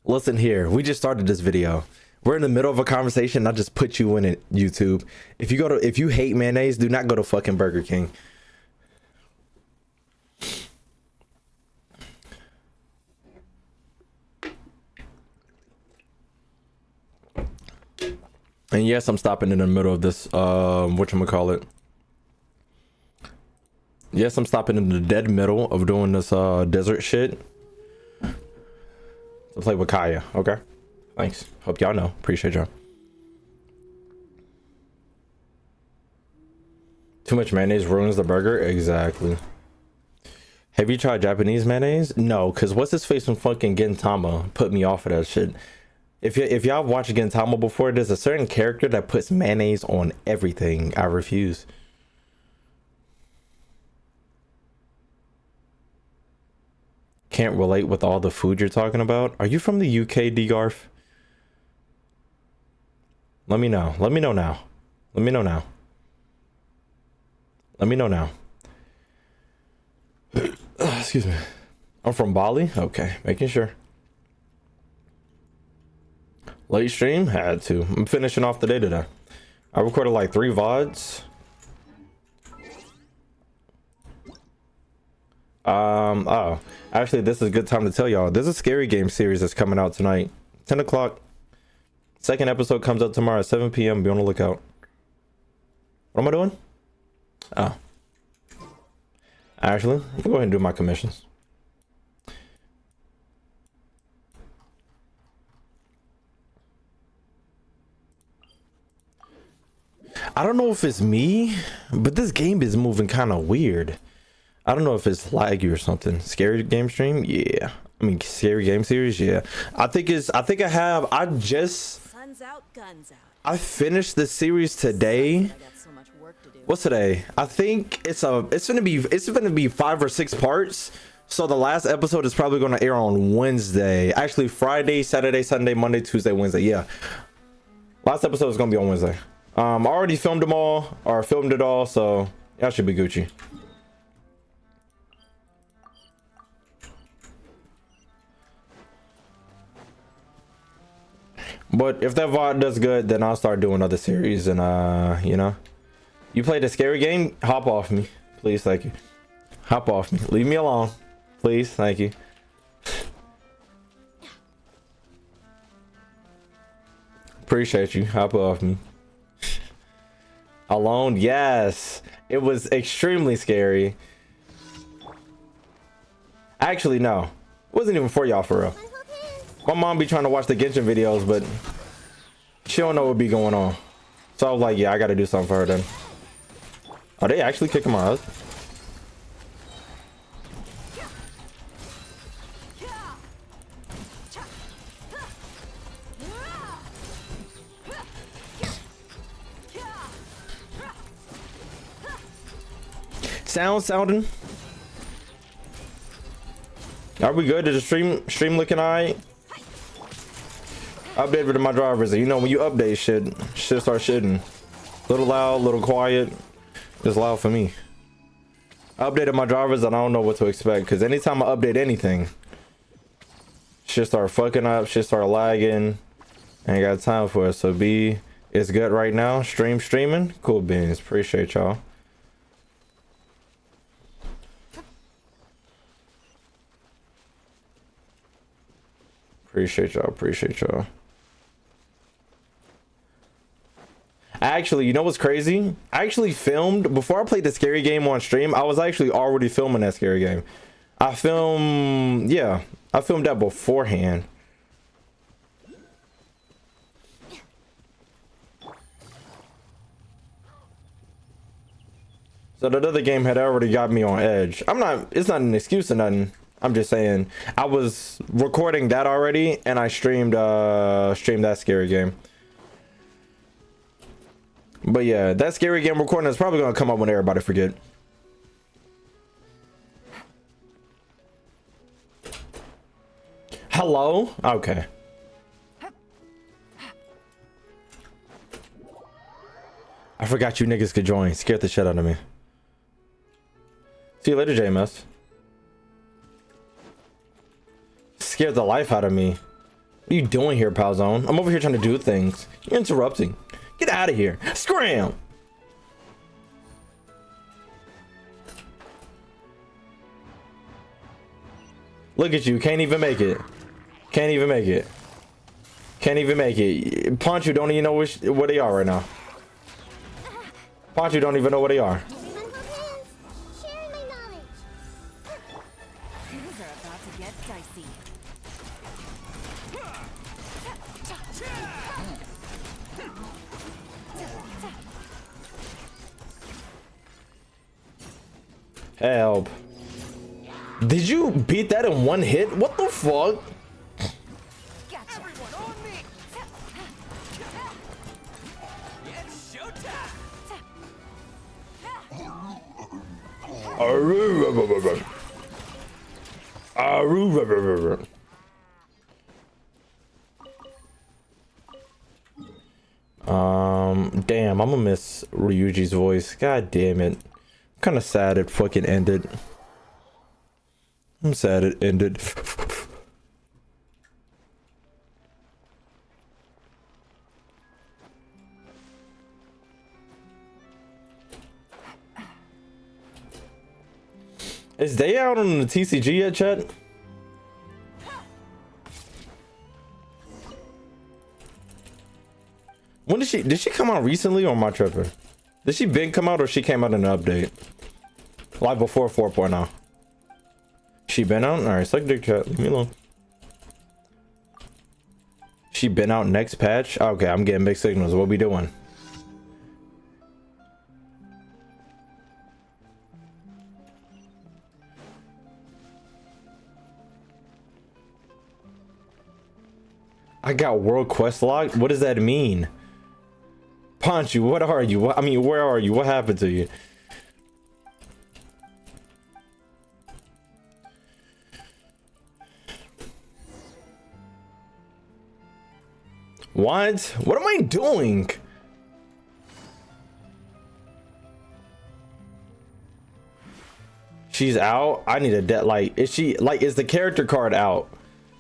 Listen here, we just started this video. We're in the middle of a conversation. I just put you in it, YouTube. If you hate mayonnaise, do not go to fucking Burger King. And yes, I'm stopping in the middle of this, whatchamacallit. Yes, I'm stopping in the dead middle of doing this, desert shit. To play with Kaeya, okay? Thanks. Hope y'all know. Appreciate y'all. Too much mayonnaise ruins the burger? Exactly. Have you tried Japanese mayonnaise? No, because what's his face from fucking Gintama put me off of that shit. If y'all watched Gintama before, there's a certain character that puts mayonnaise on everything. I refuse. Can't relate with all the food you're talking about. Are you from the UK, D-Garf? Let me know. Let me know now. Let me know now. Let me know now. Excuse me. I'm from Bali? Okay, making sure. Late stream? Had to. I'm finishing off the day today. I recorded like 3 VODs. Oh, actually, this is a good time to tell y'all. There's a scary game series that's coming out tonight. 10 o'clock. Second episode comes out tomorrow at 7 p.m. Be on the lookout. What am I doing? Oh. Actually, let me go ahead and do my commissions. I don't know if it's me, but this game is moving kind of weird. I don't know if it's laggy or something. Scary game stream? Yeah. I mean, scary game series? Yeah. I finished the series today. What's today? I think it's gonna be 5 or 6 parts. So the last episode is probably gonna air on Wednesday. Actually, Friday, Saturday, Sunday, Monday, Tuesday, Wednesday. Yeah. Last episode is gonna be on Wednesday. I already filmed them all, or filmed it all, so y'all should be Gucci. But if that VOD does good, then I'll start doing other series. And you know, you played a scary game, hop off me, please. Thank you. Hop off me, leave me alone, please. Thank you. Appreciate you. Hop off me. Alone? Yes, it was extremely scary. Actually, no, it wasn't even for y'all, for real. My mom be trying to watch the Genshin videos, but she don't know what be going on. So I was like, yeah, I gotta do something for her then. Are they actually kicking my ass? Sounding. Are we good? Is the stream looking alright? Updated to my drivers. You know, when you update shit start shitting. Little loud, little quiet. It's loud for me. I updated my drivers and I don't know what to expect, because anytime I update anything, shit start fucking up, shit start lagging. I ain't got time for it. So B is good right now. Streaming. Cool beans. Appreciate y'all. Appreciate y'all. Actually, you know what's crazy? I actually filmed before I played the scary game on stream. I was actually already filming that scary game. I filmed that beforehand. So that other game had already got me on edge. It's not an excuse or nothing. I'm just saying I was recording that already and I streamed that scary game. But yeah, that scary game recording is probably gonna come up when everybody forget. Hello? Okay. I forgot you niggas could join. Scared the shit out of me. See you later, JMS. Scared the life out of me. What are you doing here, Palzone? I'm over here trying to do things. You're interrupting. Get out of here. Scram! Look at you. Can't even make it. Can't even make it. Can't even make it. Ponchu don't even know where they are right now. Ponchu don't even know where they are. Help. Did you beat that in one hit? What the fuck? Gotcha. Everyone on me. It's showtime. Damn, I'm gonna miss Ryuji's voice. God damn it. I'm kind of sad it fucking ended. I'm sad it ended. Is they out on the TCG yet, chat? When did she come out recently, or am I tripping? Did she been come out, or she came out in an update? Like before 4.0. She been out? Alright, suck dick, chat. Leave me alone. She been out next patch? Okay, I'm getting big signals. What we doing? I got world quest locked? What does that mean? Ponchu, what are you? I mean, where are you? What happened to you? What? What am I doing? She's out. I need a debt. Like, is she like? Is the character card out?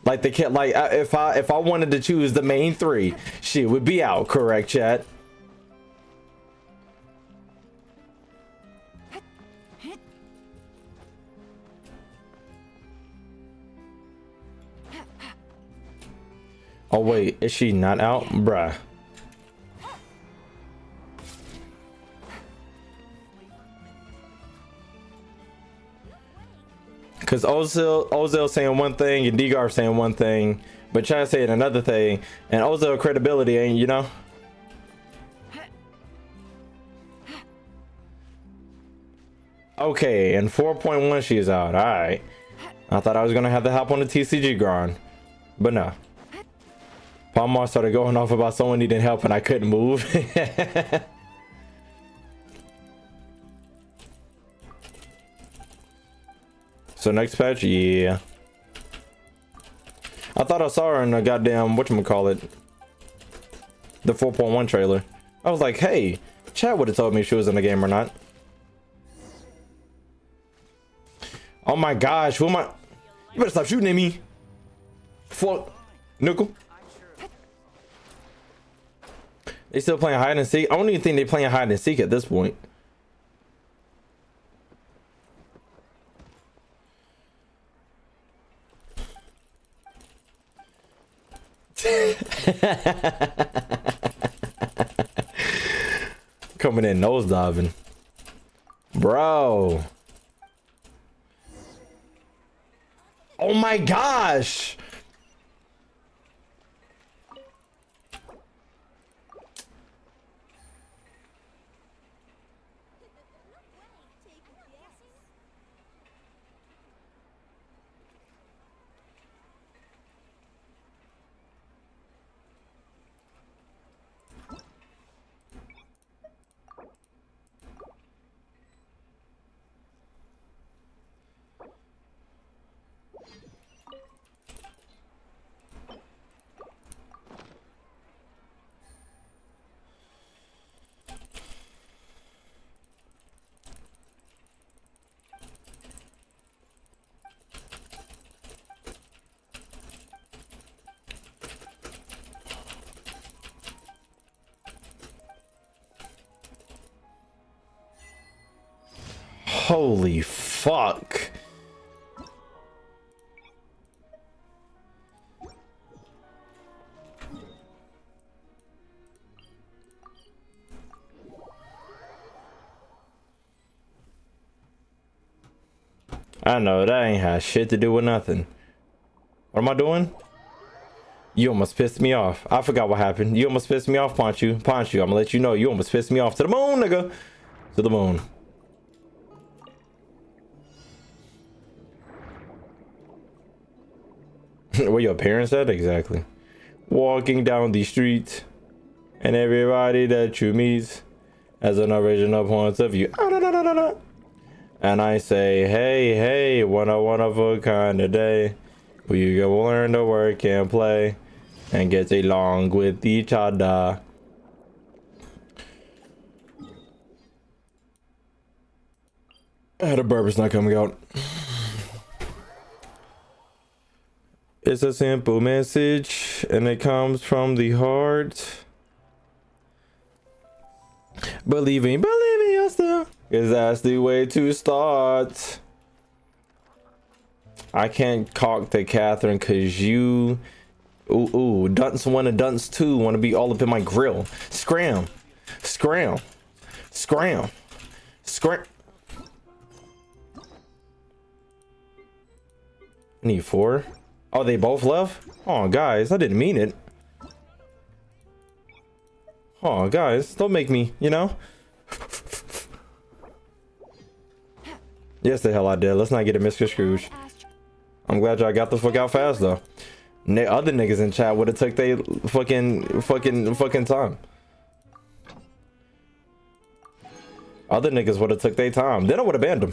Like the kid. Like, if I wanted to choose the main three, she would be out. Correct, chat. Oh wait, is she not out, bruh? Cause Ozil saying one thing and Dgar saying one thing, but Chad saying another thing, and Ozil credibility ain't, you know. Okay, and 4.1 she's out. All right, I thought I was gonna have to hop on the TCG grind, but no. Palmar started going off about someone needing help and I couldn't move. So next patch, yeah. I thought I saw her in the goddamn, whatchamacallit, the 4.1 trailer. I was like, hey, Chad would have told me if she was in the game or not. Oh my gosh, who am I? You better stop shooting at me. Fuck. Nickel. They still playing hide and seek? I don't even think they playing hide and seek at this point. Coming in nose diving, bro. Oh my gosh. Holy fuck. I know that ain't had shit to do with nothing. What am I doing? You almost pissed me off. I forgot what happened. You almost pissed me off, Ponchu. Ponchu, I'm gonna let you know you almost pissed me off. To the moon, nigga. To the moon. Where your parents at? Exactly. Walking down the street, and everybody that you meet has an original point of view. And I say, hey, hey, one of a kind of day. We go learn to work and play and get along with each other. The burper's not coming out. It's a simple message and it comes from the heart. Believe in yourself, cause that's the way to start. I can't talk to Catherine cause you dunce 1 and dunce 2 want to be all up in my grill. Scram. I need 4. Oh, they both left? Oh, guys, I didn't mean it. Oh, guys, don't make me, you know? Yes, the hell I did. Let's not get it misconstrued. I'm glad y'all got the fuck out fast, though. Other niggas in chat would have took they fucking time. Other niggas would have took their time. Then I would have banned them.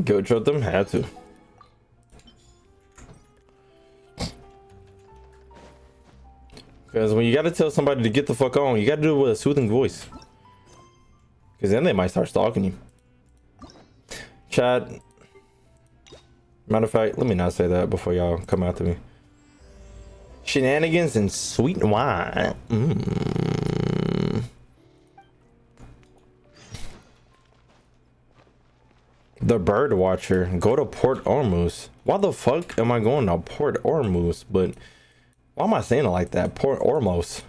Go trot them, had to. Because when you gotta tell somebody to get the fuck on, you gotta do it with a soothing voice. Because then they might start stalking you. Chat. Matter of fact, let me not say that before y'all come after me. Shenanigans and sweet wine. The Bird Watcher. Go to Port Ormuz. Why the fuck am I going to Port Ormuz? But why am I saying it like that? Port Ormuz.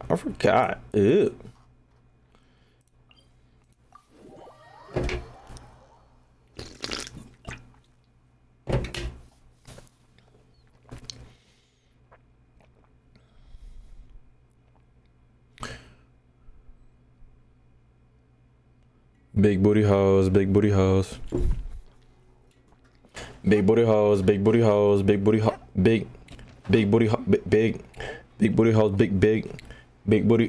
I forgot. Ew. Big booty hoes, big booty hoes. Big booty hoes, big booty hoes, big booty ho big booty ho big booty hoes, big booty big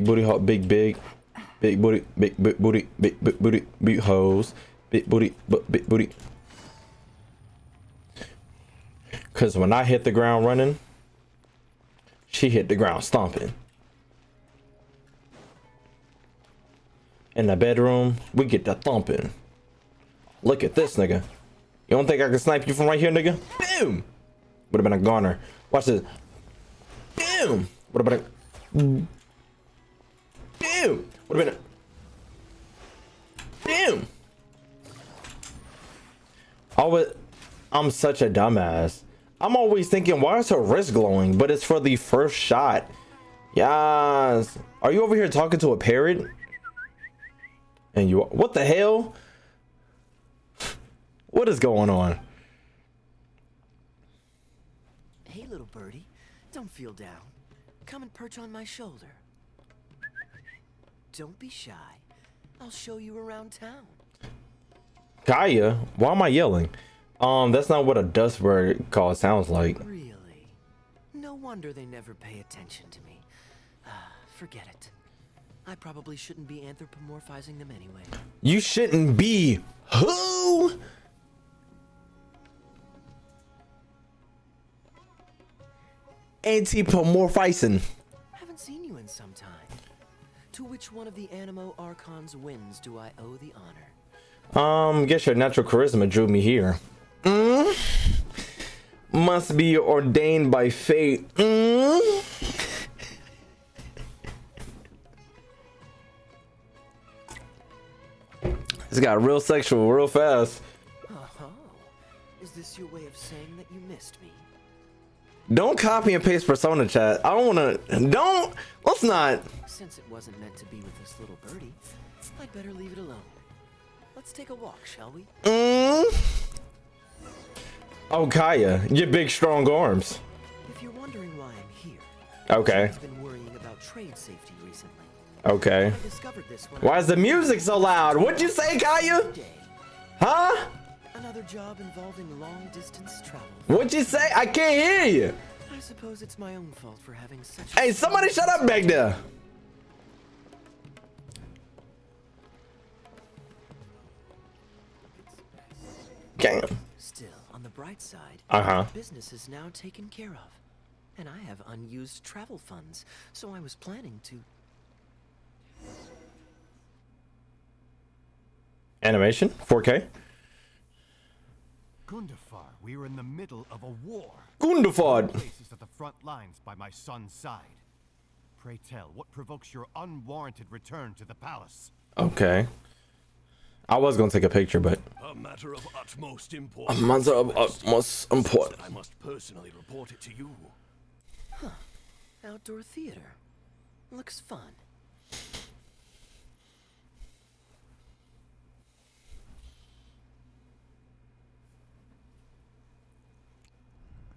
booty ho big booty big hoes, big booty. Cause when I hit the ground running, she hit the ground stomping. In the bedroom, we get the thumping. Look at this, nigga. You don't think I can snipe you from right here, nigga? Boom! Would have been a goner. Watch this. Boom! Would have been a... Boom! Would have been a... Boom! I'm such a dumbass. I'm always thinking, why is her wrist glowing? But it's for the first shot. Yes. Are you over here talking to a parrot? And you, what the hell? What is going on? Hey, little birdie, don't feel down. Come and perch on my shoulder. Don't be shy. I'll show you around town. Kaeya? Why am I yelling? That's not what a dust bird call sounds like. Really? No wonder they never pay attention to me. Forget it. I probably shouldn't be anthropomorphizing them anyway. You shouldn't be who? Anthropomorphizing. Haven't seen you in some time. To which one of the Animo Archons wins do I owe the honor? Guess your natural charisma drew me here. Must be ordained by fate. It's got real sexual real fast. Oh, is this your way of saying that you missed me? Don't copy and paste persona chat. I don't wanna. Let's not. Since it wasn't meant to be with this little birdie, I'd better leave it alone. Let's take a walk, shall we? Oh, Kaeya, your big strong arms. If you're wondering why I'm here, Okay. I've been worrying about trade safety recently. Okay. I discovered this when Why is the music so loud? What'd you say, Kaeya? Huh? Another job involving long distance travel. What'd you say? I can't hear you. I suppose it's my own fault for having such. Hey, somebody shut up back there. Damn. Still, on the bright side, Uh-huh. business is now taken care of. And I have unused travel funds, so I was planning to. Animation, 4K. Gundafar, we are in the middle of a war. Gundafar. Place is at the front lines by my son's side. Pray tell, what provokes your unwarranted return to the palace? Okay. I was gonna take a picture, but A matter of utmost importance. a matter of utmost important. I must personally report it to you. Outdoor theater. Looks fun.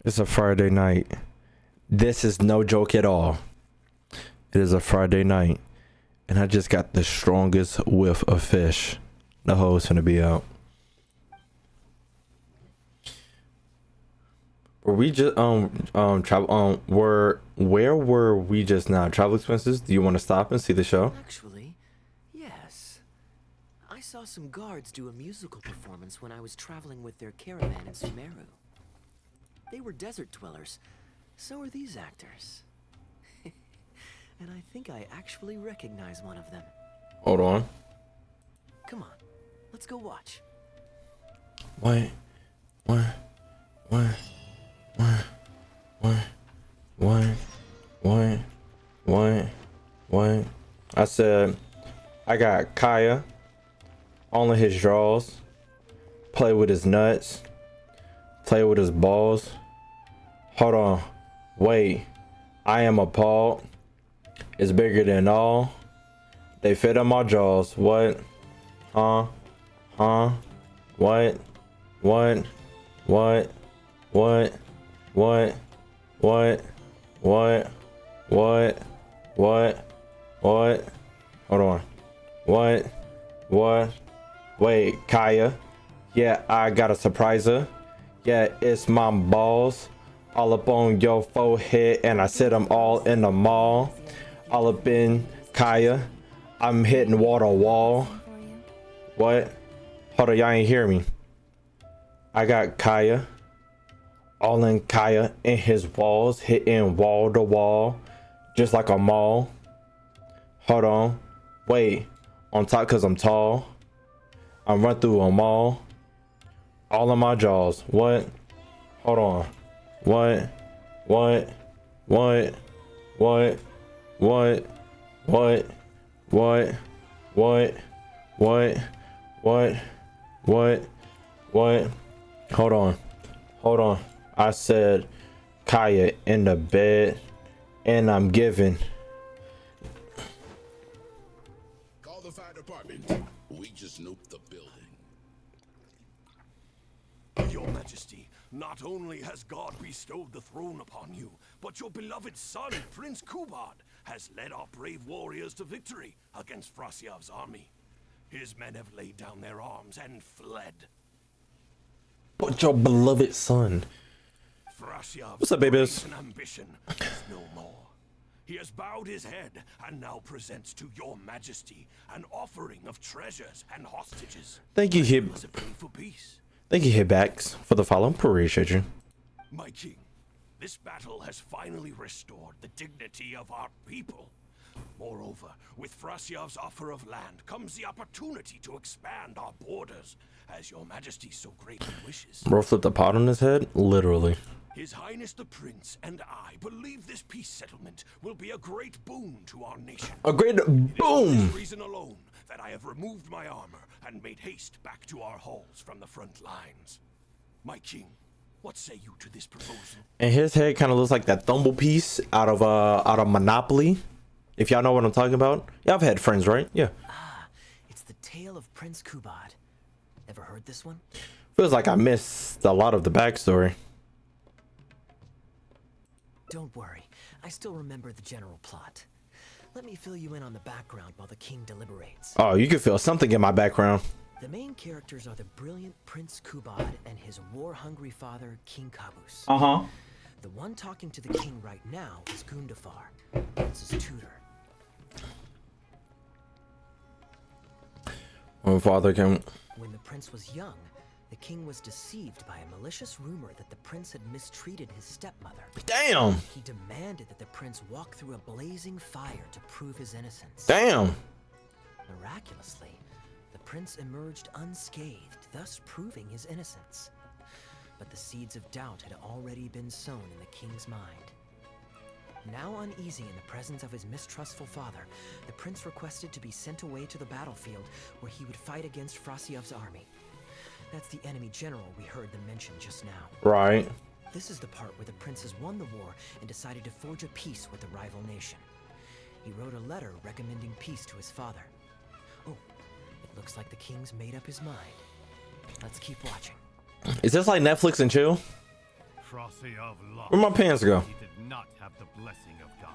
It's a Friday night. This is no joke at all. It is a Friday night, and I just got the strongest whiff of fish. The hoe's gonna be out. Were we just travel where were we just now? Travel expenses? Do you want to stop and see the show? Actually, yes. I saw some guards do a musical performance when I was traveling with their caravan in Sumeru. They were desert dwellers. So are these actors. And I think I actually recognize one of them. Hold on. Come on, let's go watch. What? I said, I got Kaeya all in his drawers, play with his nuts, play with his balls. Hold on, wait, I am appalled. It's bigger than all. They fit on my jaws. What? Huh? What? What? What? What? What? What? What? What? Hold on. What? Wait, Kaeya. Yeah, I got a surpriser. Yeah, it's my balls. All up on your forehead, and I sit them all in the mall. All up in Kaeya. I'm hitting water wall. What? Hold on, y'all ain't hear me. I got Kaeya. All in Kaeya in his walls, hitting wall to wall, just like a mall. Hold on. Wait. On top cause I'm tall. I'm run through a mall. All in my jaws. What? Hold on. What? What? What? What? What? What? What? What? What? What? What? What? Hold on. Hold on. I said Kaeya in the bed, and I'm giving. Call the fire department. We just nuked the building. Your Majesty, not only has God bestowed the throne upon you, but your beloved son, Prince Kubad, has led our brave warriors to victory against Frasyav's army. His men have laid down their arms and fled. But your beloved son. Frasyav's What's up, babies? grace and ambition is no more. He has bowed his head and now presents to your Majesty an offering of treasures and hostages. Thank you, Hib. As a plea for peace. Thank you, Hibax, for the follow. Appreciate you. My king, this battle has finally restored the dignity of our people. Moreover, with Frasiav's offer of land comes the opportunity to expand our borders, as your majesty so greatly wishes. Bro flipped a pot on his head, literally. His Highness the Prince and I believe this peace settlement will be a great boon to our nation. A great boom! For this reason alone that I have removed my armor and made haste back to our halls from the front lines. My king, what say you to this proposal? And his head kind of looks like that thumble piece out of Monopoly. If y'all know what I'm talking about. Yeah, I've had friends, right? Yeah. Ah, it's the tale of Prince Kubad. Ever heard this one? Feels like I missed a lot of the backstory. Don't worry, I still remember the general plot. Let me fill you in on the background while the king deliberates. Oh, you can feel something in my background. The main characters are the brilliant Prince Kubad and his war-hungry father, King Kabus. Uh-huh. The one talking to the king right now is Gundafar, Prince's tutor. When father came... When the prince was young, the king was deceived by a malicious rumor that the prince had mistreated his stepmother. Damn! He demanded that the prince walk through a blazing fire to prove his innocence. Damn! Miraculously, the prince emerged unscathed, thus proving his innocence. But the seeds of doubt had already been sown in the king's mind. Now uneasy in the presence of his mistrustful father, the prince requested to be sent away to the battlefield where he would fight against Frasiav's army. That's the enemy general we heard them mention just now. Right. This is the part where the prince has won the war and decided to forge a peace with the rival nation. He wrote a letter recommending peace to his father. Oh, it looks like the king's made up his mind. Let's keep watching. Is this like Netflix and chill? Frasiav lost. Where'd my pants go? He did not have the blessing of God.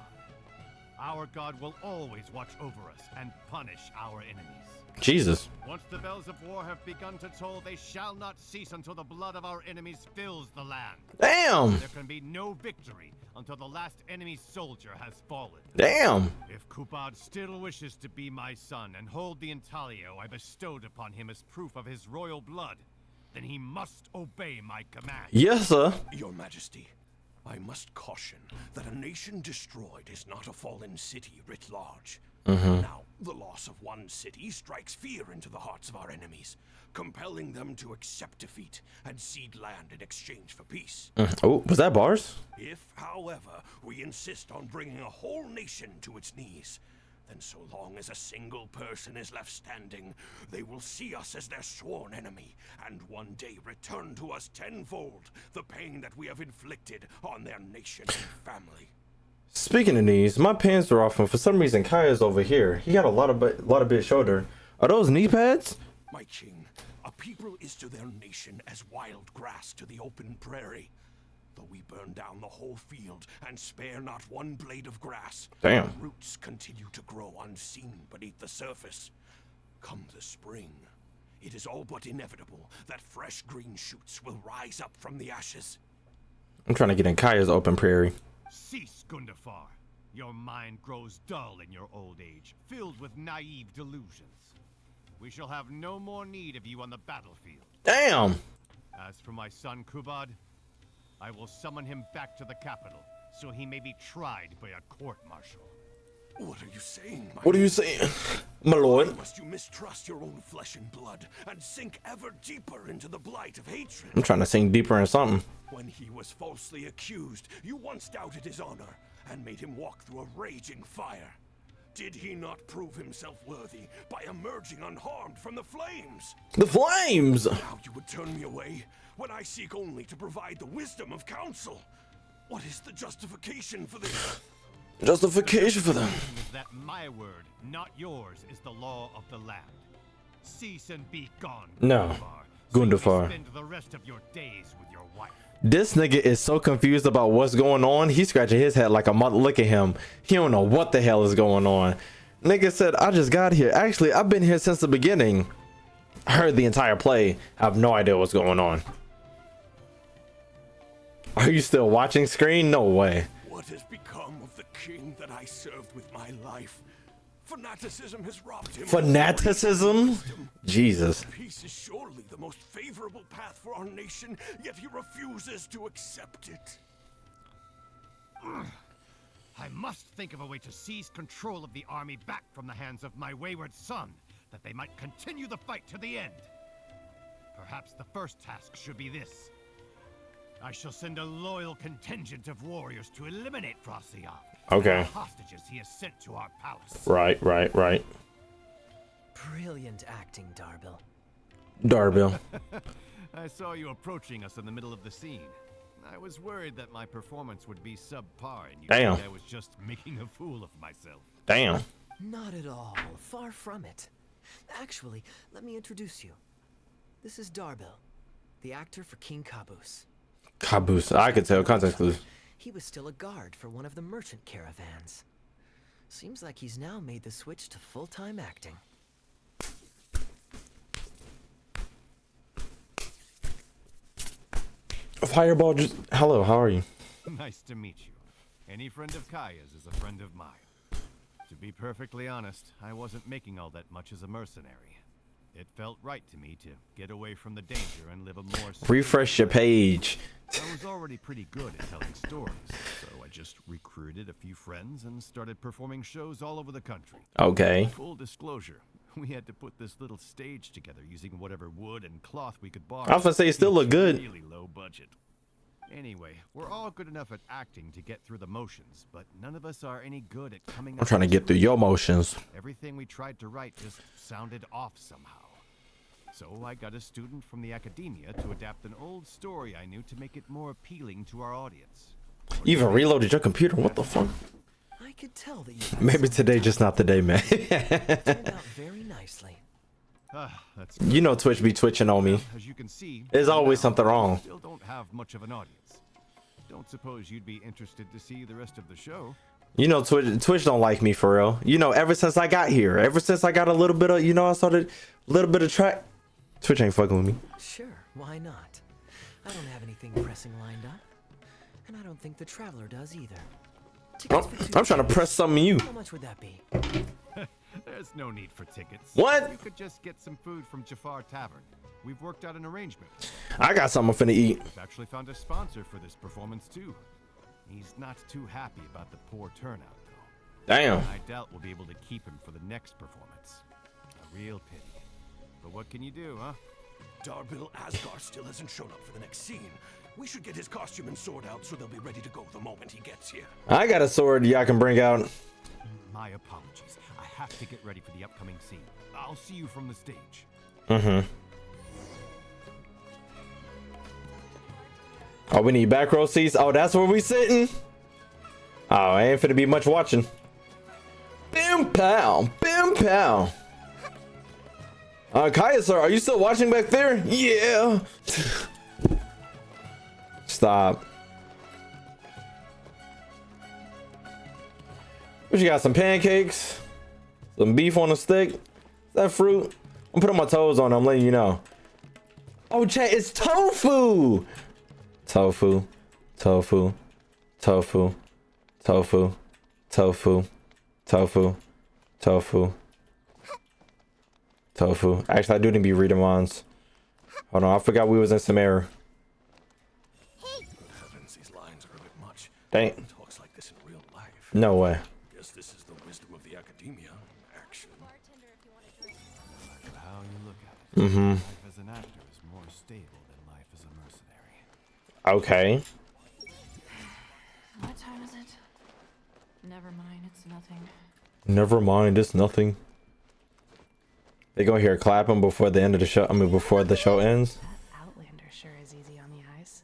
Our God will always watch over us and punish our enemies. Jesus. Once the bells of war have begun to toll, they shall not cease until the blood of our enemies fills the land. Damn! There can be no victory until the last enemy soldier has fallen. Damn! If Kubad still wishes to be my son and hold the intaglio I bestowed upon him as proof of his royal blood, then he must obey my command. Yes, sir. Your Majesty, I must caution that a nation destroyed is not a fallen city writ large. Now, the loss of one city strikes fear into the hearts of our enemies, compelling them to accept defeat and cede land in exchange for peace. Oh, was that bars? If, however, we insist on bringing a whole nation to its knees, then so long as a single person is left standing, they will see us as their sworn enemy, and one day return to us tenfold the pain that we have inflicted on their nation and family. Speaking of knees, my pants are off, and for some reason Kaeya's over here. He got a lot of big shoulder. Are those knee pads? My king, a people is to their nation as wild grass to the open prairie. Though we burn down the whole field and spare not one blade of grass, Damn. roots continue to grow unseen beneath the surface. Come the spring, it is all but inevitable that fresh green shoots will rise up from the ashes. I'm trying to get in Kaeya's open prairie. Cease, Gundafar. Your mind grows dull in your old age, filled with naive delusions. We shall have no more need of you on the battlefield. Damn! As for my son Kubad, I will summon him back to the capital, so he may be tried by a court-martial. What are you saying, my What are you saying, my lord? Must you mistrust your own flesh and blood and sink ever deeper into the blight of hatred? I'm trying to sink deeper in something. When he was falsely accused, you once doubted his honor and made him walk through a raging fire. Did he not prove himself worthy by emerging unharmed from the flames? The flames! Now you would turn me away when I seek only to provide the wisdom of counsel. What is the justification for this? Justification for them. Is that my word, not yours, is the law of the land. Cease and be gone, No. Gundafar. So you may Gundafar. spend the rest of your days with your wife. This nigga is so confused about what's going on. He's scratching his head like a mother. Look at him. He don't know what the hell is going on. Nigga said, I just got here. Actually, I've been here since the beginning. I heard the entire play. I have no idea what's going on. Are you still watching screen? No way. What has become of the king that I served with my life? Fanaticism has robbed him. Fanaticism? Jesus. Peace is surely the most favorable path for our nation, yet he refuses to accept it. I must think of a way to seize control of the army back from the hands of my wayward son, that they might continue the fight to the end. Perhaps the first task should be this. I shall send a loyal contingent of warriors to eliminate Frosyav. Okay. And the hostages he has sent to our palace. Right. Brilliant acting, Darbil. Darbil. I saw you approaching us in the middle of the scene. I was worried that my performance would be subpar and you Damn. think I was just making a fool of myself. Damn. Not at all. Far from it. Actually, let me introduce you. This is Darbil, the actor for King Caboose. Caboose. I could tell. Context clues. He was still a guard for one of the merchant caravans. Seems like he's now made the switch to full-time acting. Fireball just... Hello, how are you? Nice to meet you. Any friend of Kaeya's is a friend of mine. To be perfectly honest, I wasn't making all that much as a mercenary. It felt right to me to get away from the danger and live a more... Refresh your page. I was already pretty good at telling stories, so I just recruited a few friends and started performing shows all over the country. Okay. Full disclosure, we had to put this little stage together using whatever wood and cloth we could borrow. I was gonna say, it still look good. Really low budget. Anyway, we're all good enough at acting to get through the motions, but none of us are any good at coming I'm trying to get through your motions. Everything we tried to write just sounded off somehow. So I got a student from the academia to adapt an old story I knew to make it more appealing to our audience. You even reloaded your computer. What the fuck? I could tell that you... Maybe today just not the day, man. turned out very nicely. That's You know Twitch be twitching on me. As you can see, There's always now, something wrong. Still don't have much of an audience. Don't suppose you'd be interested to see the rest of the show? You know Twitch don't like me for real. You know, ever since I got here, ever since I got a little bit of, you know, I started a little bit of track. Twitch ain't fucking with me. Sure, why not? I don't have anything pressing lined up. And I don't think the Traveler does either. Tickets for 2 I'm trying to days. press something in you. How much would that be? There's no need for tickets. What? You could just get some food from Jafar Tavern. We've worked out an arrangement. I got something I'm finna eat. We've actually found a sponsor for this performance too. He's not too happy about the poor turnout though. Damn. I doubt we'll be able to keep him for the next performance. A real pity. But what can you do, huh? Darbil Asgard still hasn't shown up for the next scene. We should get his costume and sword out so they'll be ready to go the moment he gets here. I got a sword y'all can bring out. My apologies. I have to get ready for the upcoming scene. I'll see you from the stage. Mm-hmm. Oh, we need back row seats. Oh, that's where we sitting. Oh, ain't finna be much watching. Bim pow, bim pow. Kaeya, sir, are you still watching back there? Yeah. Stop. What you got? Some pancakes, some beef on a stick. Is that fruit? I'm putting my toes on. I'm letting you know. Oh, chat, it's tofu. Tofu, tofu, tofu, tofu, tofu, tofu, tofu, tofu. Actually, I do need to be reading mines. Hold on, I forgot we was in some error. Heavens, these lines are a bit much. Dang. Talks like this in real life. No way. Guess this is the wisdom of the academia. Action. How you look at it. Mm-hmm. Life as an actor is more stable than life as a mercenary. Okay. What time is it? Never mind, it's nothing. Never mind, it's nothing. They gonna hear clapping before the end of the show. I mean, before the show ends. That Outlander sure is easy on the eyes.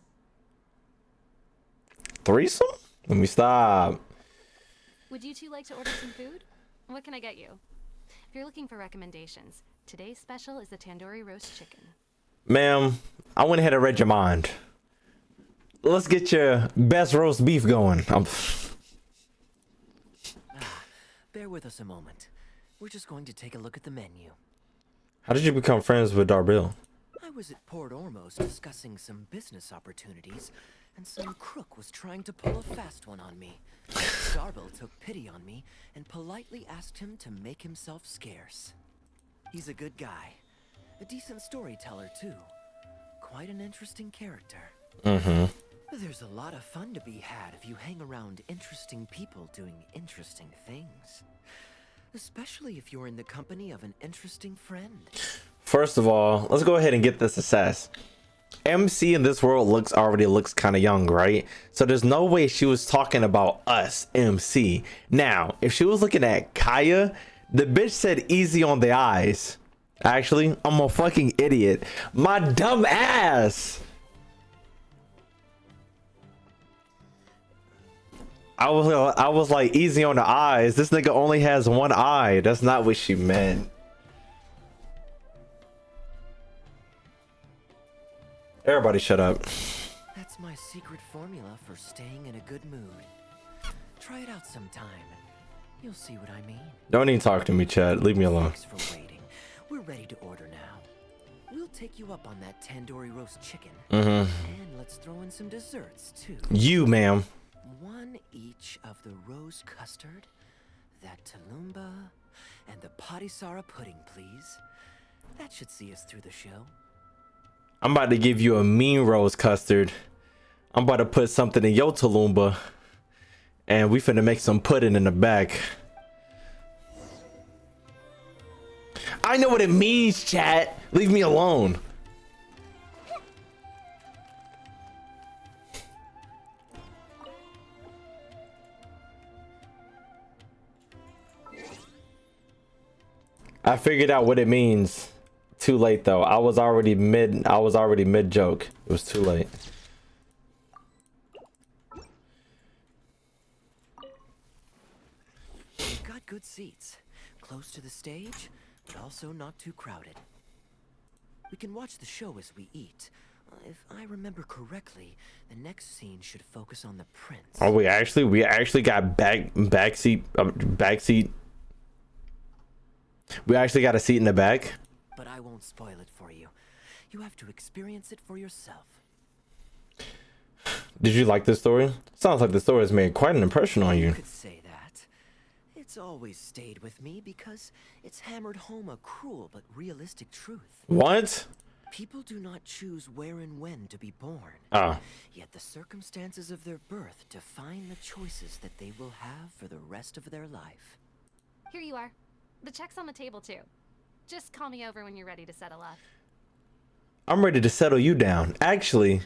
Threesome? Let me stop. Would you two like to order some food? What can I get you? If you're looking for recommendations, today's special is the tandoori roast chicken. Ma'am, I went ahead and read your mind. Let's get your best roast beef going. Bear with us a moment. We're just going to take a look at the menu. How did you become friends with Darbil? I was at Port Ormos discussing some business opportunities, and some crook was trying to pull a fast one on me. Darbil took pity on me and politely asked him to make himself scarce. He's a good guy. A decent storyteller, too. Quite an interesting character. Mm-hmm. There's a lot of fun to be had if you hang around interesting people doing interesting things. Especially if you're in the company of an interesting friend. First of all, let's go ahead and get this assessed. MC in this world already looks kind of young, right? So there's no way she was talking about us, MC. Now, if she was looking at Kaeya, the bitch said easy on the eyes. Actually, I'm a fucking idiot. My dumb ass. I was like easy on the eyes. This nigga only has one eye. That's not what she meant. Everybody shut up. That's my secret formula for staying in a good mood. Try it out sometime. You'll see what I mean. Don't even talk to me, Chad. Leave me alone. Thanks for waiting. We're ready to order now. We'll take you up on that tandoori roast chicken. And let's throw in some desserts, too. You, ma'am. One each of the rose custard, that talumba, and the patisara pudding, please. That should see us through the show. I'm about to give you a mean rose custard. I'm about to put something in your talumba. And we finna make some pudding in the back. I know what it means, chat. Leave me alone. I figured out what it means. Too late though. I was already mid joke. It was too late. We've got good seats, close to the stage, but also not too crowded. We can watch the show as we eat. If I remember correctly, the next scene should focus on the prince. Oh, we actually got backseat. We actually got a seat in the back. But I won't spoil it for you. You have to experience it for yourself. Did you like this story? Sounds like the story has made quite an impression on you. You could say that. It's always stayed with me because it's hammered home a cruel but realistic truth. What? People do not choose where and when to be born. Ah. Yet the circumstances of their birth define the choices that they will have for the rest of their life. Here you are. The check's on the table, too. Just call me over when you're ready to settle up. I'm ready to settle you down. Actually,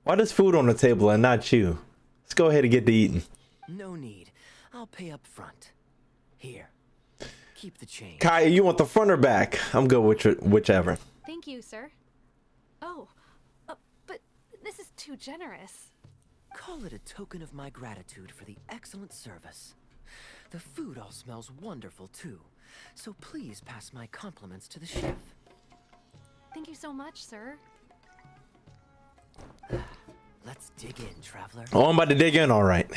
why does food on the table and not you? Let's go ahead and get to eating. No need. I'll pay up front. Here. Keep the change. Kaeya, you want the front or back? I'm good with whichever. Thank you, sir. Oh, but this is too generous. Call it a token of my gratitude for the excellent service. The food all smells wonderful, too. So please pass my compliments to the chef. Thank you so much, sir. Let's dig in, traveler. Oh, I'm about to dig in, all right.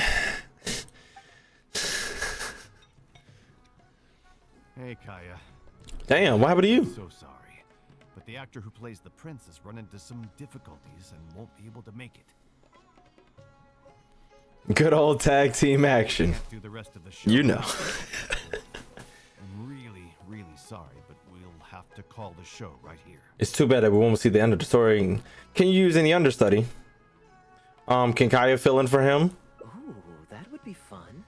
Hey, Kaeya. Damn, what happened to you? So sorry, but the actor who plays the prince has run into some difficulties and won't be able to make it. Good old tag team action. Can't do the rest of the show. You know. I'm really sorry, but we'll have to call the show right here. It's too bad that we won't see the end of the story. Can you use any understudy? Can Kaeya fill in for him? Ooh, that would be fun.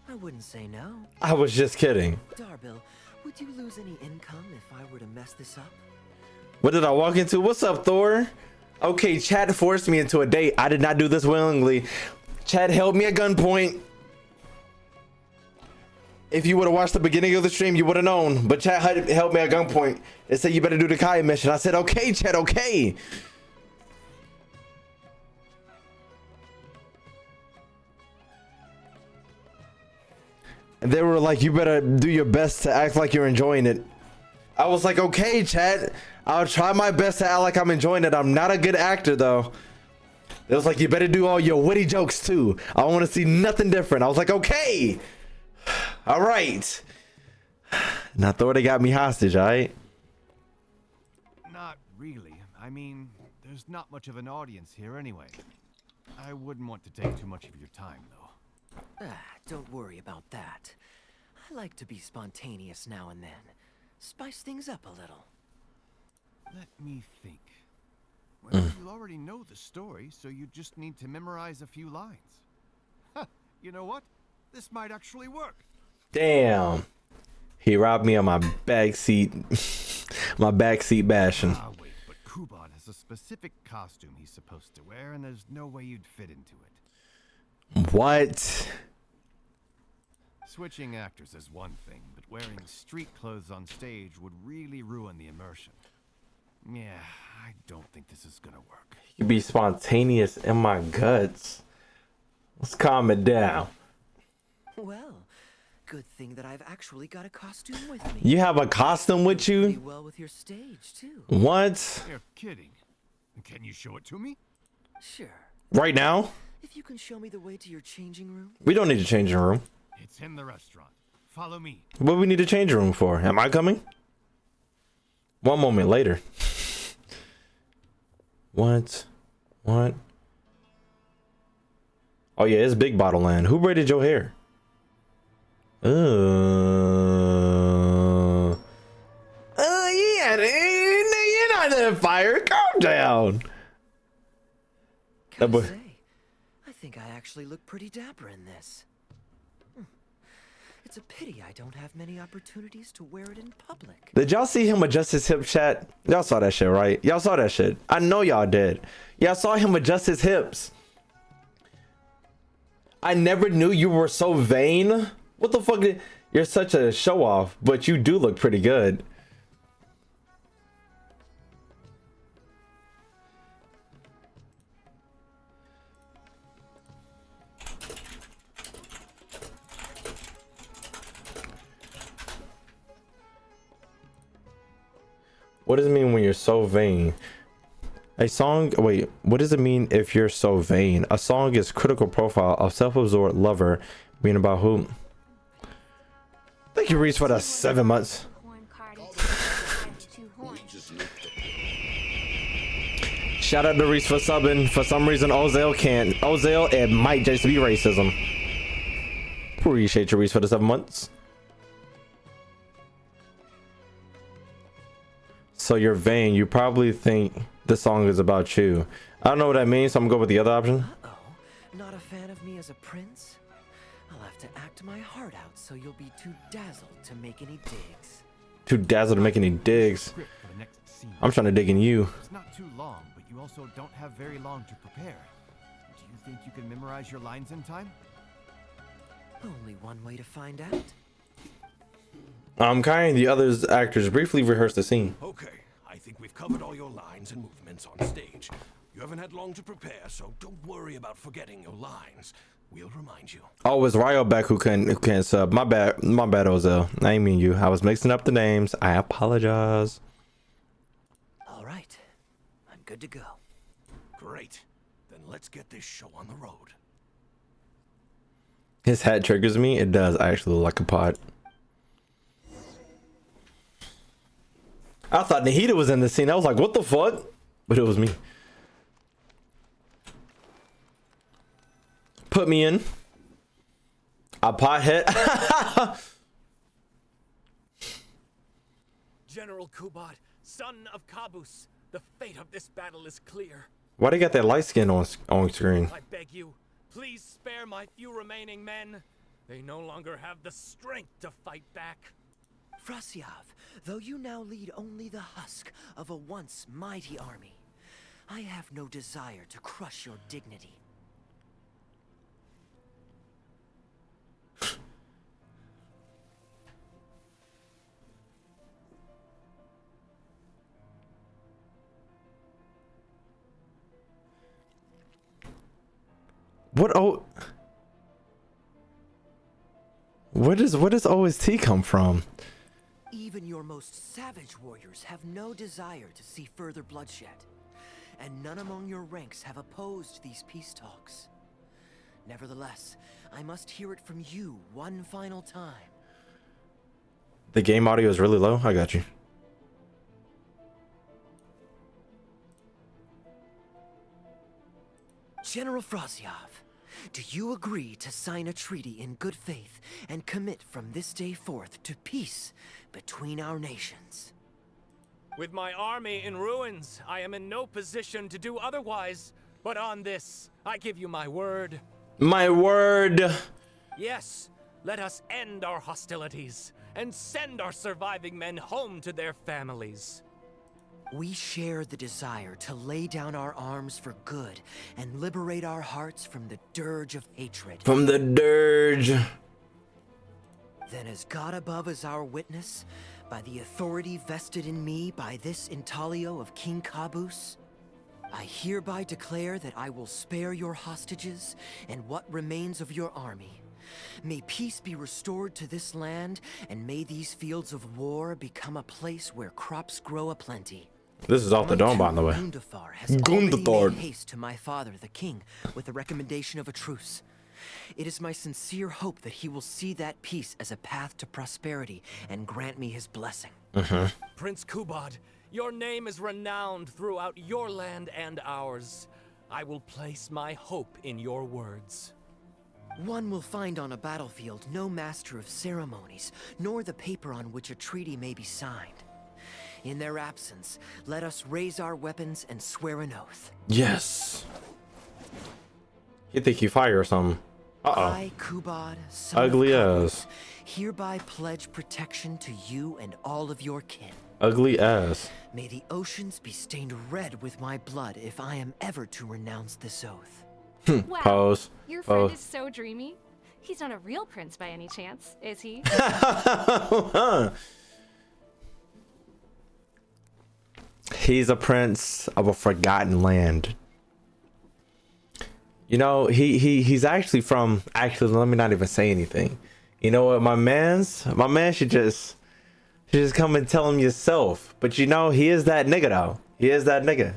I wouldn't say no. I was just kidding. Darbil, would you lose any income if I were to mess this up? What did I walk into? What's up, Thor? Okay, Chad forced me into a date. I did not do this willingly. Chad held me at gunpoint. If you would have watched the beginning of the stream, you would have known. But Chad held me at gunpoint. It said you better do the Kaeya mission. I said, okay, Chad, okay. And they were like, you better do your best to act like you're enjoying it. I was like, okay, Chad. I'll try my best to act like I'm enjoying it. I'm not a good actor, though. It was like, you better do all your witty jokes, too. I want to see nothing different. I was like, okay. All right. Now, Thor, they got me hostage, all right? Not really. I mean, there's not much of an audience here anyway. I wouldn't want to take too much of your time, though. Don't worry about that. I like to be spontaneous now and then. Spice things up a little. Let me think. Well, you already know the story, so you just need to memorize a few lines. Huh, you know what? This might actually work. Damn. He robbed me on my backseat. My backseat bashing. Ah, wait, but Kubot has a specific costume he's supposed to wear, and there's no way you'd fit into it. What? Switching actors is one thing, but wearing street clothes on stage would really ruin the immersion. Yeah, I don't think this is gonna work. You be spontaneous in my guts. Let's calm it down. Well, good thing that I've actually got a costume with me. You have a costume with Pretty you? well with your stage, too. What? You're kidding. Can you show it to me? Sure. Right now? If you can show me the way to your changing room. We don't need to change the room. It's in the restaurant. Follow me. What do we need to change the room for? Am I coming? One moment later. What? What? Oh yeah, it's Big Bottle Land. Who braided your hair? Yeah, you're not on fire. Calm down. Gotta boy- say, I think I actually look pretty dapper in this. It's a pity I don't have many opportunities to wear it in public. Did y'all see him adjust his hip, chat? Y'all saw that shit, right? Y'all saw that shit. I know y'all did. Y'all saw him adjust his hips. I never knew you were so vain. What the fuck? You're such a show off, but you do look pretty good. What does it mean when you're so vain? A song, wait, what does it mean if you're so vain? A song is critical profile of self-absorbed lover, meaning about who? Thank you, Reese, for the 7 months. Shout out to Reese for subbing. For some reason, Ozil can't. Ozil, it might just be racism. Appreciate you, Reese, for the 7 months. So you're vain. You probably think this song is about you. I don't know what that means, so I'm gonna go with the other option. Uh-oh. Not a fan of me as a prince? I'll have to act my heart out so you'll be too dazzled to make any digs. Too dazzled to make any digs. Script for the next scene. I'm trying to dig in you. It's not too long, but you also don't have very long to prepare. Do you think you can memorize your lines in time? Only one way to find out. Kaeya and the other actors briefly rehearsed the scene. Okay, I think we've covered all your lines and movements on stage. You haven't had long to prepare, so don't worry about forgetting your lines. We'll remind you. Oh, it's Ryo back who can't sub. My bad, Ozil. I ain't mean you. I was mixing up the names. I apologize. All right. I'm good to go. Great. Then let's get this show on the road. His hat triggers me. It does. I actually look like a pot. I thought Nahida was in the scene. I was like, what the fuck? But it was me. Put me in. A pothead. General Kubot, son of Kabus, the fate of this battle is clear. Why they got that light skin on screen? I beg you, please spare my few remaining men. They no longer have the strength to fight back. Frasyav, though you now lead only the husk of a once mighty army, I have no desire to crush your dignity. What? Oh, where does OST come from? Even your most savage warriors have no desire to see further bloodshed, and none among your ranks have opposed these peace talks. Nevertheless, I must hear it from you one final time. The game audio is really low. I got you. General Frasyav, do you agree to sign a treaty in good faith and commit from this day forth to peace between our nations? With my army in ruins, I am in no position to do otherwise. But on this, I give you my word. My word. Yes, let us end our hostilities and send our surviving men home to their families. We share the desire to lay down our arms for good and liberate our hearts from the dirge of hatred. From the dirge. Then as God above is our witness, by the authority vested in me by this intaglio of King Caboose, I hereby declare that I will spare your hostages and what remains of your army. May peace be restored to this land, and may these fields of war become a place where crops grow aplenty. This is off the dome, by the way. Gundafar has already made haste to my father, the king, with the recommendation of a truce. It is my sincere hope that he will see that peace as a path to prosperity and grant me his blessing. Prince Kubad, your name is renowned throughout your land and ours. I will place my hope in your words. One will find on a battlefield no master of ceremonies, nor the paper on which a treaty may be signed. In their absence, let us raise our weapons and swear an oath. Yes. You think you fire or something? I, Kubad, son Ugly of ass. Caboose, hereby pledge protection to you and all of your kin. Ugly ass. May the oceans be stained red with my blood if I am ever to renounce this oath. Wow. Pose. Your friend Pose. is so dreamy. He's not a real prince by any chance, is he? He's a prince of a forgotten land. You know, he's actually from, let me not even say anything. You know what, my man should just come and tell him yourself. But you know, he is that nigga though. He is that nigga.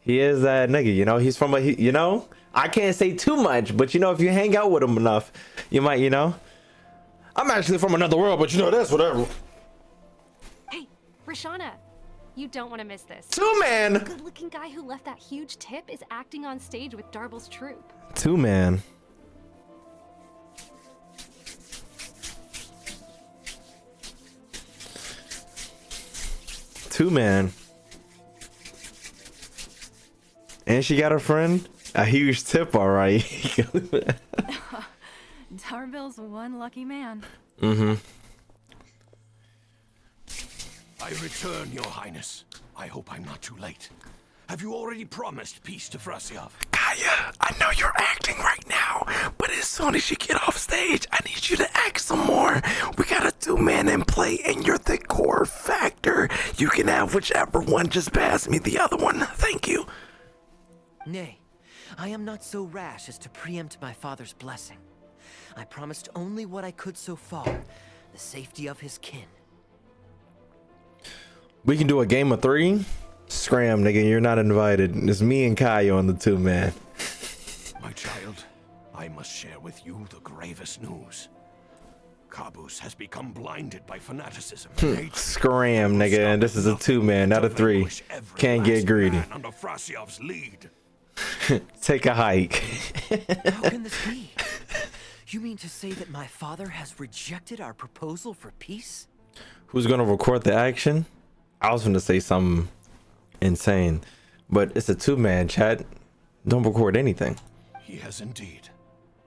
You know, he's from you know, I can't say too much, but you know, if you hang out with him enough, you might, you know. I'm actually from another world, but you know, that's whatever. Hey, Rashana, you don't want to miss this. Two-man. The good-looking guy who left that huge tip is acting on stage with Darble's troupe. Two-man. Two-man. And she got a friend? A huge tip, all right. Darble's one lucky man. I return, your highness. I hope I'm not too late. Have you already promised peace to Frasiav? Kaeya, I know you're acting right now, but as soon as you get off stage, I need you to act some more. We got a two-man in play, and you're the core factor. You can have whichever one, just pass me the other one. Thank you. Nay, I am not so rash as to preempt my father's blessing. I promised only what I could so far, the safety of his kin. We can do a game of 3. Scram, nigga, you're not invited. It's me and Kaeya on the two-man. My child, I must share with you the gravest news. Caboose has become blinded by fanaticism. Scram, nigga, and this is a two-man, not a 3. Can't get greedy. Under Frasiav's lead. Take a hike. How can this be? You mean to say that my father has rejected our proposal for peace? Who's gonna record the action? I was gonna say something insane, but it's a two-man, chat. Don't record anything. He has indeed.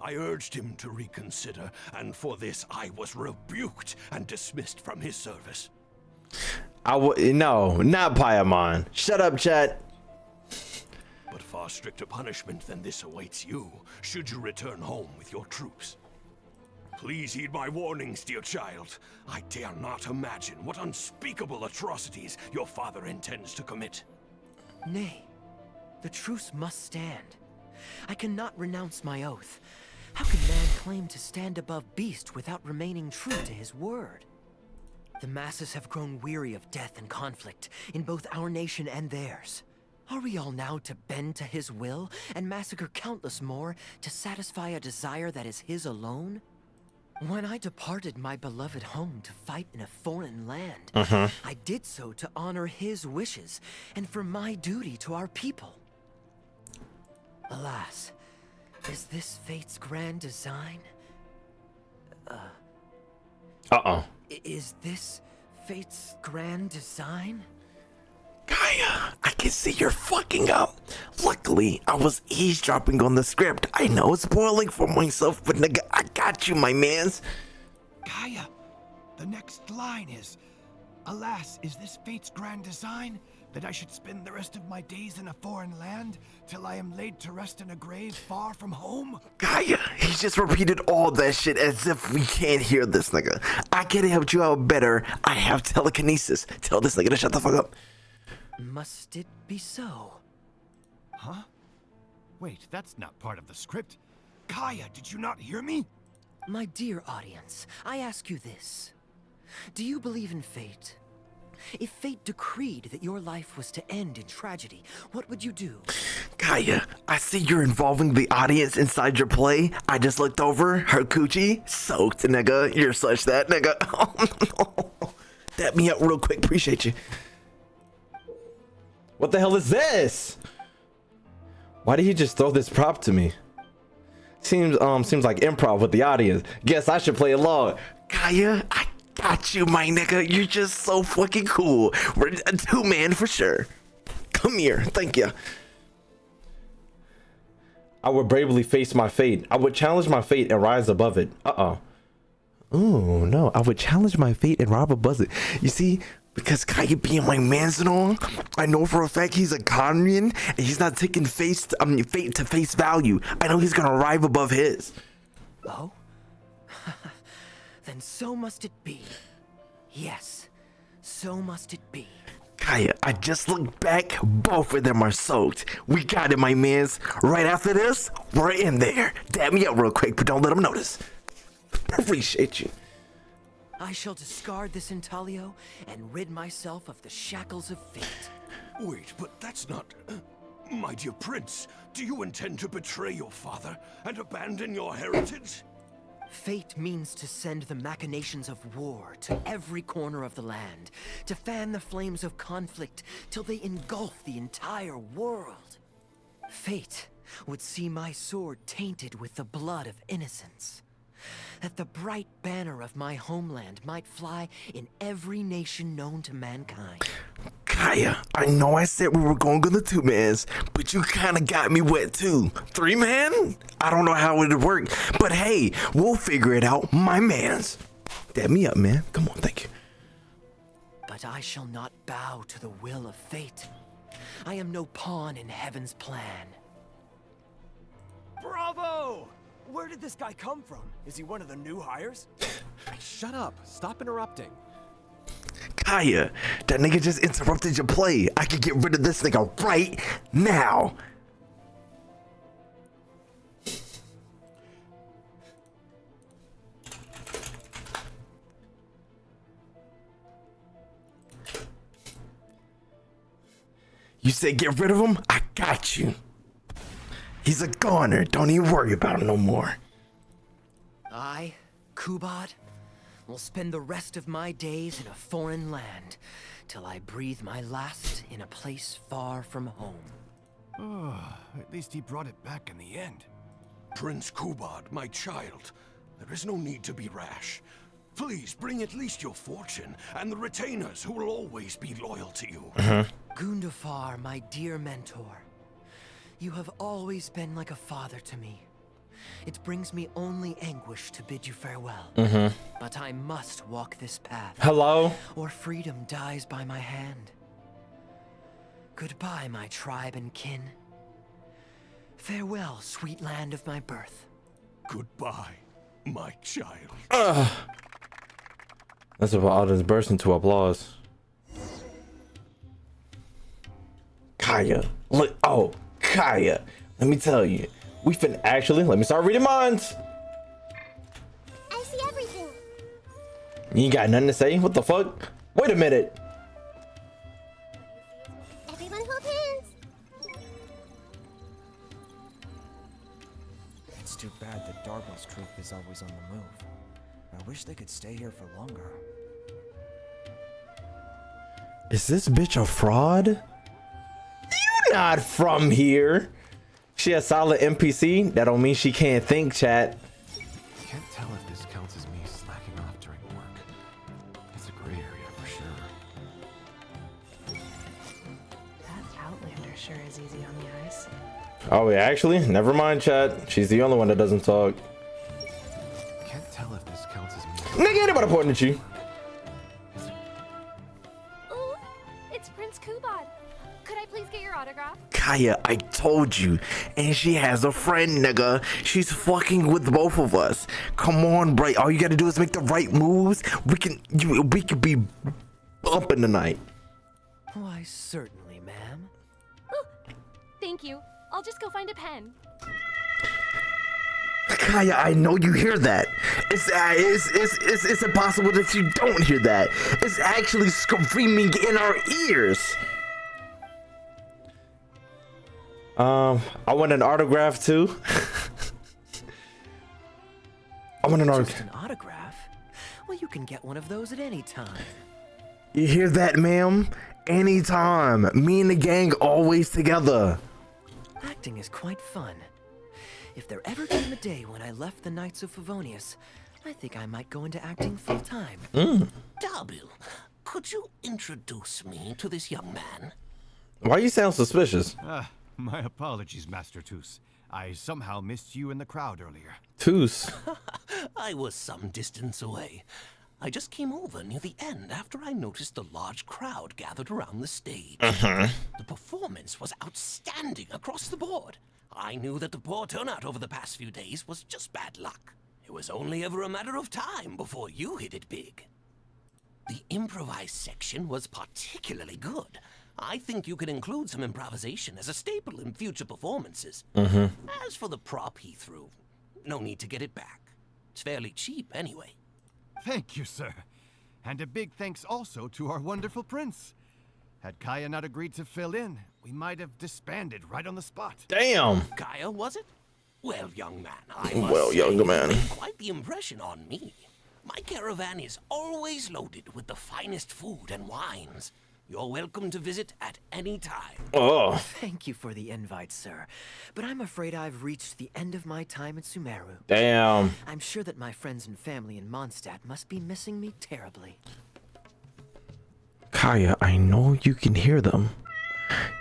I urged him to reconsider, and for this I was rebuked and dismissed from his service. No, not Paimon. Shut up, chat. But far stricter punishment than this awaits you, should you return home with your troops. Please heed my warnings, dear child. I dare not imagine what unspeakable atrocities your father intends to commit. Nay, the truce must stand. I cannot renounce my oath. How can man claim to stand above beast without remaining true to his word? The masses have grown weary of death and conflict in both our nation and theirs. Are we all now to bend to his will and massacre countless more to satisfy a desire that is his alone? When I departed my beloved home to fight in a foreign land, I did so to honor his wishes and for my duty to our people. Alas, is this fate's grand design? Is this fate's grand design? Kaeya, I can see you're fucking up. Luckily, I was eavesdropping on the script. I know it's spoiling for myself, but nigga, I got you, my mans. Kaeya, the next line is, alas, is this fate's grand design? That I should spend the rest of my days in a foreign land till I am laid to rest in a grave far from home? Kaeya, he just repeated all that shit as if we can't hear this nigga. I could have helped you out better. I have telekinesis. Tell this nigga to shut the fuck up. Must it be so? Huh? Wait, that's not part of the script. Kaeya, did you not hear me? My dear audience, I ask you this. Do you believe in fate? If fate decreed that your life was to end in tragedy, what would you do? Kaeya, I see you're involving the audience inside your play. I just looked over, her coochie soaked, nigga. You're such that, nigga. Oh, no. Dap me up real quick, appreciate you. What the hell is this? Why did he just throw this prop to me? Seems like improv with the audience. Guess I should play along. Kaeya, I got you, my nigga. You're just so fucking cool. We're a two-man for sure. Come here, thank you. I would bravely face my fate. I would challenge my fate and rise above it. Oh no, I would challenge my fate and rise above it. You see, because Kaeya being my man's and all, I know for a fact he's a Conrian and he's not taking fate to face value. I know he's gonna rise above his. Oh? Then so must it be. Yes, so must it be. Kaeya, I just looked back, both of them are soaked. We got it, my mans. Right after this, we're in there. Dab me up real quick, but don't let them notice. Appreciate you. I shall discard this intaglio and rid myself of the shackles of fate. Wait, but that's not... my dear prince, do you intend to betray your father and abandon your heritage? Fate means to send the machinations of war to every corner of the land, to fan the flames of conflict till they engulf the entire world. Fate would see my sword tainted with the blood of innocence, that the bright banner of my homeland might fly in every nation known to mankind. Kaeya, I know I said we were going to the two-mans, but you kind of got me wet too. Three-man? I don't know how it would work, but hey, we'll figure it out, my mans. Dab me up, man. Come on, thank you. But I shall not bow to the will of fate. I am no pawn in heaven's plan. Bravo! Where did this guy come from? Is he one of the new hires? Shut up. Stop interrupting. Kaeya, that nigga just interrupted your play. I could get rid of this nigga right now. You said get rid of him? I got you. He's a goner. Don't even worry about him no more. I, Kubad, will spend the rest of my days in a foreign land till I breathe my last in a place far from home. Oh, at least he brought it back in the end. Prince Kubad, my child, there is no need to be rash. Please bring at least your fortune and the retainers who will always be loyal to you. Gundafar, my dear mentor, you have always been like a father to me. It brings me only anguish to bid you farewell. But I must walk this path. Hello? Or freedom dies by my hand. Goodbye, my tribe and kin. Farewell, sweet land of my birth. Goodbye, my child. That's about all this burst into applause. Kaeya. Look, oh, Kaeya. Let me tell you. We finna actually, let me start reading minds. I see everything. You ain't got nothing to say? What the fuck? Wait a minute. Everyone hold hands. It's too bad that Darbo's troop is always on the move. I wish they could stay here for longer. Is this bitch a fraud? You not from here. She a solid NPC. That don't mean she can't think, chat. Can't tell if this counts as me slacking off during work. It's a gray area for sure. Outlander sure is easy on the eyes. Oh yeah, actually, never mind, chat. She's the only one that doesn't talk. Can't tell if this counts as me. Nigga, anybody pointing at you? Ooh, it's Prince Kubad. Could I please get your autograph? Kaeya, I told you. And she has a friend, nigga. She's fucking with both of us. Come on, bro. All you gotta do is make the right moves. We can be bumping tonight. Why, certainly, ma'am. Ooh, thank you. I'll just go find a pen. Kaeya, I know you hear that. It's impossible that you don't hear that. It's actually screaming in our ears. I want an autograph too. I want an Just autograph. an autograph? Well, you can get one of those at any time. You hear that, ma'am? Anytime. Me and the gang always together. Acting is quite fun. If there ever came a day when I left the Knights of Favonius, I think I might go into acting full time. Darbil, could you introduce me to this young man? Why you sound suspicious? My apologies, Master Toos. I somehow missed you in the crowd earlier. Toos. I was some distance away. I just came over near the end after I noticed a large crowd gathered around the stage. The performance was outstanding across the board. I knew that the poor turnout over the past few days was just bad luck. It was only ever a matter of time before you hit it big. The improvised section was particularly good. I think you could include some improvisation as a staple in future performances. As for the prop he threw, no need to get it back. It's fairly cheap anyway. Thank you, sir. And a big thanks also to our wonderful prince. Had Kaeya not agreed to fill in, we might have disbanded right on the spot. Damn. Kaeya, was it? Well, young man, I Well, must young say, man. you made quite the impression on me. My caravan is always loaded with the finest food and wines. You're welcome to visit at any time. Oh. Thank you for the invite, sir. But I'm afraid I've reached the end of my time in Sumeru. Damn. I'm sure that my friends and family in Mondstadt must be missing me terribly. Kaeya, I know you can hear them.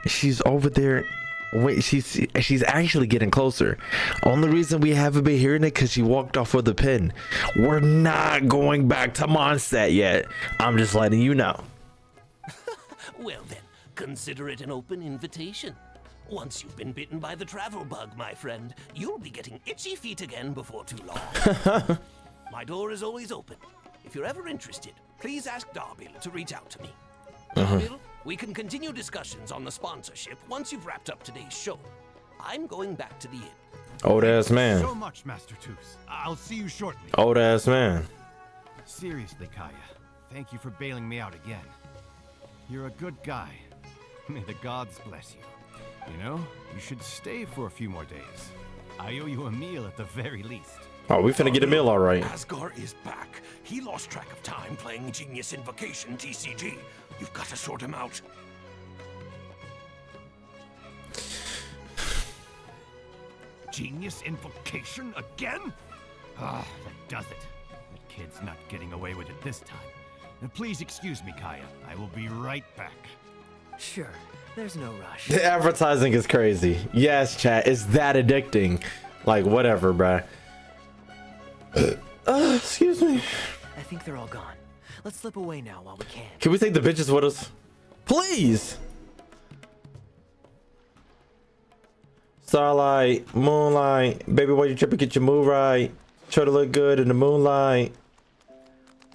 She's over there. Wait, she's actually getting closer. Only reason we haven't been hearing it because she walked off with a pin. We're not going back to Mondstadt yet. I'm just letting you know. Well then, consider it an open invitation. Once you've been bitten by the travel bug, my friend, you'll be getting itchy feet again before too long. My door is always open. If you're ever interested, please ask Darbil to reach out to me. Darbil, we can continue discussions on the sponsorship once you've wrapped up today's show. I'm going back to the inn. Old ass man. So much, Master Toos. I'll see you shortly. Old ass man. Seriously, Kaeya, thank you for bailing me out again. You're a good guy. May the gods bless you. You know, you should stay for a few more days. I owe you a meal at the very least. Oh, we finna get a meal all right. Asgar is back. He lost track of time playing Genius Invocation TCG. You've got to sort him out. Genius Invocation again? Ah, that does it. That kid's not getting away with it this time. Please excuse me, Kaeya. I will be right back. Sure, there's no rush. The advertising is crazy. Yes, chat. It's that addicting. Like, whatever, bruh. Excuse me. I think they're all gone. Let's slip away now while we can. Can we take the bitches with us? Please. Starlight, moonlight, baby, why you tripping? Get your move right. Try to look good in the moonlight.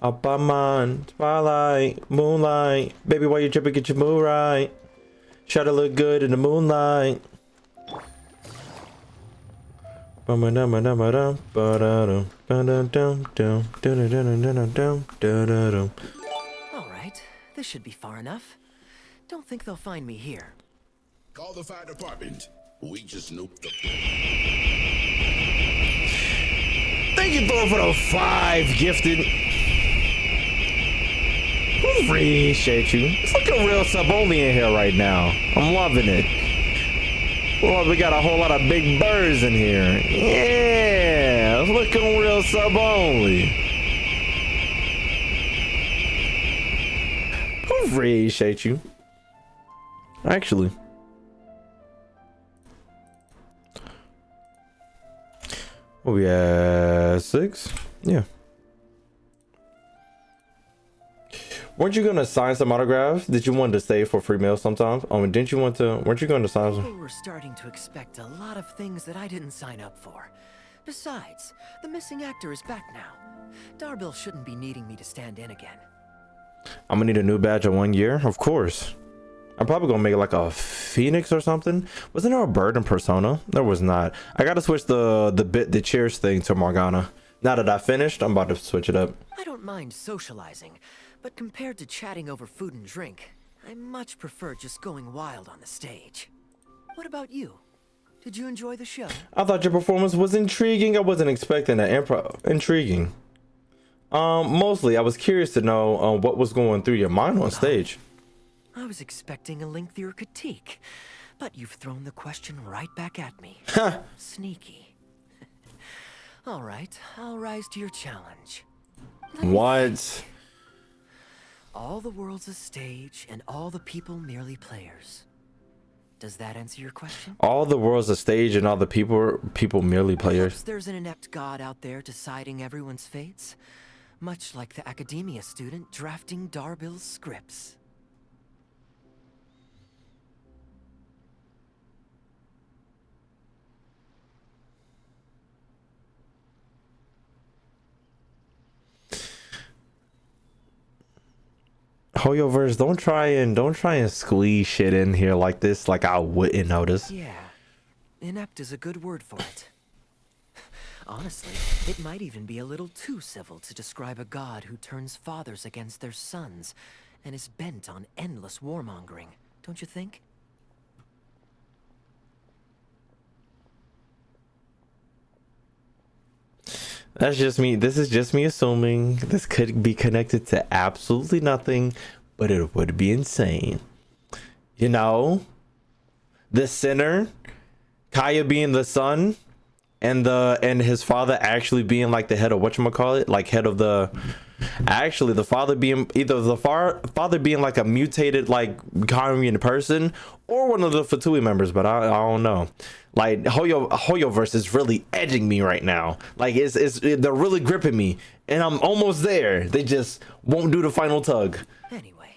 Up on mine, spotlight, moonlight, baby, why you tripping? Get your move right. Try to look good in the moonlight. Alright, this should be far enough. Don't think they'll find me here. Call the fire department. We just nuked the... Thank you, Thor, for the 5 gifted. Appreciate you. It's like a real sub only in here right now. I'm loving it. Well, we got a whole lot of big birds in here. Yeah, it's looking real sub only. Appreciate you. Actually, Oh yeah, 6. Yeah. Weren't you gonna sign some autographs? Did you want to stay for free meals sometimes? Oh, and didn't you want to? Weren't you going to sign some? People were starting to expect a lot of things that I didn't sign up for. Besides, the missing actor is back now. Darbill shouldn't be needing me to stand in again. I'm gonna need a new badge in 1 year, of course. I'm probably gonna make it like a phoenix or something. Wasn't there a bird in Persona? There was not. I gotta switch the cheers thing to Morgana. Now that I finished, I'm about to switch it up. I don't mind socializing, but compared to chatting over food and drink, I much prefer just going wild on the stage. What about you? Did you enjoy the show? I thought your performance was intriguing. I wasn't expecting that. Intriguing. Mostly I was curious to know what was going through your mind on stage. I was expecting a lengthier critique, but you've thrown the question right back at me. Sneaky. All right, I'll rise to your challenge. What? All the world's a stage, and all the people merely players. Does that answer your question? All the world's a stage, and all the people merely players. Perhaps there's an inept god out there deciding everyone's fates, much like the academia student drafting Darbill's scripts. Hoyoverse, don't try and squeeze shit in here like this, like I wouldn't notice. Yeah, inept is a good word for it. Honestly, it might even be a little too civil to describe a god who turns fathers against their sons and is bent on endless warmongering, don't you think? That's just me. This is just me assuming. This could be connected to absolutely nothing, but it would be insane. You know, the sinner, Kaeya being the son, and his father actually being like the head of whatchamacallit, like head of the, actually the father being either the father being like a mutated like Karian person, or one of the Fatui members, but I don't know. Like Hoyoverse is really edging me right now. Like they're really gripping me, and I'm almost there. They just won't do the final tug. Anyway,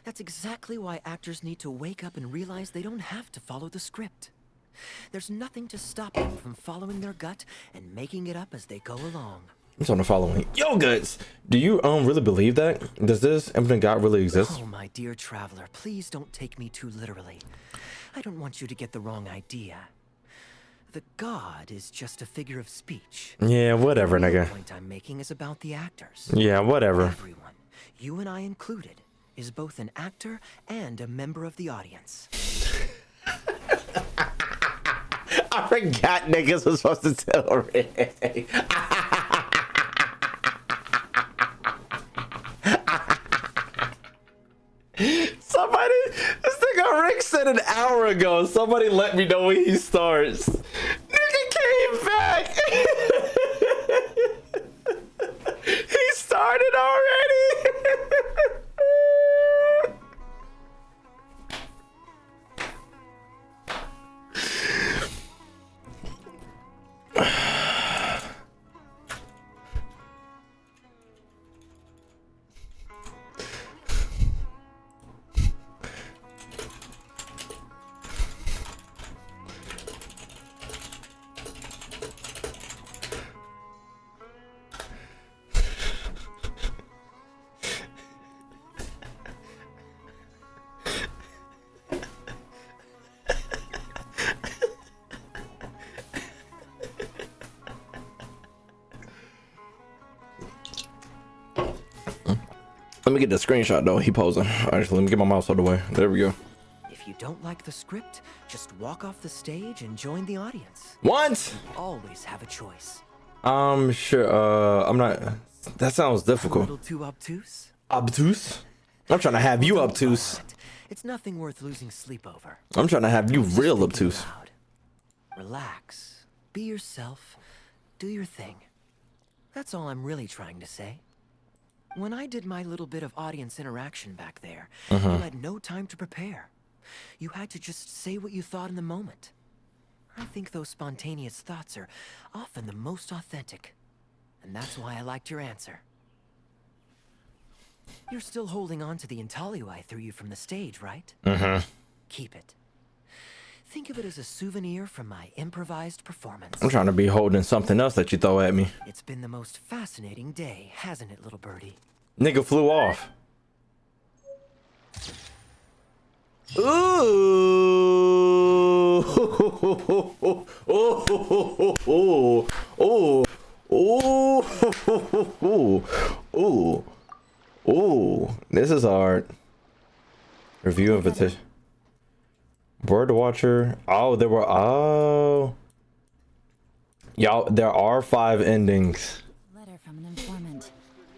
that's exactly why actors need to wake up and realize they don't have to follow the script. There's nothing to stop them from following their gut and making it up as they go along. I'm on the following. Yo, guys, do you really believe that? Does this infinite God really exist? Oh, my dear traveler, please don't take me too literally. I don't want you to get the wrong idea. The god is just a figure of speech. Yeah, whatever, the nigga. point I'm making is about the actors. Yeah, whatever. Everyone, you and I included, is both an actor and a member of the audience. I forgot niggas was supposed to tell Ray. Somebody, this nigga Rick said an hour ago, somebody let me know when he starts. Nigga came back. He started already. Let me get the screenshot though. He posing. Actually, let me get my mouse out of the way. There we go. If you don't like the script, just walk off the stage and join the audience. What? You always have a choice. Sure. I'm not. That sounds difficult. A little too obtuse? Obtuse? I'm trying to have you obtuse. It's nothing worth losing sleep over. I'm trying to have you real obtuse. Relax. Be yourself. Do your thing. That's all I'm really trying to say. When I did my little bit of audience interaction back there, you had no time to prepare. You had to just say what you thought in the moment. I think those spontaneous thoughts are often the most authentic. And that's why I liked your answer. You're still holding on to the intaglio I threw you from the stage, right? Mm-hmm. Keep it. Think of it as a souvenir from my improvised performance. I'm trying to be holding something else that you throw at me. It's been the most fascinating day, hasn't it, little birdie? Nigga flew off. Ooh. Ooh. This is hard. Review invitation. Bird watcher. Oh, there were. Oh. Y'all, there are 5 endings. Letter from an informant.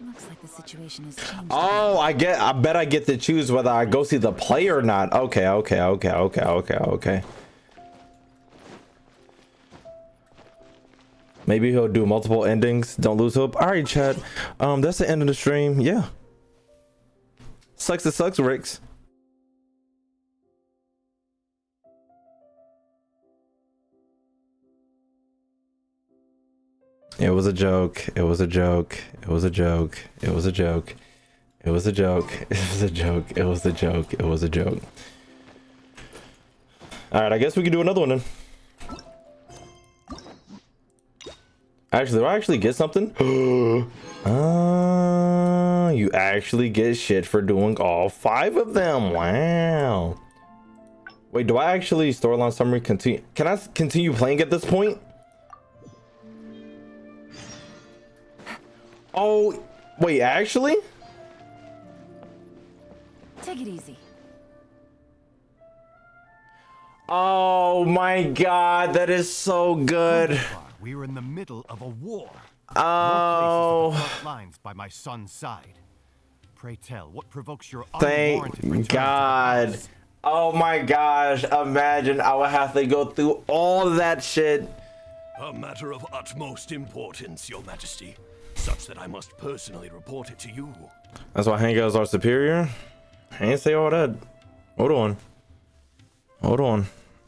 Looks like the situation has changed. Oh, I bet I get to choose whether I go see the play or not. Okay. Maybe he'll do multiple endings. Don't lose hope. All right, chat. That's the end of the stream. Yeah. Sucks, it sucks, Ricks. It was a joke. It was a joke. It was a joke. It was a joke. It was a joke. It was a joke. It was a joke. It was a joke. All right, I guess we can do another one then. Actually, do I actually get something? You actually get shit for doing all 5 of them. Wow. Wait, do I actually storyline summary continue? Can I continue playing at this point? Oh, wait, actually? Take it easy. Oh my god, that is so good. We were in the middle of a war. Oh. Your place is the front lines by my son's side. Pray tell, what provokes your Thank God. Oh my gosh, imagine I would have to go through all that shit. A matter of utmost importance, Your Majesty. Such that I must personally report it to you. That's why hangouts are superior? I ain't say all that. Hold on.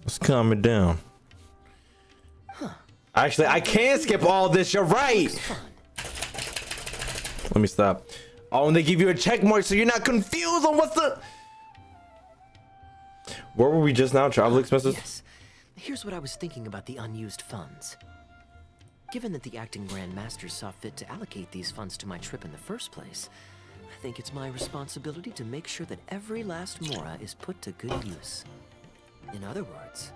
Let's calm it down. Actually, I can skip all this. You're right. Let me stop. Oh, and they give you a check mark so you're not confused on what's the... Where were we just now? Travel expenses? Yes. Here's what I was thinking about the unused funds. Given that the acting Grand Masters saw fit to allocate these funds to my trip in the first place, I think it's my responsibility to make sure that every last mora is put to good use. In other words,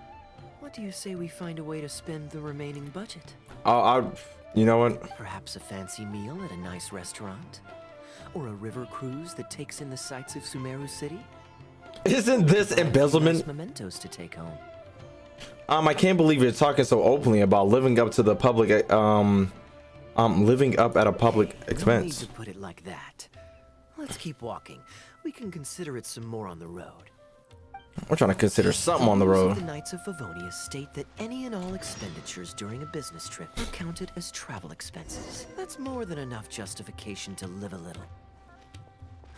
what do you say we find a way to spend the remaining budget? You know what? Perhaps a fancy meal at a nice restaurant? Or a river cruise that takes in the sights of Sumeru City? Isn't this embezzlement? Nice mementos to take home. I can't believe you're talking so openly about living up to the public, living up at a public expense. No need to put it like that. Let's keep walking. We can consider it some more on the road. We're trying to consider something on the road. The Knights of Favonius state that any and all expenditures during a business trip are counted as travel expenses. That's more than enough justification to live a little.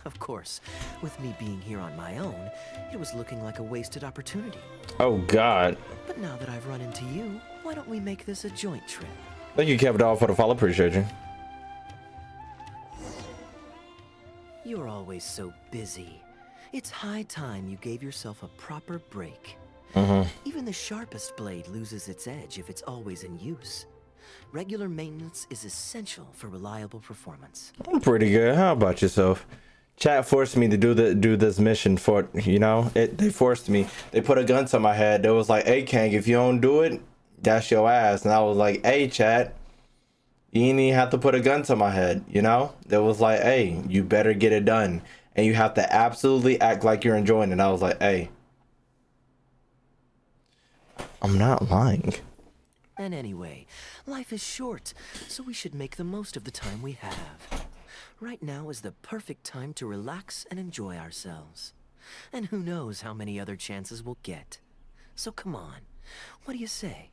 Of course, with me being here on my own, it was looking like a wasted opportunity. Oh, God. But now that I've run into you, why don't we make this a joint trip? Thank you, Kevin, for the follow. Appreciate you. You're always so busy. It's high time you gave yourself a proper break. Even the sharpest blade loses its edge if it's always in use. Regular maintenance is essential for reliable performance. I'm pretty good. How about yourself? Chat forced me to do this mission for, you know, they forced me. They put a gun to my head. They was like, hey, Kang, if you don't do it, that's your ass. And I was like, hey, chat, you didn't even have to put a gun to my head, you know? They was like, hey, you better get it done. And you have to absolutely act like you're enjoying it. And I was like, hey, I'm not lying. And anyway, life is short, so we should make the most of the time we have. Right now is the perfect time to relax and enjoy ourselves. And who knows how many other chances we'll get. So come on, what do you say?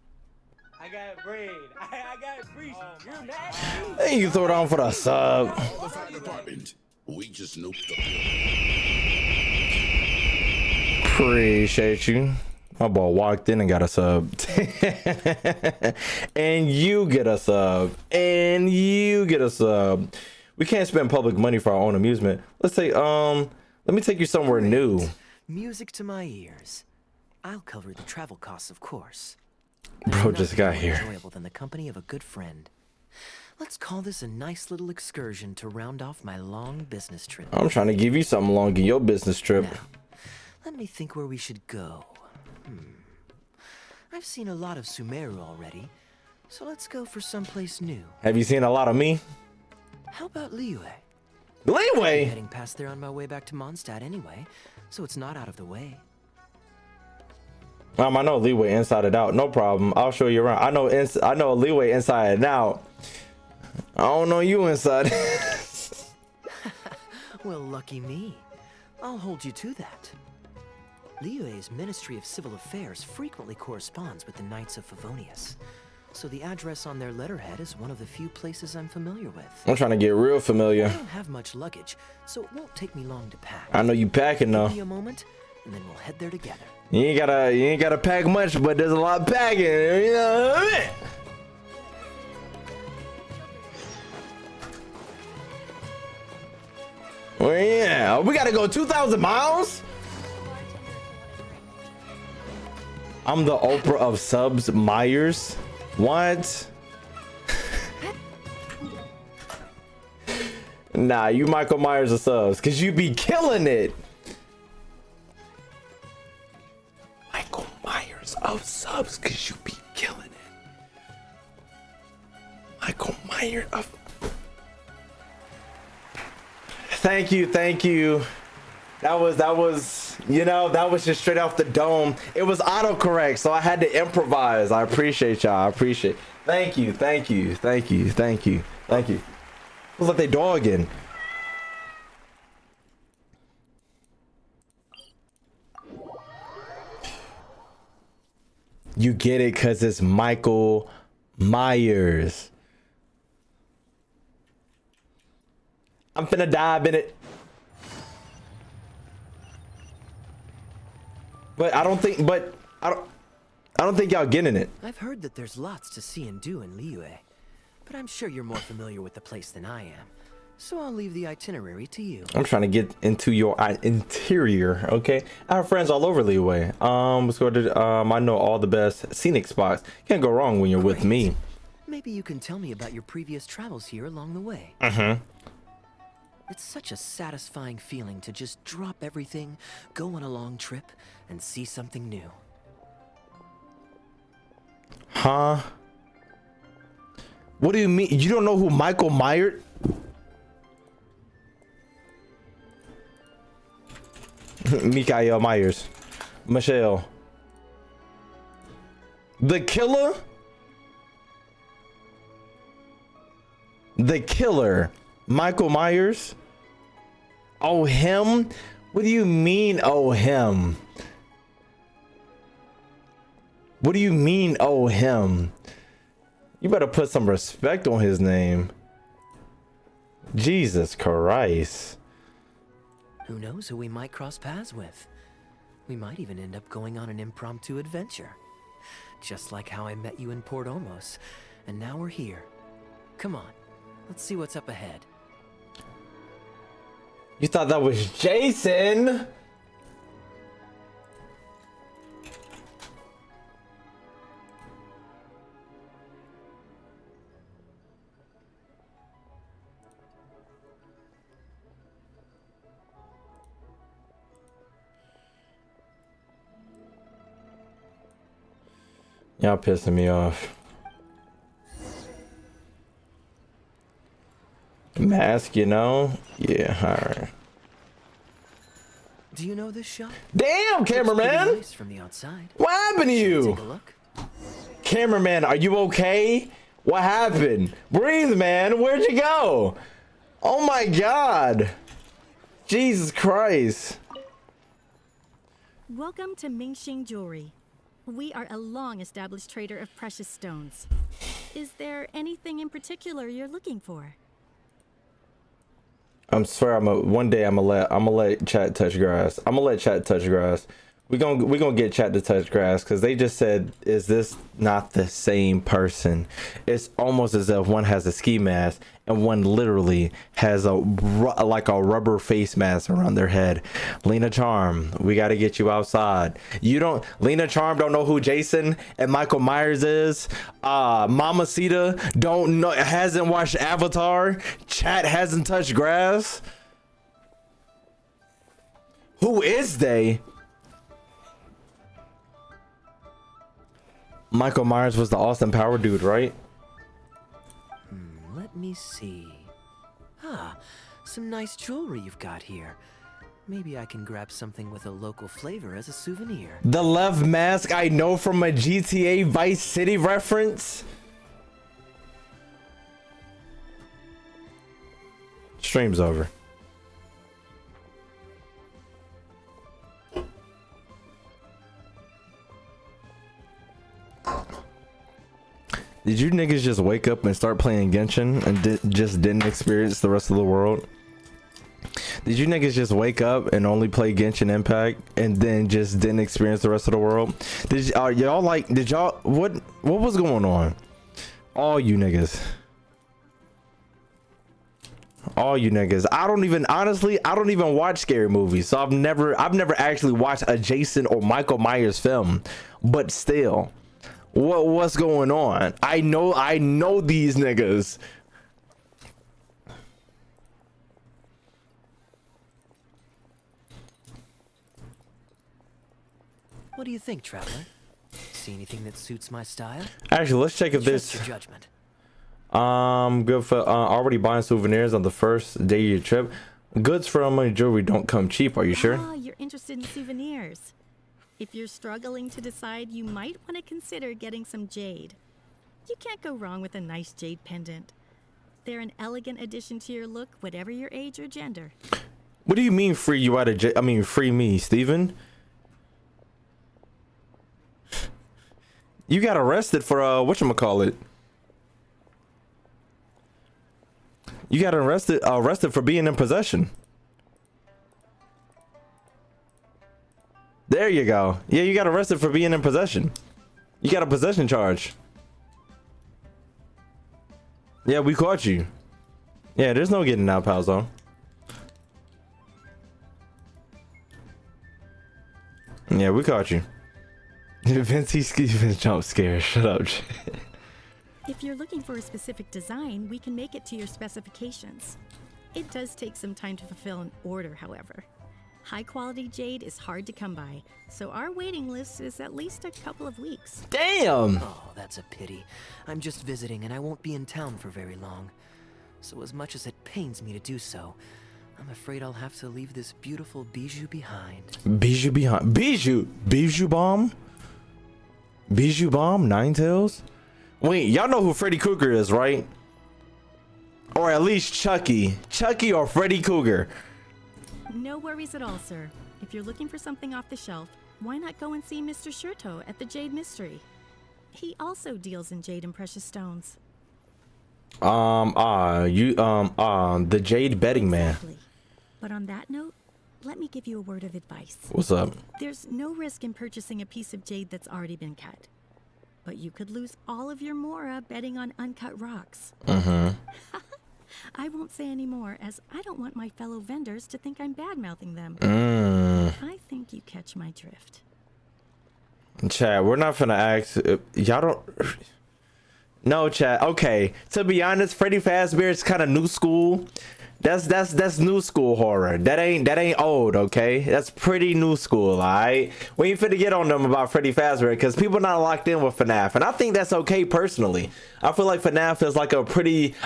I got bread. I got bread. You're mad? Hey, you throw down for the sub. All the fire department. We just nuked the Appreciate you. My boy walked in and got a sub. And you get a sub. And you get a sub. We can't spend public money for our own amusement. Let's say, let me take you somewhere new. Music to my ears. I'll cover the travel costs, of course. Bro just got More here. enjoyable than the company of a good friend. Let's call this a nice little excursion to round off my long business trip. I'm trying to give you something long in your business trip. Now, let me think where we should go. I've seen a lot of Sumeru already, so let's go for someplace new. Have you seen a lot of me? How about Liyue? Liyue? I'm heading past there on my way back to Mondstadt anyway, so it's not out of the way. I know Liyue inside and out. No problem. I'll show you around. I know Liyue inside and out. I don't know you inside. Well, lucky me. I'll hold you to that. Liyue's Ministry of Civil Affairs frequently corresponds with the Knights of Favonius, so the address on their letterhead is one of the few places I'm familiar with. I'm trying to get real familiar. I don't have much luggage, so it won't take me long to pack. I know you packing though. Give me a moment, and then we'll head there together. You ain't gotta pack much, but there's a lot packing. You know what I mean? Well, yeah, we gotta go 2,000 miles. I'm the Oprah of subs, Myers. What? Nah, you Michael Myers of subs, cause you be killing it. Michael Myers of subs, cause you be killing it. Michael Myers of. Thank you. That was, you know, that was just straight off the dome. It was autocorrect, so I had to improvise. I appreciate y'all. I appreciate. Thank you. Looks like they dogging. You get it, cause it's Michael Myers. I'm finna dive in it. But I don't think y'all getting it. I've heard that there's lots to see and do in Liyue, but I'm sure you're more familiar with the place than I am. So I'll leave the itinerary to you. I'm trying to get into your interior, okay? I have friends all over Liyue. Let's go to I know all the best scenic spots. Can't go wrong when you're with me. Maybe you can tell me about your previous travels here along the way. It's such a satisfying feeling to just drop everything, go on a long trip, and see something new. Huh? What do you mean? You don't know who Michael Myers? Mikael Myers. Michelle. The killer? The killer. Michael Myers? Oh, him? What do you mean, oh, him? What do you mean, oh, him? You better put some respect on his name. Jesus Christ. Who knows who we might cross paths with? We might even end up going on an impromptu adventure. Just like how I met you in Port Omos, and now we're here. Come on, let's see what's up ahead. You thought that was Jason? Y'all pissing me off. Mask, you know? Yeah, alright. Do you know this shop? Damn, cameraman! Nice from the outside. What happened to you? Take a look. Cameraman, are you okay? What happened? Breathe, man. Where'd you go? Oh my god. Jesus Christ. Welcome to Mingxing Jewelry. We are a long-established trader of precious stones. Is there anything in particular you're looking for? I'm swear one day I'm gonna let chat touch grass. I'm gonna let chat touch grass. We gonna get chat to touch grass because they just said, is this not the same person? It's almost as if one has a ski mask and one literally has like a rubber face mask around their head. Lena Charm, we got to get you outside. Lena Charm don't know who Jason and Michael Myers is. Mama Sita don't know, hasn't watched Avatar. Chat hasn't touched grass. Who is they? Michael Myers was the Austin Power dude, right? Let me see. Ah, some nice jewelry you've got here. Maybe I can grab something with a local flavor as a souvenir. The left mask I know from a GTA Vice City reference. Stream's over. Did you niggas just wake up and start playing Genshin and just didn't experience the rest of the world? Did you niggas just wake up and only play Genshin Impact and then just didn't experience the rest of the world? Did y'all what was going on? All you niggas. All you niggas. I don't even watch scary movies, so I've never actually watched a Jason or Michael Myers film, but still. What's going on? I know these niggas. What do you think, traveler? See anything that suits my style? Actually, let's check if Trust this. your judgment. Good for already buying souvenirs on the first day of your trip. Goods from jewelry don't come cheap. Are you sure? Ah, you're interested in souvenirs. If you're struggling to decide, you might want to consider getting some jade. You can't go wrong with a nice jade pendant. They're an elegant addition to your look, whatever your age or gender. What do you mean free you out of jade? I mean free me, Steven? You got arrested for whatchamacallit? You got arrested for being in possession. There you go. Yeah, you got arrested for being in possession. You got a possession charge. Yeah, we caught you. Yeah, there's no getting out, Palzo. Yeah, we caught you. Vinci Steven jump scare. Shut up. If you're looking for a specific design, we can make it to your specifications. It does take some time to fulfill an order, however. High quality jade is hard to come by, so our waiting list is at least a couple of weeks. Damn! Oh, that's a pity. I'm just visiting and I won't be in town for very long. So as much as it pains me to do so, I'm afraid I'll have to leave this beautiful bijou behind. Bijou behind? Bijou bomb? Bijou bomb? Ninetales? Wait, y'all know who Freddy Krueger is, right? Or at least Chucky. Chucky or Freddy Krueger. No worries at all, sir. If you're looking for something off the shelf, why not go and see Mr. Shurto at the Jade Mystery? He also deals in jade and precious stones. The Jade Betting Man. Exactly. But on that note, let me give you a word of advice. What's up? There's no risk in purchasing a piece of jade that's already been cut. But you could lose all of your mora betting on uncut rocks. I won't say any more, as I don't want my fellow vendors to think I'm bad-mouthing them. I think you catch my drift. Chat, we're not finna ask. Y'all don't. No, chat. Okay, to be honest, Freddy Fazbear is kind of new school. That's new school horror. That ain't old, okay? That's pretty new school, alright? We ain't finna get on them about Freddy Fazbear because people not locked in with FNAF, and I think that's okay personally. I feel like FNAF is like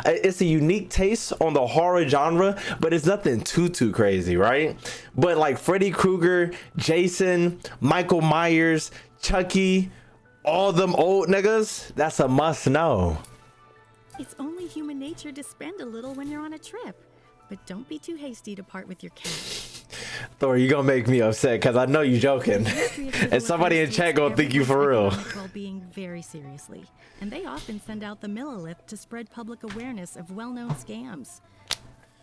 it's a unique taste on the horror genre, but it's nothing too crazy, right? But like Freddy Krueger, Jason, Michael Myers, Chucky, all them old niggas, that's a must know. It's only human nature to spend a little when you're on a trip. But don't be too hasty to part with your cash. Thor, you gonna make me upset because I know you joking. And somebody in chat gonna think you for real. Well-being very seriously. And they often send out the Millilith to spread public awareness of well-known scams.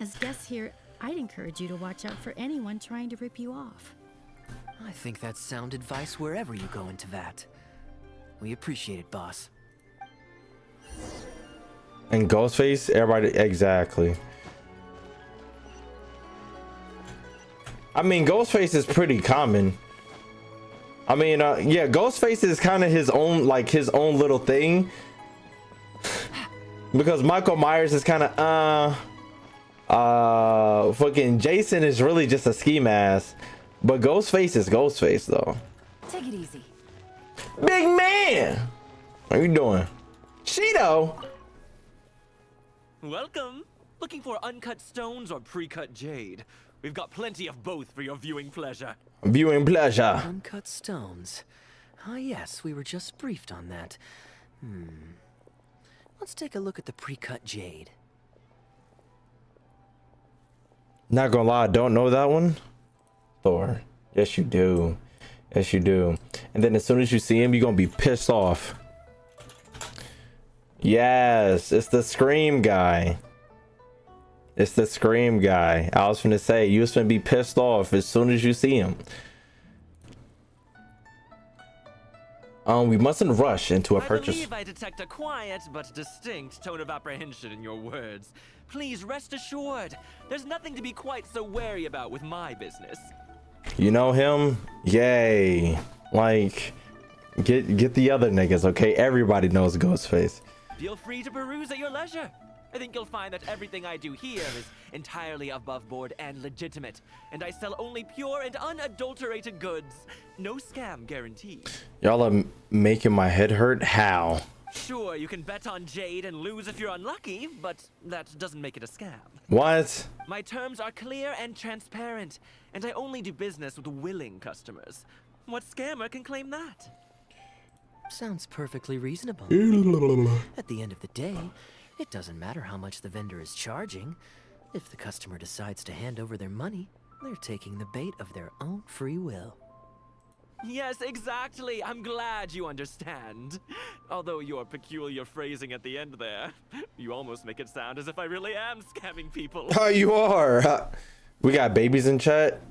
As guests here, I'd encourage you to watch out for anyone trying to rip you off. I think that's sound advice wherever you go into that. We appreciate it, boss. And Ghostface, everybody, exactly. I mean, Ghostface is pretty common. I mean, yeah, Ghostface is kind of his own, like his own little thing. Because Michael Myers is kind of, fucking Jason is really just a ski mask. But Ghostface is Ghostface though. Take it easy. Big man! What are you doing? Cheeto! Welcome. Looking for uncut stones or pre-cut jade? We've got plenty of both for your viewing pleasure. Viewing pleasure. Uncut stones. Ah, yes, we were just briefed on that. Let's take a look at the pre-cut jade. Not gonna lie, I don't know that one. Thor. Yes, you do. Yes, you do. And then as soon as you see him, you're gonna be pissed off. Yes, it's the Scream guy. It's the Scream guy. I was finna say, you was finna be pissed off as soon as you see him. We mustn't rush into a purchase. I believe I detect a quiet but distinct tone of apprehension in your words. Please rest assured, there's nothing to be quite so wary about with my business. You know him? Yay. Like, get the other niggas, okay? Everybody knows Ghostface. Feel free to peruse at your leisure. I think you'll find that everything I do here is entirely above board and legitimate, and I sell only pure and unadulterated goods. No scam guaranteed. Y'all are making my head hurt. How? Sure, you can bet on jade and lose if you're unlucky, but that doesn't make it a scam. What? My terms are clear and transparent, and I only do business with willing customers. What scammer can claim that? Sounds perfectly reasonable. At the end of the day, it doesn't matter how much the vendor is charging. If the customer decides to hand over their money, they're taking the bait of their own free will. Yes, exactly. I'm glad you understand. Although your peculiar phrasing at the end there, you almost make it sound as if I really am scamming people. Oh, you are. We got babies in chat.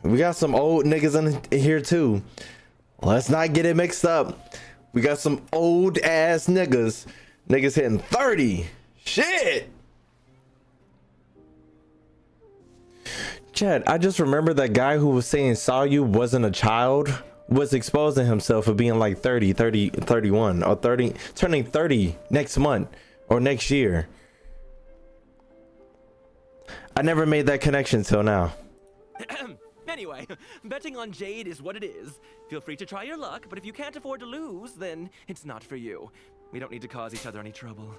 We got some old niggas in here too. Let's not get it mixed up. We got some old ass niggas. Niggas hitting 30. Shit. Chad, I just remember that guy who was saying saw you wasn't a child was exposing himself for being like 31 or 30, turning 30 next month or next year. I never made that connection till now. Anyway, betting on jade is what it is. Feel free to try your luck, but if you can't afford to lose, then it's not for you. We don't need to cause each other any trouble.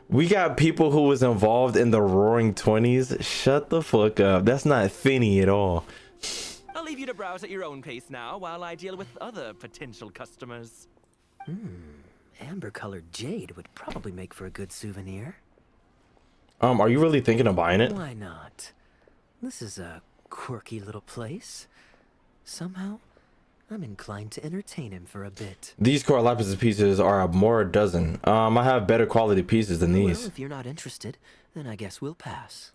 We got people who was involved in the Roaring 20s. Shut the fuck up. That's not funny at all. I'll leave you to browse at your own pace now while I deal with other potential customers. Amber-colored jade would probably make for a good souvenir. Are you really thinking of buying it? Why not? This is a quirky little place. Somehow, I'm inclined to entertain him for a bit. These core lapis pieces are more a dozen. I have better quality pieces than these. Well, if you're not interested, then I guess we'll pass.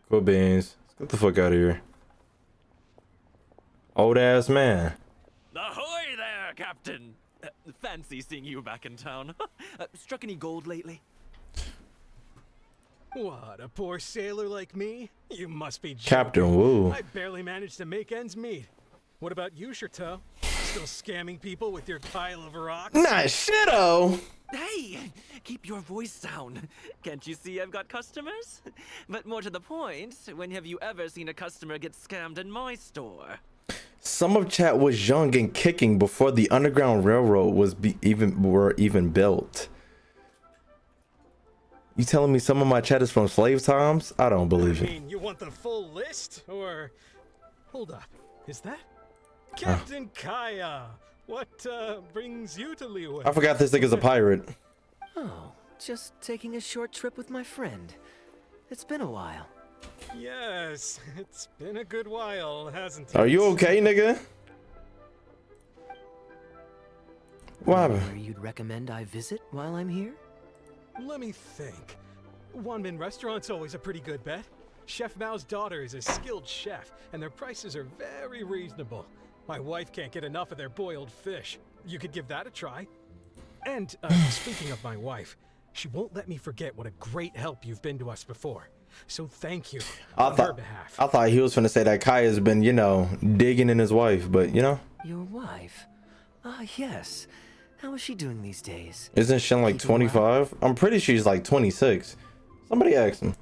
Cool beans. Let's get the fuck out of here. Old ass man. Ahoy there, Captain! Fancy seeing you back in town. Struck any gold lately? What, a poor sailor like me? You must be joking. Captain Wu. I barely managed to make ends meet. What about you, Chateau? Still scamming people with your pile of rocks? Nah, shit-o! Hey! Keep your voice down. Can't you see I've got customers? But more to the point, when have you ever seen a customer get scammed in my store? Some of chat was young and kicking before the Underground Railroad was even built. You telling me some of my chat is from slave times? I don't believe it. I mean, you want the full list? Or... Hold up. Is that... Captain Kaeya? What, brings you to Liyue? I forgot this nigga's a pirate. Oh, just taking a short trip with my friend. It's been a while. Yes, it's been a good while, hasn't it? Are you okay, nigga? What happened? Where you'd recommend I visit while I'm here? Let me think. Wanmin Restaurant's always a pretty good bet. Chef Mao's daughter is a skilled chef, and their prices are very reasonable. My wife can't get enough of their boiled fish. You could give that a try. And, speaking of my wife, she won't let me forget what a great help you've been to us before. So thank you on her behalf. I thought he was gonna say that Kaya's been, you know, digging in his wife, but you know. Your wife? Ah, yes. How is she doing these days? Isn't she like 25? I'm pretty sure she's like 26. Somebody ask him.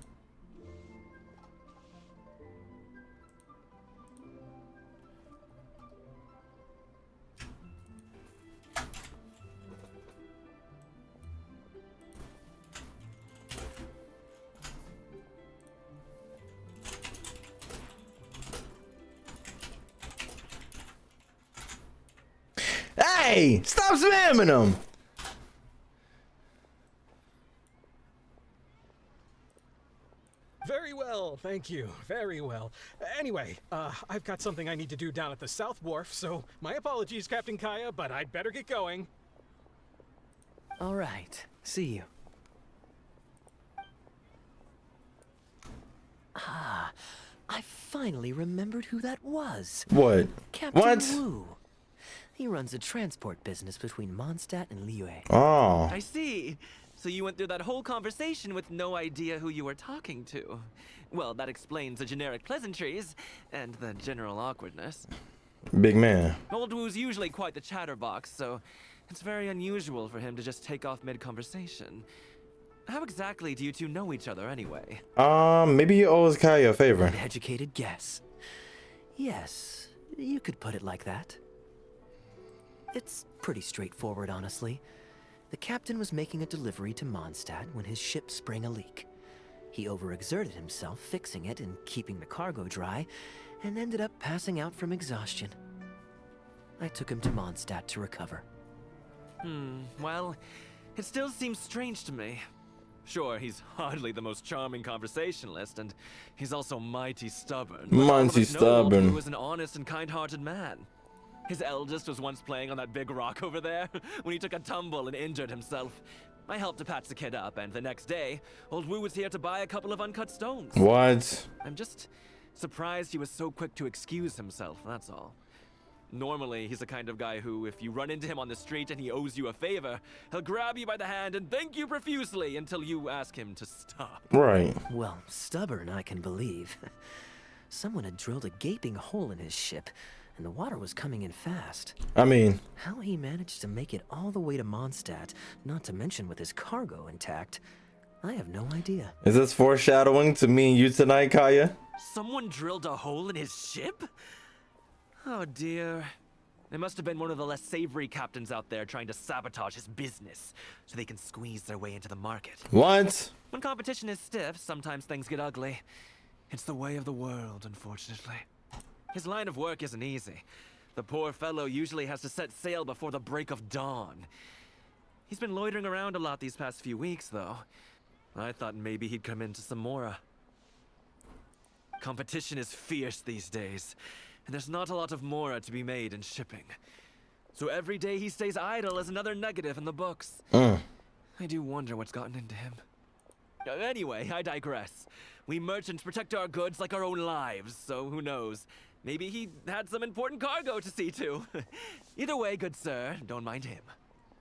Hey, stop spamming them. Very well, thank you. Very well. Anyway, I've got something I need to do down at the South Wharf, so my apologies, Captain Kaeya, but I'd better get going. All right. See you. Ah, I finally remembered who that was. What? Captain Wu. He runs a transport business between Mondstadt and Liyue. Oh. I see. So you went through that whole conversation with no idea who you were talking to. Well, that explains the generic pleasantries and the general awkwardness. Big man. Old Wu's usually quite the chatterbox, so it's very unusual for him to just take off mid-conversation. How exactly do you two know each other anyway? Maybe you owe Kaeya a favor. An educated guess. Yes, you could put it like that. It's pretty straightforward, honestly. The captain was making a delivery to Mondstadt when his ship sprang a leak. He overexerted himself fixing it and keeping the cargo dry, and ended up passing out from exhaustion. I took him to Mondstadt to recover. Well, it still seems strange to me. Sure, he's hardly the most charming conversationalist, and he's also mighty stubborn. Mighty stubborn. He was an honest and kind-hearted man. His eldest was once playing on that big rock over there when he took a tumble and injured himself. I helped to patch the kid up, and the next day, old Wu was here to buy a couple of uncut stones. What? I'm just surprised he was so quick to excuse himself, that's all. Normally, he's the kind of guy who, if you run into him on the street and he owes you a favor, he'll grab you by the hand and thank you profusely until you ask him to stop. Right. Well, stubborn, I can believe. Someone had drilled a gaping hole in his ship, and the water was coming in fast. I mean, how he managed to make it all the way to Mondstadt, not to mention with his cargo intact, I have no idea. Is this foreshadowing to me and you tonight, Kaeya? Someone drilled a hole in his ship? Oh dear. It must have been one of the less savory captains out there trying to sabotage his business so they can squeeze their way into the market. What? When competition is stiff, sometimes things get ugly. It's the way of the world, unfortunately. His line of work isn't easy. The poor fellow usually has to set sail before the break of dawn. He's been loitering around a lot these past few weeks, though. I thought maybe he'd come into Samora. Competition is fierce these days, and there's not a lot of Mora to be made in shipping. So every day he stays idle is another negative in the books. I do wonder what's gotten into him. Anyway, I digress. We merchants protect our goods like our own lives, so who knows? Maybe he had some important cargo to see to. Either way, good sir, don't mind him.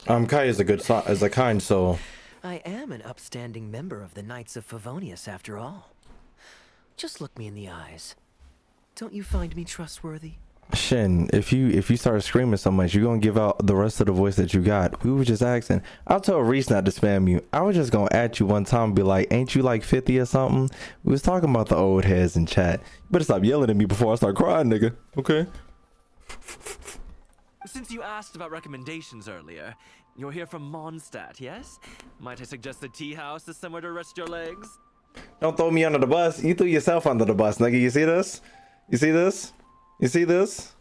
Kaeya's a kind soul. I am an upstanding member of the Knights of Favonius, after all. Just look me in the eyes. Don't you find me trustworthy? Shin, if you start screaming so much, you're gonna give out the rest of the voice that you got. We were just asking. I'll tell Reese not to spam you. I was just gonna at you one time and be like, ain't you like 50 or something? We was talking about the old heads in chat. You better stop yelling at me before I start crying, nigga. Okay? Since you asked about recommendations earlier, you're here from Mondstadt, yes? Might I suggest the tea house is somewhere to rest your legs? Don't throw me under the bus. You threw yourself under the bus, nigga. You see this? You see this? You see this?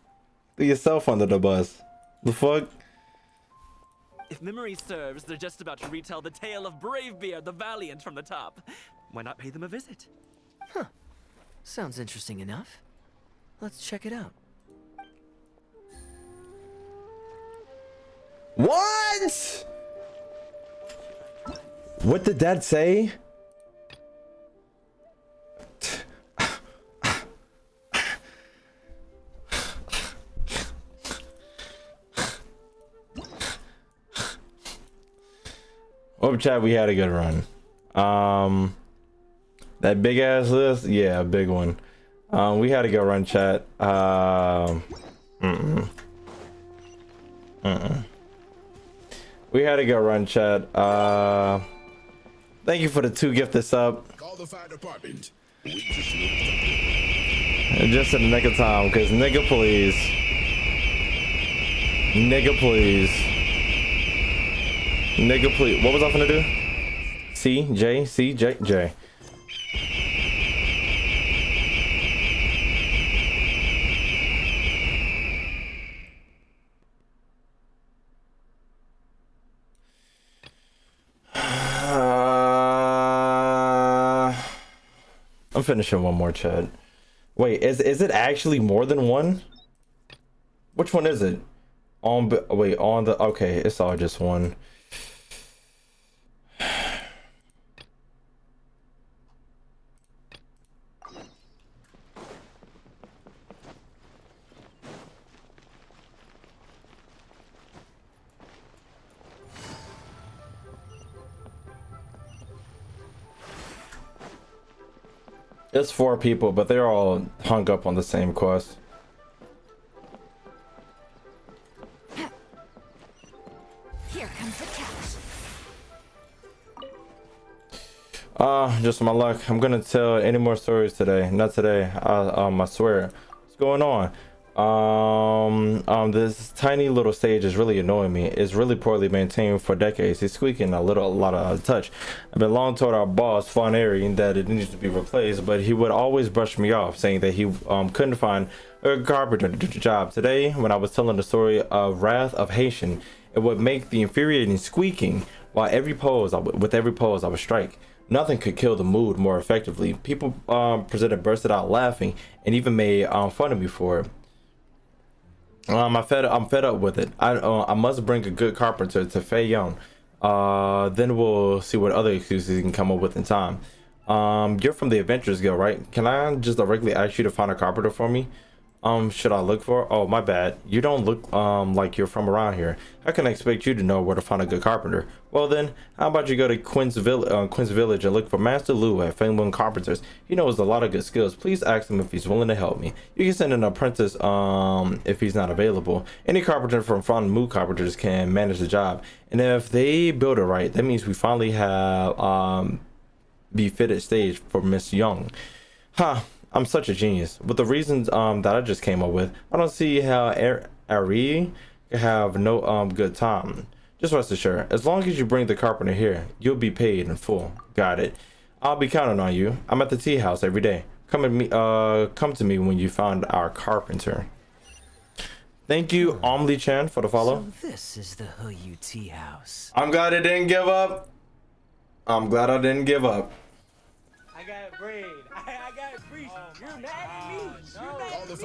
Threw yourself under the bus. The fuck? If memory serves, they're just about to retell the tale of Bravebeard the Valiant from the top. Why not pay them a visit? Huh. Sounds interesting enough. Let's check it out. What? What did that say? Hope chat, we had a good run. That big ass list, yeah, a big one. We had a good run, chat. We had a good run, chat. Thank you for the 2 gifted sub. Call the fire department. Just in the nick of time, because nigga please. Nigga please. Nigga please. What was I finna do? C, J, C, J, J. I'm finishing one more, chat. Wait, is it actually more than one? Which one is it? On the okay, it's all just one. It's 4 people, but they're all hung up on the same quest. Here comes the cash. Just my luck. I'm gonna tell any more stories today. Not today. I swear. What's going on? This tiny little stage is really annoying me. It's really poorly maintained for decades. He's squeaking a lot out of touch. I've been long told our boss, Fawn Airy, that it needs to be replaced, but he would always brush me off, saying that he couldn't find a carpenter job. Today, when I was telling the story of Wrath of Haitian, it would make the infuriating squeaking while with every pose I would strike. Nothing could kill the mood more effectively. People bursted out laughing and even made fun of me for it. I'm fed up with it. I must bring a good carpenter to Fei Young. Then we'll see what other excuses he can come up with in time. You're from the Adventurers Guild, right? Can I just directly ask you to find a carpenter for me? Should I look for? Oh, my bad. You don't look like you're from around here. How can I expect you to know where to find a good carpenter? Well then, how about you go to Quinn's Village and look for Master Lou at Fengwen Carpenters. He knows a lot of good skills. Please ask him if he's willing to help me. You can send an apprentice if he's not available. Any carpenter from Feng Mu Carpenters can manage the job. And if they build it right, that means we finally have befitted stage for Miss Young. Huh. I'm such a genius. With the reasons that I just came up with, I don't see how Ari can have no good time. Just rest assured, as long as you bring the carpenter here, you'll be paid in full. Got it. I'll be counting on you. I'm at the tea house every day. Come to me when you find our carpenter. Thank you, Omli-chan, for the follow. So this is the Huyu tea house. I'm glad I didn't give up. I'm glad I didn't give up. I got braid. I got breeze. You're mad at me.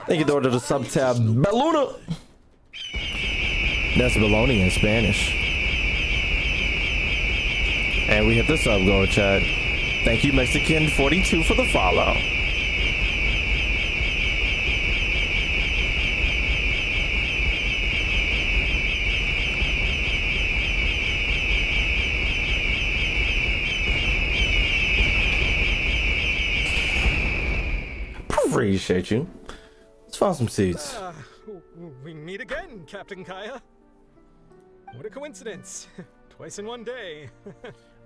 Thank you, though, to the sub tab. Belluna. That's baloney in Spanish. And we hit the sub goal, chat. Thank you, Mexican42, for the follow. Appreciate you. Let's find some seats. We meet again, Captain Kaeya. What a coincidence. Twice in one day.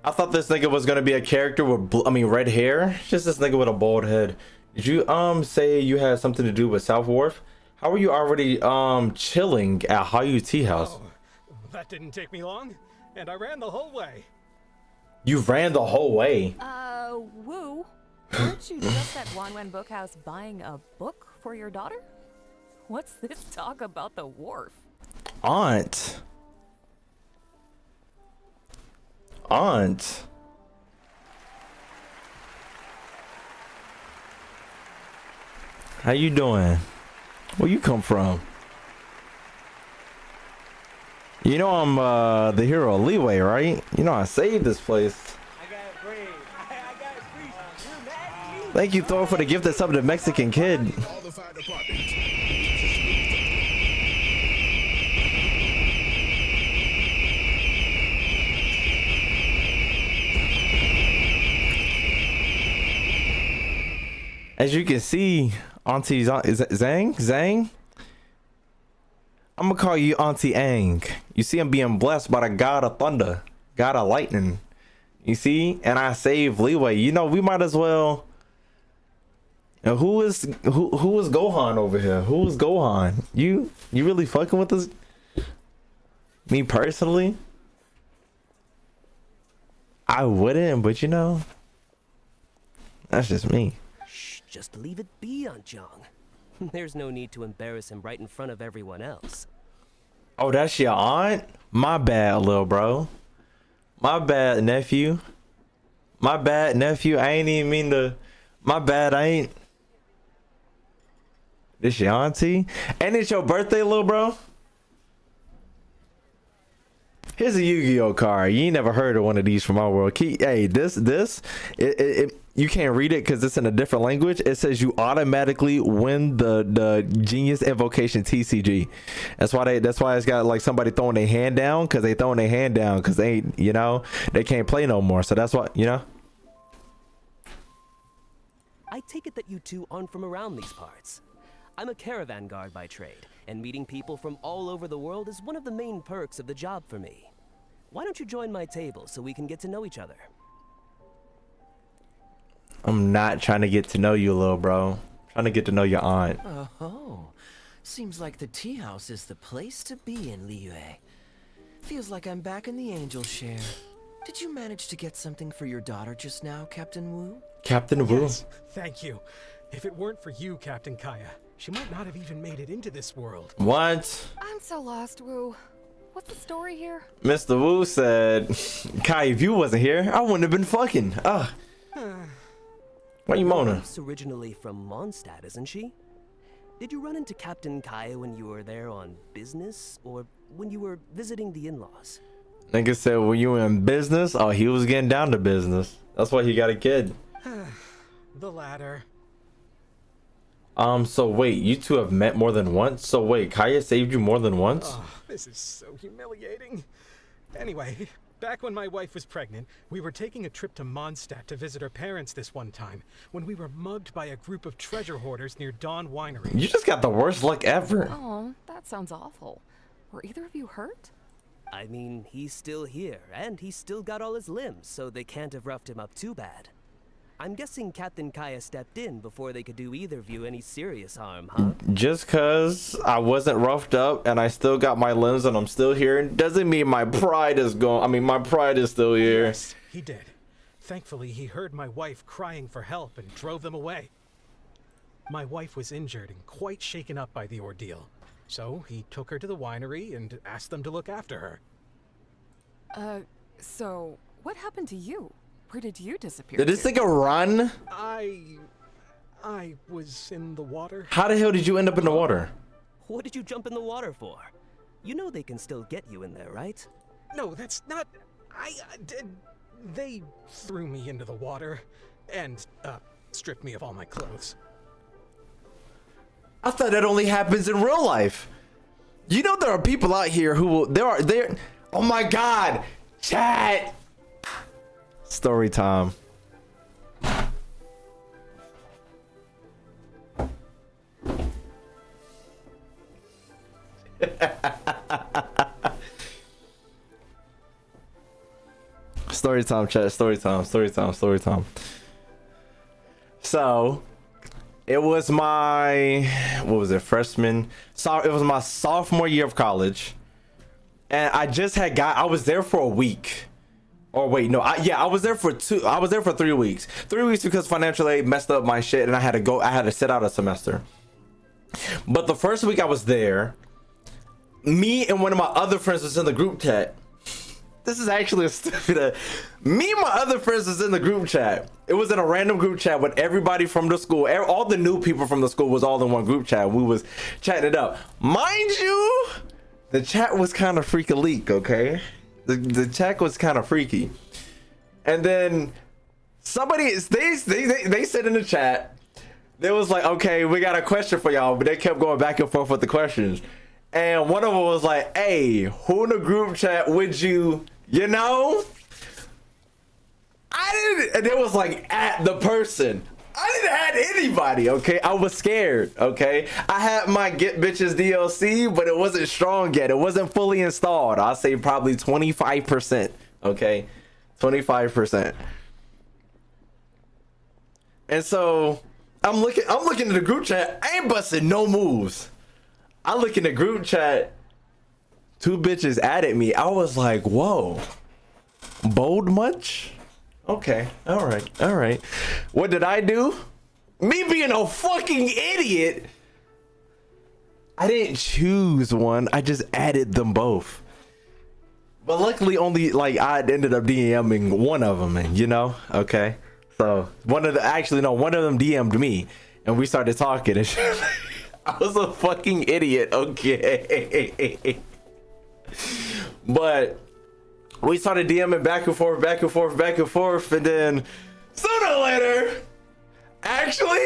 I thought this nigga was gonna be a character with red hair. Just this nigga with a bald head. Did you say you had something to do with South Wharf? How are you already chilling at Huyu Tea House? Oh, that didn't take me long, and I ran the whole way. You ran the whole way. Woo. Weren't you just at Wanwen Bookhouse buying a book for your daughter? What's this talk about the wharf? Aunt. How you doing? Where you come from? You know I'm the hero of Leeway, right? You know I saved this place. Thank you, Thor, for the gift that's up to the Mexican kid. As you can see, Auntie is it Zhang? Zhang? I'm gonna call you Auntie Ang. You see, I'm being blessed by the god of thunder, god of lightning. You see, and I save leeway. You know, we might as well. And who is Gohan over here? Who is Gohan? You really fucking with us? Me personally, I wouldn't, but you know, that's just me. Shh, just leave it be, Aunt Jong. There's no need to embarrass him right in front of everyone else. Oh, that's your aunt? My bad, little bro. My bad, nephew. My bad, nephew. I ain't even mean to. My bad, I ain't. This your auntie? And it's your birthday, little bro? Here's a Yu-Gi-Oh card. You ain't never heard of one of these from our world. Hey, this, you can't read it because it's in a different language. It says you automatically win the Genius Invocation TCG. That's why it's got like somebody throwing their hand down, because they throwing their hand down because they, you know, they can't play no more. So that's what, you know. I take it that you two aren't from around these parts. I'm a caravan guard by trade, and meeting people from all over the world is one of the main perks of the job for me. Why don't you join my table so we can get to know each other? I'm not trying to get to know you, little bro. I'm trying to get to know your aunt. Oh, seems like the tea house is the place to be in Liyue. Feels like I'm back in the angel share. Did you manage to get something for your daughter just now, Captain Wu? Captain Wu? Yes, thank you. If it weren't for you, Captain Kaeya, she might not have even made it into this world. What? I'm so lost, Wu. What's the story here? Mr. Wu said, Kai, if you wasn't here, I wouldn't have been fucking. Why you moaning? Wife's originally from Mondstadt, isn't she? Did you run into Captain Kaeya when you were there on business, or when you were visiting the in-laws? Nigga said, when you were in business? Oh, he was getting down to business. That's why he got a kid. The latter. So wait, you two have met more than once? So wait, Kaeya saved you more than once? Oh, this is so humiliating. Anyway, back when my wife was pregnant, we were taking a trip to Mondstadt to visit her parents this one time, when we were mugged by a group of treasure hoarders near Dawn Winery. You just got the worst luck ever. Oh, that sounds awful. Were either of you hurt? I mean, he's still here, and he's still got all his limbs, so they can't have roughed him up too bad. I'm guessing Captain Kaeya stepped in before they could do either of you any serious harm, huh? Just cause I wasn't roughed up and I still got my limbs and I'm still here doesn't mean my pride is gone. I mean, my pride is still here. Yes, he did. Thankfully, he heard my wife crying for help and drove them away. My wife was injured and quite shaken up by the ordeal. So he took her to the winery and asked them to look after her. So what happened to you? Where did you disappear? Did this nigga run? I was in the water. How the hell did you end up in the water? What did you jump in the water for? You know they can still get you in there, right? No, that's not... I did... They threw me into the water and, stripped me of all my clothes. I thought that only happens in real life. You know there are people out here who will... There... Oh my god! Chat! Story time. Story time, chat. Story time. Story time. Story time. So, it was my, what was it, freshman? So it was my sophomore year of college, and I just had I was there for a week. Or wait, no, I was there for 3 weeks. 3 weeks because financial aid messed up my shit and I had to sit out a semester. But the first week I was there, me and one of my other friends was in the group chat. This is actually a stupid. Me and my other friends was in the group chat. It was in a random group chat with everybody from the school. All the new people from the school was all in one group chat. We was chatting it up. Mind you, the chat was kind of freak-a-leak, okay? The chat was kind of freaky. And then somebody, they said in the chat, they was like, okay, we got a question for y'all, but they kept going back and forth with the questions. And one of them was like, hey, who in the group chat would you know? I didn't, and it was like at the person. I didn't have anybody, okay? I was scared, okay? I had my Get Bitches DLC, but it wasn't strong yet. It wasn't fully installed. I'll say probably 25%, okay? 25%. And so I'm looking at the group chat. I ain't busting no moves. I look in the group chat. 2 bitches added me. I was like, whoa. Bold much? Okay, all right. What did I do? Me being a fucking idiot, I didn't choose one. I just added them both. But luckily, only like I ended up DMing one of them, you know. Okay, so one of them DM'd me, and we started talking. And shit. I was a fucking idiot. Okay, but. We started DMing back and forth, and then sooner or later, actually,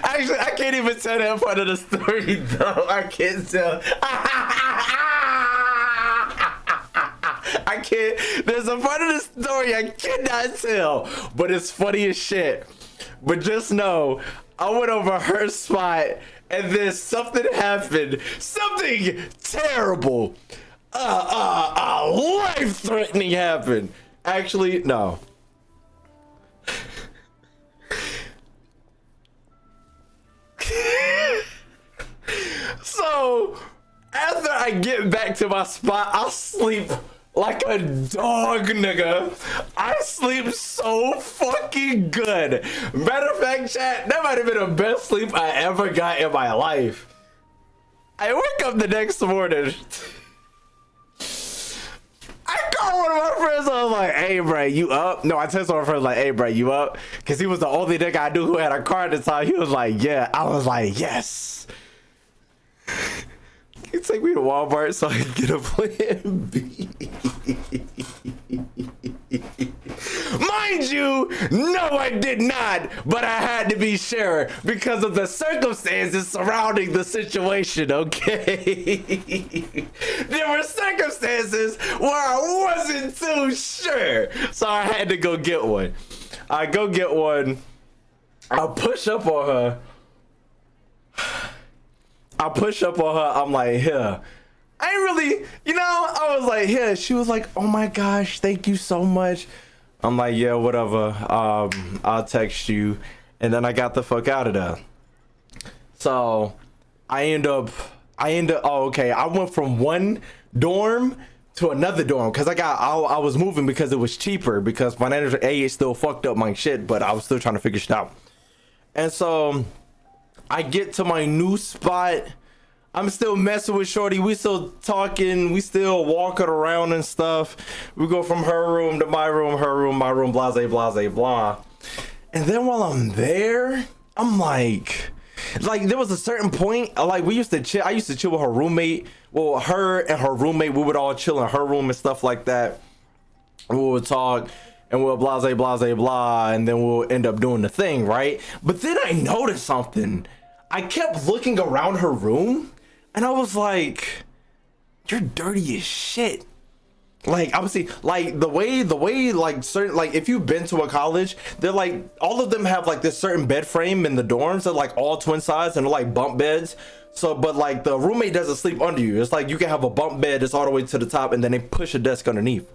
I can't even tell that part of the story though. I can't tell. I can't. There's a part of the story I cannot tell, but it's funny as shit. But just know, I went over her spot. And then something happened, something terrible, life-threatening happened. Actually, no. So, after I get back to my spot, I'll sleep like a dog, nigga. I sleep so fucking good. Matter of fact, chat, that might have been the best sleep I ever got in my life. I wake up the next morning. I call one of my friends. I was like, hey, bro, you up? No, I texted one of my friends like, hey, bro, you up? Because he was the only nigga I knew who had a car at the time. He was like, yeah. I was like, yes. You take me to Walmart so I can get a plan B. Mind you, no, I did not, but I had to be sure because of the circumstances surrounding the situation, okay? There were circumstances where I wasn't too sure, so I had to go get one. I go get one. I push up on her. I'm like, here. I ain't really, I was like, here. She was like, oh my gosh, thank you so much. I'm like, yeah, whatever. I'll text you. And then I got the fuck out of there. So I went from one dorm to another dorm because I was moving because it was cheaper because financial aid still fucked up my shit, but I was still trying to figure shit out. And so I get to my new spot. I'm still messing with Shorty. We still talking. We still walking around and stuff. We go from her room to my room, her room, my room, blah, blah, blah, blah. And then while I'm there, I'm like there was a certain point, like we used to chill. I used to chill with her roommate. Well, her and her roommate, we would all chill in her room and stuff like that. We would talk. And we'll blah, blah, blah, and then we'll end up doing the thing, right? But then I noticed something. I kept looking around her room, and I was like, "You're dirty as shit." Like, obviously, like the way, like certain, like if you've been to a college, they're like all of them have like this certain bed frame in the dorms. They're like all twin size and they're like bunk beds. So, but like the roommate doesn't sleep under you. It's like you can have a bunk bed that's all the way to the top, and then they push a desk underneath.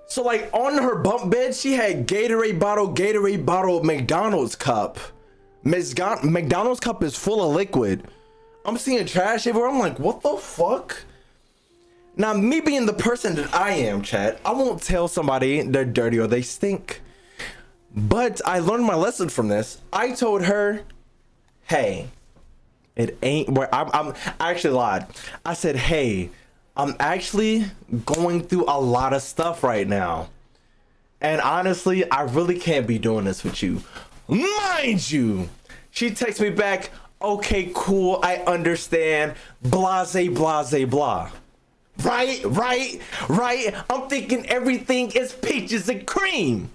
So like on her bunk bed, she had Gatorade bottle, McDonald's cup. McDonald's cup is full of liquid. I'm seeing trash everywhere. I'm like, what the fuck? Now, me being the person that I am, chat, I won't tell somebody they're dirty or they stink. But I learned my lesson from this. I told her, hey, it ain't where I actually lied. I said, hey, I'm actually going through a lot of stuff right now. And honestly, I really can't be doing this with you. Mind you, she texts me back, okay, cool, I understand, blase, blah. Right. I'm thinking everything is peaches and cream.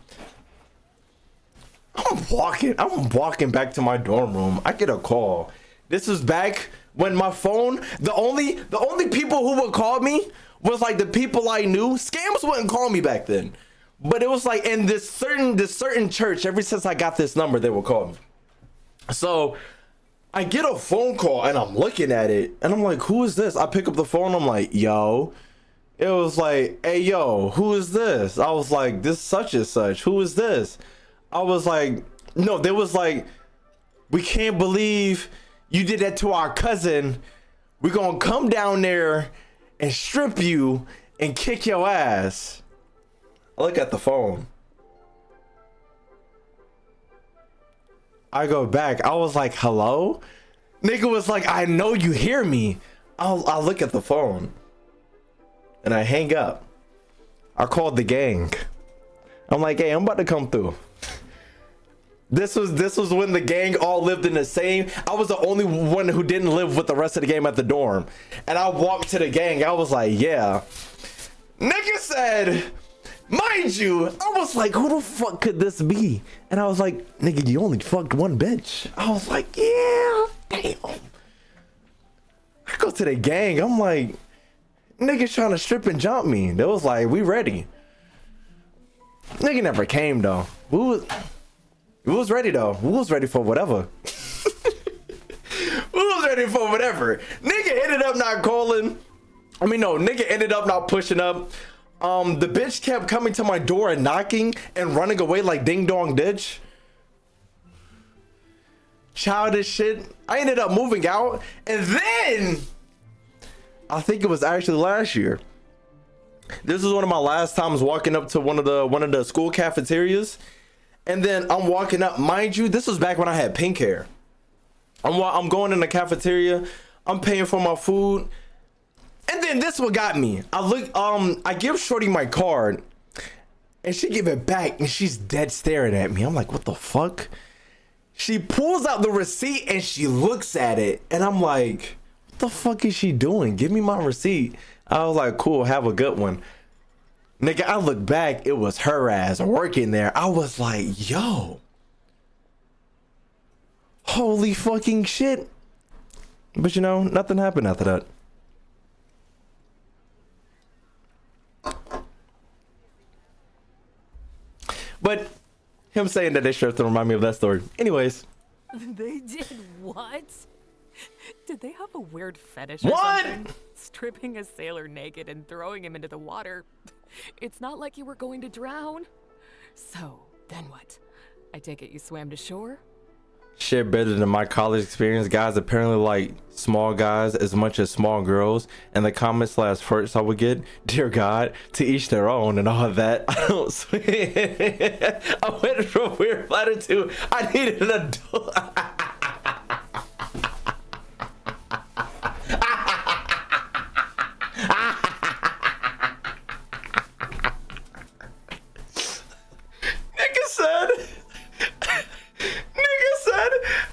I'm walking back to my dorm room. I get a call. This was back when my phone, the only people who would call me was like the people I knew. Scams wouldn't call me back then. But it was like in this certain church, ever since I got this number, they would call me. So I get a phone call and I'm looking at it and I'm like, who is this? I pick up the phone, I'm like, yo. It was like, hey, yo, who is this? I was like, this such and such. Who is this? I was like, no, they was like, we can't believe you did that to our cousin. We're gonna come down there and strip you and kick your ass. I look at the phone. I go back. I was like, hello? Nigga was like, I know you hear me. I'll look at the phone. And I hang up. I called the gang. I'm like, hey, I'm about to come through. This was when the gang all lived in the same. I was the only one who didn't live with the rest of the gang at the dorm. And I walked to the gang. I was like, yeah. Nigga said, mind you, I was like, who the fuck could this be? And I was like, nigga, you only fucked one bitch. I was like, yeah, damn. I go to the gang. I'm like, niggas trying to strip and jump me. They was like, we ready. Nigga never came though. We was ready though. We was ready for whatever. We was ready for whatever. Nigga ended up not calling. I mean, no, nigga ended up not pushing up. The bitch kept coming to my door and knocking and running away like ding dong ditch. Childish shit. I ended up moving out, and then I think it was actually last year. This was one of my last times walking up to one of the school cafeterias, and then I'm walking up. Mind you, this was back when I had pink hair. I'm going in the cafeteria. I'm paying for my food, and then this what got me. I give Shorty my card, and she give it back, and she's dead staring at me. I'm like, what the fuck? She pulls out the receipt and she looks at it, and I'm like, what the fuck is she doing? Give me my receipt. I was like, cool, have a good one. Nigga, I look back, it was her ass working there. I was like, yo. Holy fucking shit. But you know, nothing happened after that. But him saying that they sure to remind me of that story. Anyways. They did what? Did they have a weird fetish or something? Stripping a sailor naked and throwing him into the water. It's not like you were going to drown. So, then what? I take it you swam to shore? Shit better than my college experience. Guys apparently like small guys as much as small girls. And the comments last first I would get, dear God, to each their own and all that. I don't swim. I went from weird flatter to I needed an adult.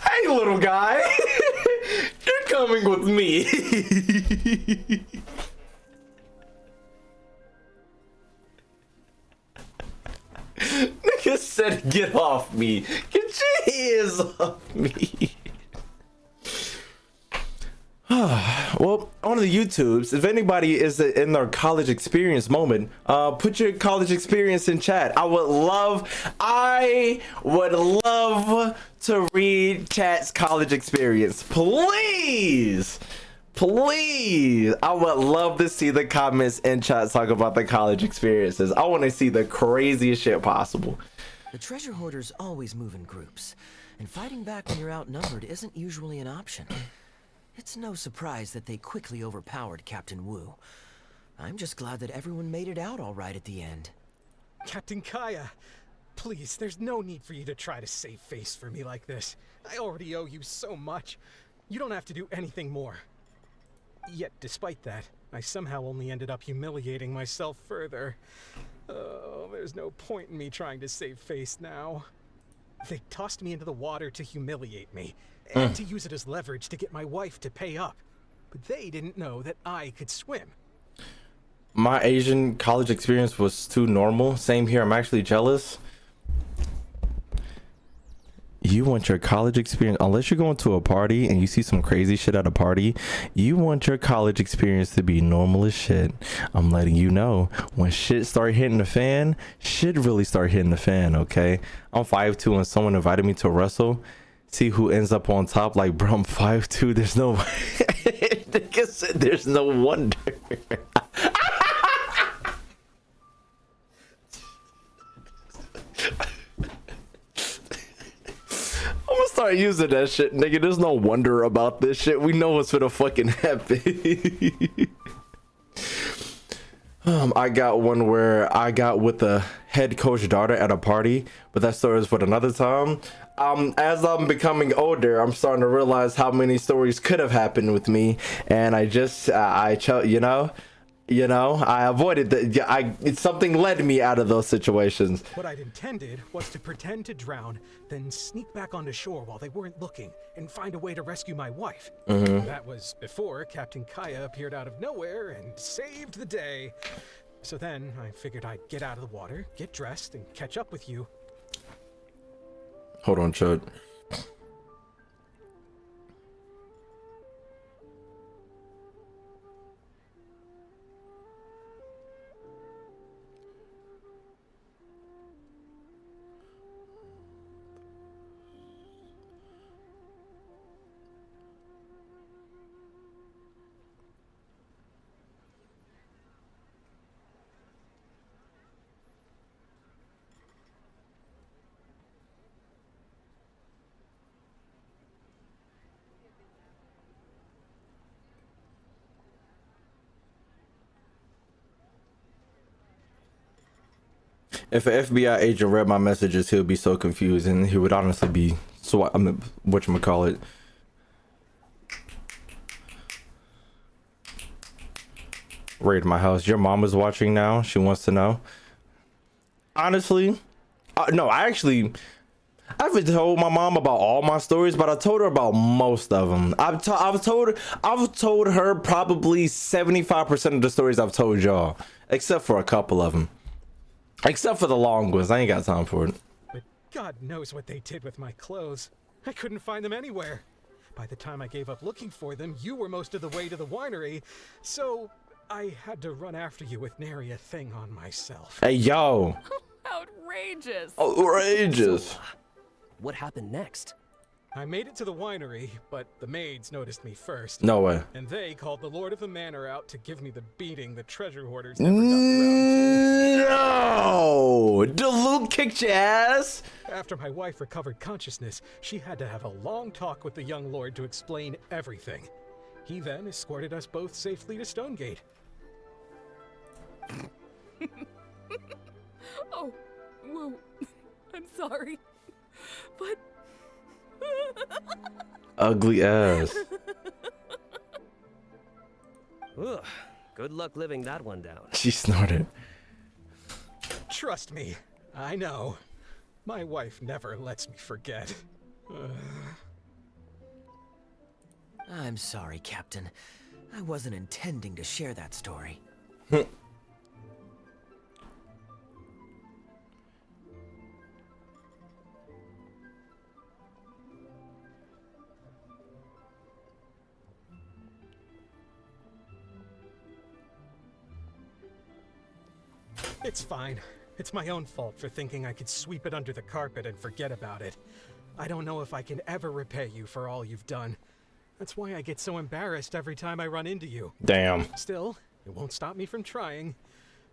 Hey, little guy, you're coming with me. Nigga said, get off me. Get your hands off me. Well, on the YouTubes, if anybody is in their college experience moment, put your college experience in chat. I would love to read chat's college experience. Please, please. I would love to see the comments in chat talk about the college experiences. I want to see the craziest shit possible. The treasure hoarders always move in groups, and fighting back when you're outnumbered isn't usually an option. It's no surprise that they quickly overpowered Captain Wu. I'm just glad that everyone made it out all right at the end. Captain Kaeya, please, there's no need for you to try to save face for me like this. I already owe you so much. You don't have to do anything more. Yet, despite that, I somehow only ended up humiliating myself further. Oh, there's no point in me trying to save face now. They tossed me into the water to humiliate me, and to use it as leverage to get my wife to pay up. But they didn't know that I could swim. My Asian college experience was too normal. Same here. I'm actually jealous. You want your college experience, unless you're going to a party and you see some crazy shit at a party, you want your college experience to be normal as shit. I'm letting you know, when shit start hitting the fan, shit really start hitting the fan, okay? I'm 5'2", and someone invited me to wrestle. See who ends up on top. Like, bro, I'm 5'2", there's no nigga said there's no wonder. I'm gonna start using that shit, nigga. There's no wonder about this shit. We know what's gonna fucking happen. I got one where I got with the head coach daughter at a party, but that story is for another time. As I'm becoming older, I'm starting to realize how many stories could have happened with me, and I just, I avoided that. Something led me out of those situations. What I'd intended was to pretend to drown, then sneak back onto shore while they weren't looking, and find a way to rescue my wife. That was before Captain Kaeya appeared out of nowhere and saved the day. So then I figured I'd get out of the water, get dressed, and catch up with you. Hold on, Chud. If an FBI agent read my messages, he would be so confused, and he would honestly be so. I mean, whatchamacallit. Raid my house. Your mom is watching now. She wants to know. Honestly, no. I haven't told my mom about all my stories, but I told her about most of them. I've told her probably 75% of the stories I've told y'all, except for a couple of them. Except for the long ones. I ain't got time for it. But God knows what they did with my clothes. I couldn't find them anywhere. By the time I gave up looking for them, you were most of the way to the winery, so I had to run after you with nary a thing on myself. Hey, yo. Outrageous. Outrageous. So, what happened next? I made it to the winery, but the maids noticed me first. No way. And they called the Lord of the Manor out to give me the beating the treasure hoarders never got around to. No! Duluth kicked your ass! After my wife recovered consciousness, she had to have a long talk with the young lord to explain everything. He then escorted us both safely to Stonegate. Oh, whoa. I'm sorry. But... Ugly ass. Ugh, good luck living that one down. She snorted. Trust me, I know. My wife never lets me forget. I'm sorry, Captain. I wasn't intending to share that story. It's fine. It's my own fault for thinking I could sweep it under the carpet and forget about it. I don't know if I can ever repay you for all you've done. That's why I get so embarrassed every time I run into you. Damn. Still, it won't stop me from trying.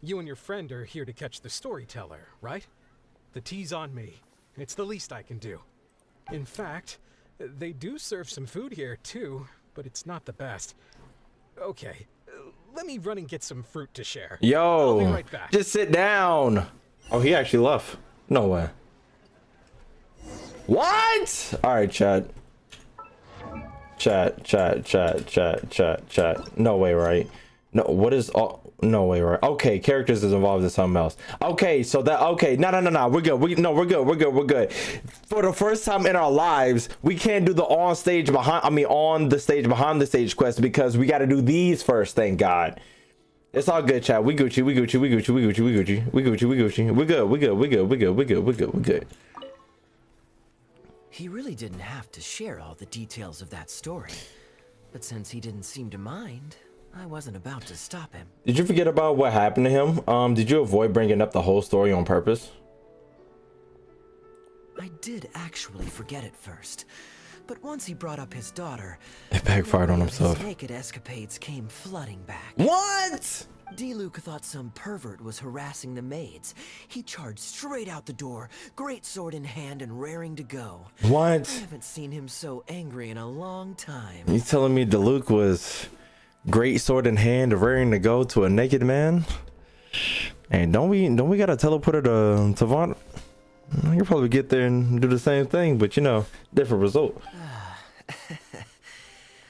You and your friend are here to catch the storyteller, right? The tea's on me. It's the least I can do. In fact, they do serve some food here too, but it's not the best. Okay, let me run and get some fruit to share. Yo, I'll be right back. Just sit down. Oh, he actually left. No way. What? All right, chat. Chat. No way, right? No, what is all? No way, right? Okay, characters is involved in something else. Okay, so that, okay, no, we're good. We're good. For the first time in our lives, we can't do the on the stage behind the stage quest because we got to do these first. Thank God. It's all good, chat. We Gucci. We're good. He really didn't have to share all the details of that story. But since he didn't seem to mind, I wasn't about to stop him. Did you forget about what happened to him? Did you avoid bringing up the whole story on purpose? I did actually forget at first. But once he brought up his daughter, it backfired on himself. His naked escapades came flooding back. What? D-Luke thought some pervert was harassing the maids. He charged straight out the door, great sword in hand and raring to go. What? I haven't seen him so angry in a long time. You telling me DeLuke was great sword in hand, raring to go to a naked man? And don't we gotta teleport her to Vaughn? You can probably get there and do the same thing, but you know, different result.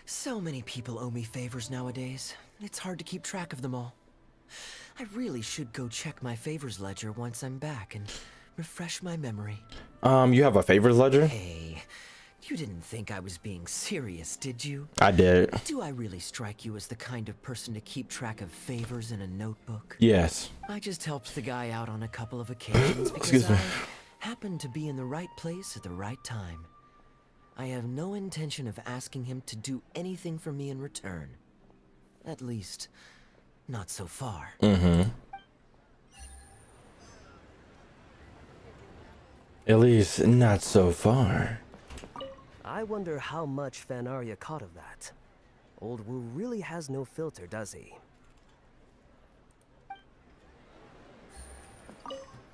So many people owe me favors nowadays. It's hard to keep track of them all. I really should go check my favors ledger once I'm back and refresh my memory. You have a favors ledger? Hey, you didn't think I was being serious, did you? I did. Do I really strike you as the kind of person to keep track of favors in a notebook? Yes. I just helped the guy out on a couple of occasions because I happened to be in the right place at the right time. I have no intention of asking him to do anything for me in return. At least, not so far. Mm-hmm. At least, not so far. I wonder how much Fanaria caught of that. Old Wu really has no filter, does he?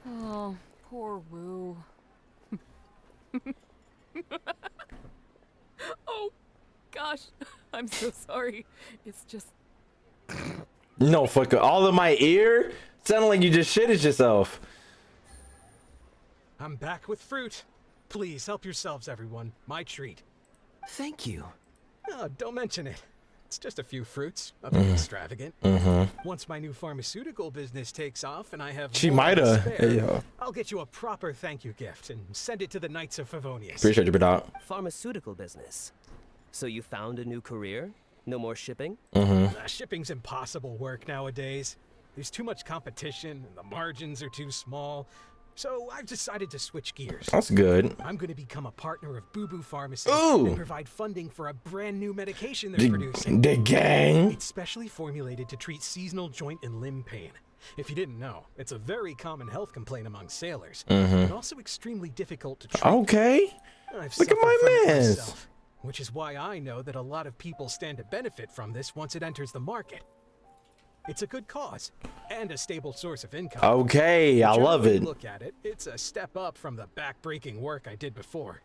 Oh, poor Wu. Oh, gosh. I'm so sorry. It's just... No, fuck it. All in my ear? Sounded like you just shitted yourself. I'm back with fruit. Please help yourselves, everyone. My treat. Thank you. Oh, don't mention it. It's just a few fruits. Nothing extravagant. Once my new pharmaceutical business takes off and I have She more to might've. spare, Yeah. I'll get you a proper thank you gift and send it to the Knights of Favonius. Appreciate you, Bidot. Pharmaceutical business. So you found a new career? No more shipping? Shipping's impossible work nowadays. There's too much competition and the margins are too small. So I've decided to switch gears. That's good. I'm going to become a partner of Boo Boo Pharmacy Ooh. and provide funding for a brand new medication they're producing. The gang. It's specially formulated to treat seasonal joint and limb pain. If you didn't know, it's a very common health complaint among sailors, and also extremely difficult to treat. Okay. I've Look at suffered my from it mans. myself, which is why I know that a lot of people stand to benefit from this once it enters the market. It's a good cause and a stable source of income. Okay, I love Generally it. Look at it, it's a step up from the back-breaking work I did before.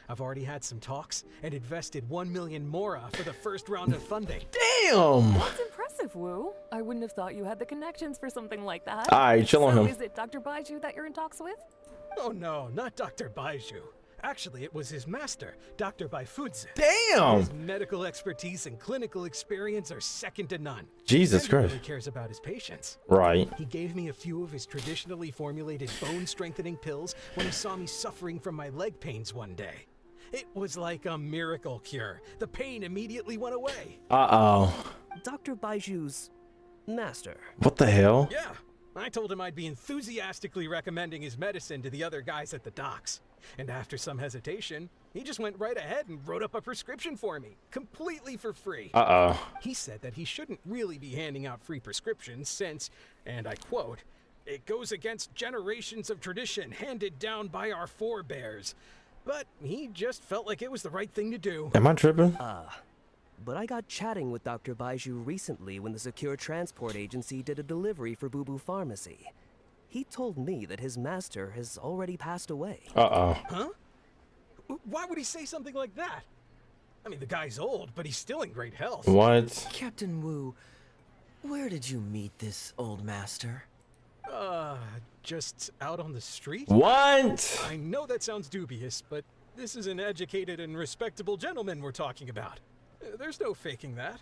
I've already had some talks and invested 1 million mora for the first round of funding. Damn! That's impressive, Wu. I wouldn't have thought you had the connections for something like that. Alright, chill on So him. is it Dr. Baiju that you're in talks with? Oh no, not Dr. Baiju. Actually, it was his master, Dr. Baifudze. Damn! His medical expertise and clinical experience are second to none. Jesus And Christ. He really cares about his patients. Right. He gave me a few of his traditionally formulated bone-strengthening pills when he saw me suffering from my leg pains one day. It was like a miracle cure. The pain immediately went away. Uh-oh. Dr. Baiju's master. What the hell? Yeah, I told him I'd be enthusiastically recommending his medicine to the other guys at the docks. And after some hesitation, he just went right ahead and wrote up a prescription for me, completely for free. Uh-oh. He said that he shouldn't really be handing out free prescriptions since, and I quote, "it goes against generations of tradition handed down by our forebears." But he just felt like it was the right thing to do. Am I tripping? But I got chatting with Dr. Baiju recently when the Secure Transport Agency did a delivery for Boo Boo Pharmacy. He told me that his master has already passed away. Uh-oh. Huh? Why would he say something like that? I mean, the guy's old, but he's still in great health. What? Captain Wu, where did you meet this old master? Just out on the street? What? I know that sounds dubious, but this is an educated and respectable gentleman we're talking about. There's no faking that.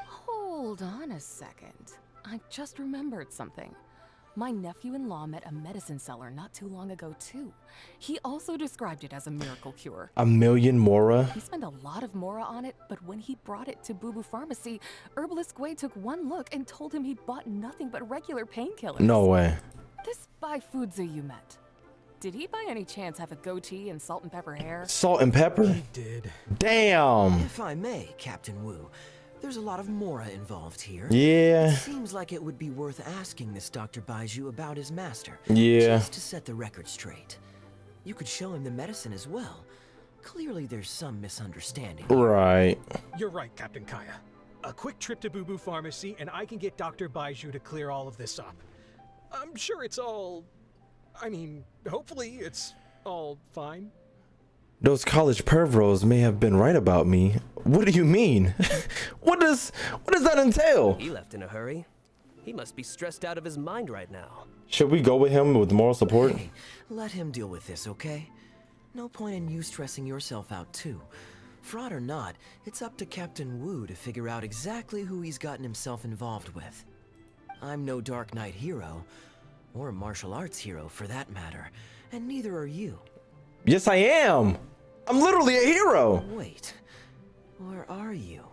Hold on a second. I just remembered something. My nephew-in-law met a medicine seller not too long ago, too. He also described it as a miracle cure. 1 million mora? He spent a lot of mora on it, but when he brought it to Boo Boo Pharmacy, Herbalist Gui took one look and told him he'd bought nothing but regular painkillers. No way. This Baifudze you met, Did he by any chance have a goatee and salt and pepper hair? Salt and pepper? He did. Damn. If I may, Captain Wu, there's a lot of Mora involved here. Yeah. It seems like it would be worth asking this Dr. Baiju about his master. Yeah. Just to set the record straight. You could show him the medicine as well. Clearly there's some misunderstanding. Right. You're right, Captain Kaeya. A quick trip to Boo Boo Pharmacy and I can get Dr. Baiju to clear all of this up. I'm sure it's all... I mean, hopefully it's all fine. Those college pervros may have been right about me. What do you mean? What does that entail? He left in a hurry. He must be stressed out of his mind right now. Should we go with him with moral support? Hey, let him deal with this, okay? No point in you stressing yourself out too. Fraud or not, it's up to Captain Wu to figure out exactly who he's gotten himself involved with. I'm no Dark Knight hero, or martial arts hero for that matter, and neither are you. Yes, I am. I'm literally a hero. Wait, or are you?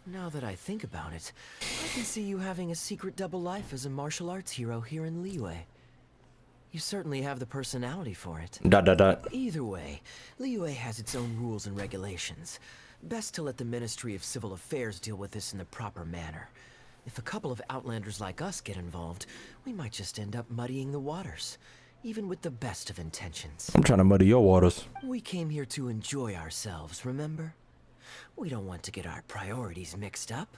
Now that I think about it, I can see you having a secret double life as a martial arts hero here in Liyue. You certainly have the personality for it. ... Either way, Liyue has its own rules and regulations. Best to let the Ministry of Civil Affairs deal with this in the proper manner. If a couple of outlanders like us get involved, we might just end up muddying the waters, even with the best of intentions. I'm trying to muddy your waters. We came here to enjoy ourselves, remember? We don't want to get our priorities mixed up.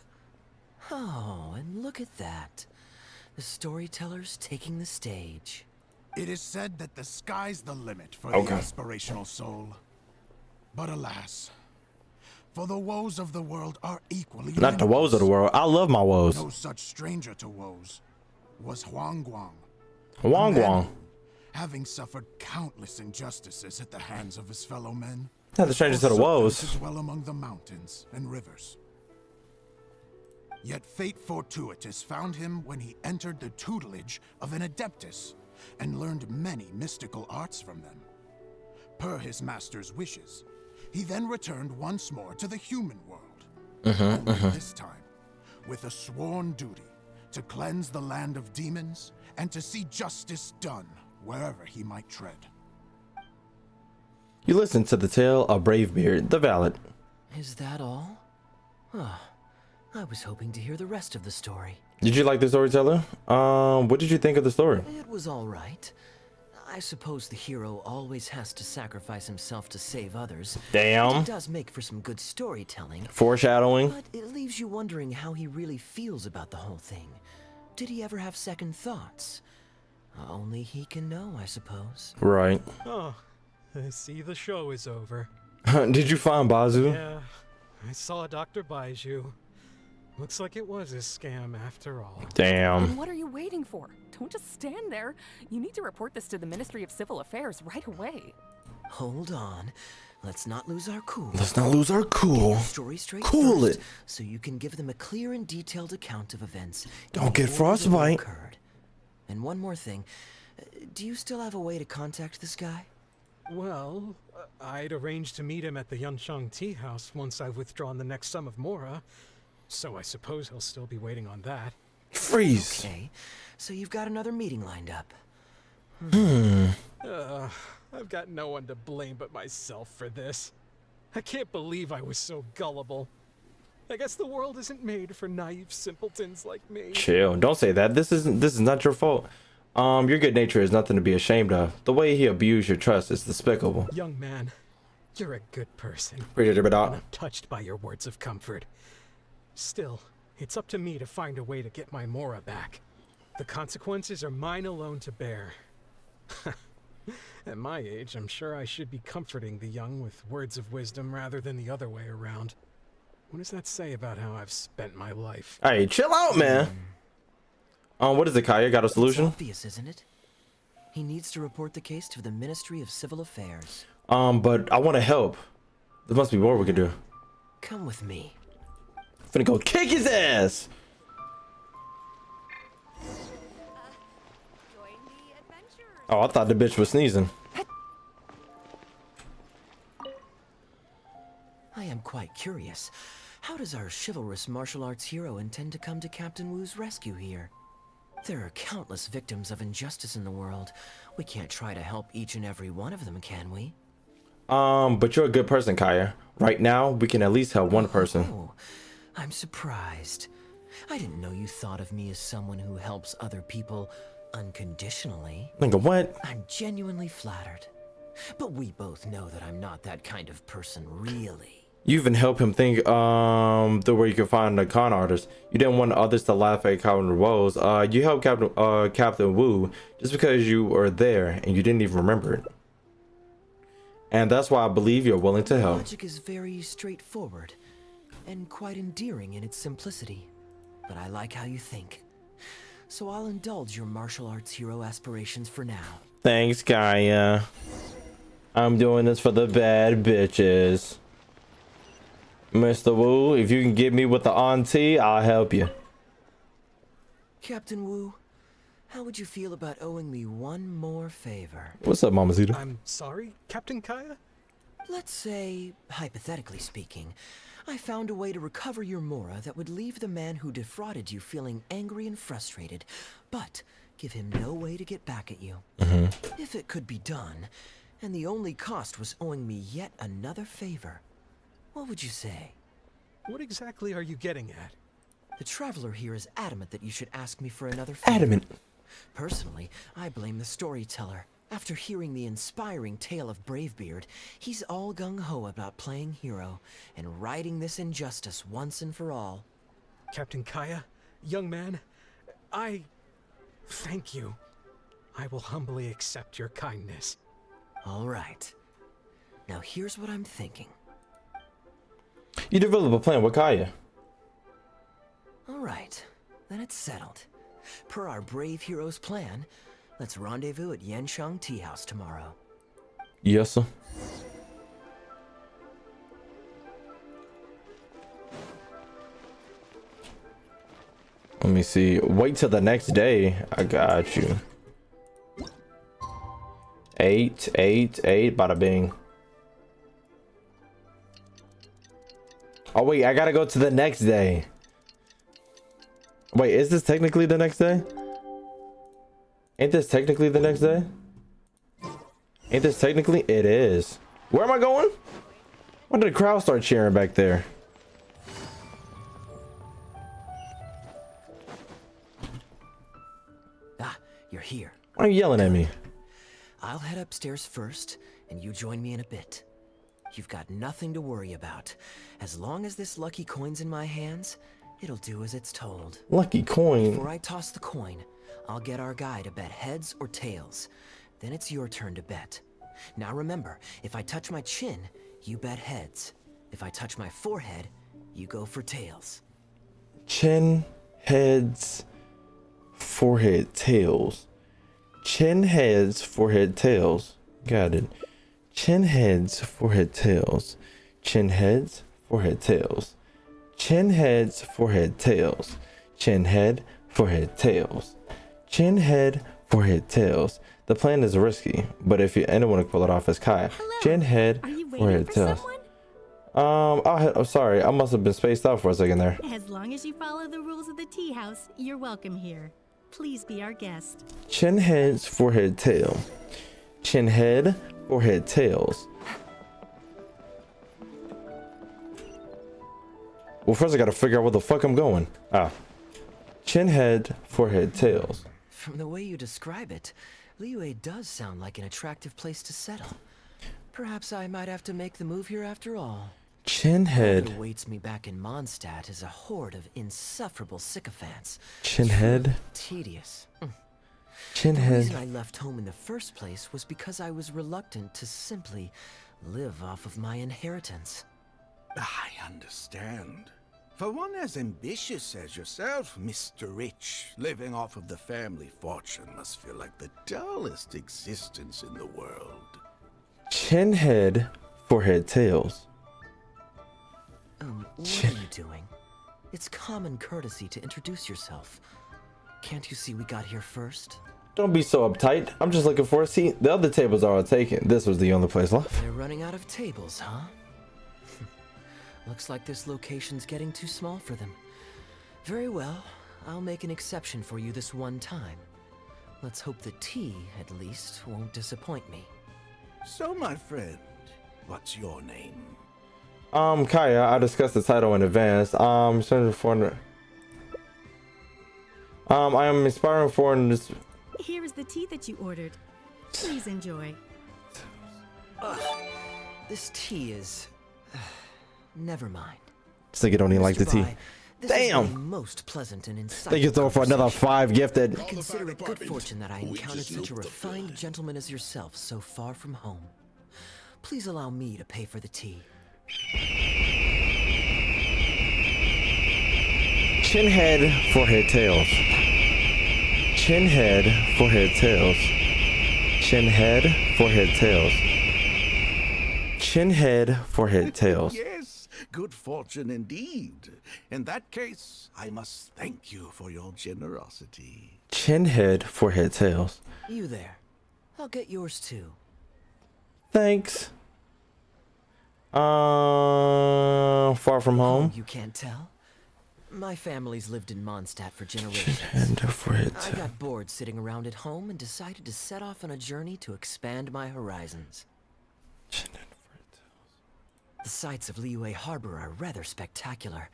Oh, and look at that. The storyteller's taking the stage. It is said that the sky's the limit for the aspirational soul. But alas, for the woes of the world are equally Not the woes of the world. I love my woes. No such stranger to woes was Huang Guang. Huang Guang. Having suffered countless injustices at the hands of his fellow men. Not the stranger to the woes. As well among the mountains and rivers. Yet fate fortuitous found him when he entered the tutelage of an adeptus and learned many mystical arts from them. Per his master's wishes, he then returned once more to the human world. This time, with a sworn duty to cleanse the land of demons and to see justice done wherever he might tread. You listen to the tale of Bravebeard, the Valet. Is that all? I was hoping to hear the rest of the story. Did you like the storyteller? What did you think of the story? It was all right. I suppose the hero always has to sacrifice himself to save others. Damn. It does make for some good storytelling. Foreshadowing. But it leaves you wondering how he really feels about the whole thing. Did he ever have second thoughts? Only he can know, I suppose. Right. Oh, I see the show is over. Did you find Bazu? Yeah, I saw Dr. Baiju. Looks like it was a scam after all. Damn. And what are you waiting for? Don't just stand there. You need to report this to the Ministry of Civil Affairs right away. Hold on. Let's not lose our cool. Let's not lose our cool. Get the story straight Cool first, it. so you can give them a clear and detailed account of events. Don't get frostbite. And one more thing. Do you still have a way to contact this guy? Well, I'd arranged to meet him at the Yunshang Tea House once I've withdrawn the next sum of Mora. So I suppose he'll still be waiting on that. Freeze. Okay, so you've got another meeting lined up. I've got no one to blame but myself for this. I can't believe I was so gullible. I guess the world isn't made for naive simpletons like me. Chill. Don't say that. This is not your fault. Your good nature is nothing to be ashamed of. The way he abused your trust is despicable. Young man, you're a good person. I'm touched by your words of comfort. Still, it's up to me to find a way to get my Mora back. The consequences are mine alone to bear. At my age, I'm sure I should be comforting the young with words of wisdom rather than the other way around. What does that say about how I've spent my life? Hey, chill out, man. What is it, Kaeya? Got a solution? It's obvious, isn't it? He needs to report the case to the Ministry of Civil Affairs. But I want to help. There must be more we can do. Come with me. Finna go kick his ass. Oh, I thought the bitch was sneezing. I am quite curious. How does our chivalrous martial arts hero intend to come to Captain Wu's rescue here? There are countless victims of injustice in the world. We can't try to help each and every one of them, can we? But you're a good person, Kaeya. Right now, we can at least help one person. Oh, I'm surprised. I didn't know you thought of me as someone who helps other people unconditionally. Nigga, what? I'm genuinely flattered. But we both know that I'm not that kind of person, really. You even help him think the where you can find a con artist. You didn't want others to laugh at Captain Woes. You helped Captain Wu just because you were there and you didn't even remember it. And that's why I believe you're willing to help. Logic is very straightforward and quite endearing in its simplicity. But I like how you think. So I'll indulge your martial arts hero aspirations for now. Thanks, Kaeya. I'm doing this for the bad bitches. Mr. Wu, if you can get me with the auntie, I'll help you. Captain Wu, how would you feel about owing me one more favor? What's up, Mamacita? I'm sorry, Captain Kaeya? Let's say, hypothetically speaking, I found a way to recover your Mora that would leave the man who defrauded you feeling angry and frustrated, but give him no way to get back at you. If it could be done, and the only cost was owing me yet another favor, what would you say? What exactly are you getting at? The Traveler here is adamant that you should ask me for another favor. Adamant. Personally, I blame the storyteller. After hearing the inspiring tale of Bravebeard, he's all gung-ho about playing hero and righting this injustice once and for all. Captain Kaeya, young man, I thank you. I will humbly accept your kindness. All right. Now here's what I'm thinking. You develop a plan with Kaeya. All right, then it's settled. Per our brave hero's plan, let's rendezvous at Yanshang Tea House tomorrow. Yes, sir. Let me see. Wait till the next day. I got you. 8, 8, 8. Bada bing. Oh wait, I gotta go to the next day. Wait, is this technically the next day? Ain't this technically the next day? Ain't this technically? It is. Where am I going? Why did the crowd start cheering back there? Ah, you're here. Why are you yelling at me? I'll head upstairs first, and you join me in a bit. You've got nothing to worry about. As long as this lucky coin's in my hands, it'll do as it's told. Lucky coin? Before I toss the coin, I'll get our guy to bet heads or tails. Then it's your turn to bet. Now remember, if I touch my chin, you bet heads. If I touch my forehead, you go for tails. Chin, heads, forehead, tails. Chin, heads, forehead, tails. Got it. Chin, heads, forehead, tails. Chin, heads, forehead, tails. Chin, heads, forehead, tails. Chin, head, forehead, tails. Chin, head, forehead, tails. The plan is risky, but if anyone can pull it off, it's Kaeya. Chin, head, forehead, tails. I'm sorry, I must have been spaced out for a second there. As long as you follow the rules of the tea house, you're welcome here. Please be our guest. Chin, heads, forehead, tail. Chin, head, forehead, tails. Well, first I gotta figure out where the fuck I'm going. Ah. Chin, head, forehead, tails. From the way you describe it, Liyue does sound like an attractive place to settle. Perhaps I might have to make the move here after all. Chin, head. What awaits me back in Mondstadt is a horde of insufferable sycophants. Chin, head. Tedious. Chin, The head. reason I left home in the first place was because I was reluctant to simply live off of my inheritance. I understand. For one as ambitious as yourself, Mr. Rich, living off of the family fortune must feel like the dullest existence in the world. Chin, head, forehead, tails. What are you doing? It's common courtesy to introduce yourself. Can't you see we got here first? Don't be so uptight. I'm just looking for a seat. The other tables are all taken. This was the only place left. They're running out of tables, huh? Looks like this location's getting too small for them. Very well. I'll make an exception for you this one time. Let's hope the tea, at least, won't disappoint me. So, my friend, what's your name? Kaeya, I discussed the title in advance. Searching for. I am inspiring for this. Here is the tea that you ordered. Please enjoy. This tea is... never mind. This nigga don't even like the tea. This has been Damn! most pleasant and insightful. Thank you though for another 5 gifted. I consider it good fortune that I encountered such a refined gentleman as yourself so far from home. Please allow me to pay for the tea. Chin head, forehead, tails. Chin head, forehead, tails. Chin head, forehead, tails. Chin head, forehead, tails. Yes, good fortune indeed. In that case, I must thank you for your generosity. Chin head, forehead, tails. You there. I'll get yours too. Thanks. Far from home. You can't tell? My family's lived in Mondstadt for generations. And forehead, I got bored sitting around at home and decided to set off on a journey to expand my horizons. The sights of Liyue Harbor are rather spectacular.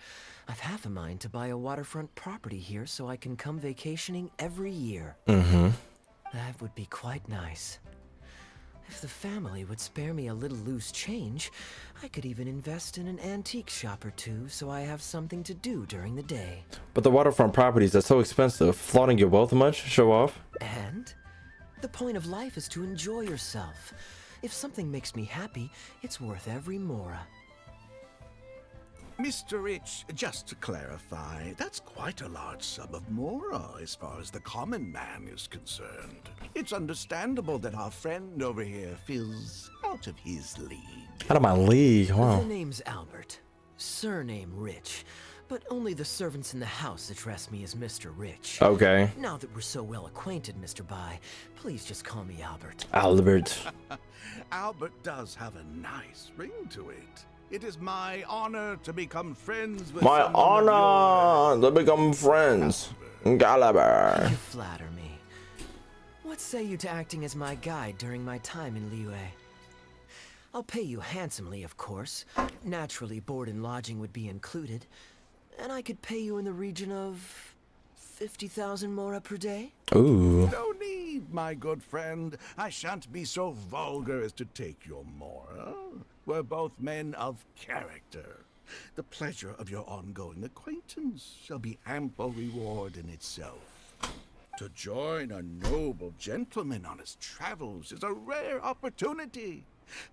I've half a mind to buy a waterfront property here so I can come vacationing every year. That would be quite nice. If the family would spare me a little loose change, I could even invest in an antique shop or two so I have something to do during the day. But the waterfront properties are so expensive. Flaunting your wealth much? Show off? And? The point of life is to enjoy yourself. If something makes me happy, it's worth every mora. Mr. Rich, just to clarify, that's quite a large sum of mora as far as the common man is concerned. It's understandable that our friend over here feels out of his league. Out of my league, wow. The name's Albert. Surname Rich. But only the servants in the house address me as Mr. Rich. Okay. Now that we're so well acquainted, Mr. Bai, please just call me Albert. Albert. Albert does have a nice ring to it. It is my honor to become friends with My someone honor to become friends. Gallagher. You flatter me. What say you to acting as my guide during my time in Liyue? I'll pay you handsomely, of course. Naturally, board and lodging would be included. And I could pay you in the region of 50,000 mora per day? Ooh. No need, my good friend. I shan't be so vulgar as to take your mora. We're both men of character. The pleasure of your ongoing acquaintance shall be ample reward in itself. To join a noble gentleman on his travels is a rare opportunity.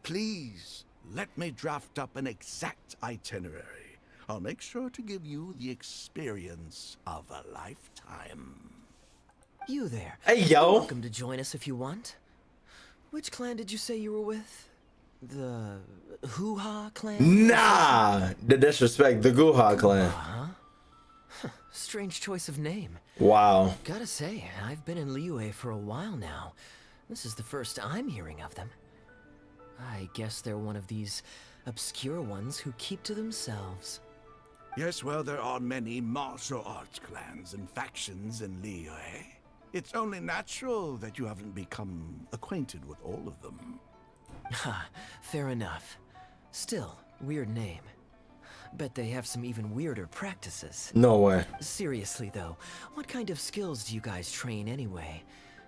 Please, let me draft up an exact itinerary. I'll make sure to give you the experience of a lifetime. You there. Hey, yo. You're welcome to join us if you want. Which clan did you say you were with? The Hoo-Ha clan? Nah! The disrespect, the Guha clan. Huh? Strange choice of name. Wow. Gotta say, I've been in Liyue for a while now. This is the first I'm hearing of them. I guess they're one of these obscure ones who keep to themselves. Yes, well, there are many martial arts clans and factions in Liyue. It's only natural that you haven't become acquainted with all of them. Ha, fair enough. Still, weird name. Bet they have some even weirder practices. No way. Seriously though, what kind of skills do you guys train anyway?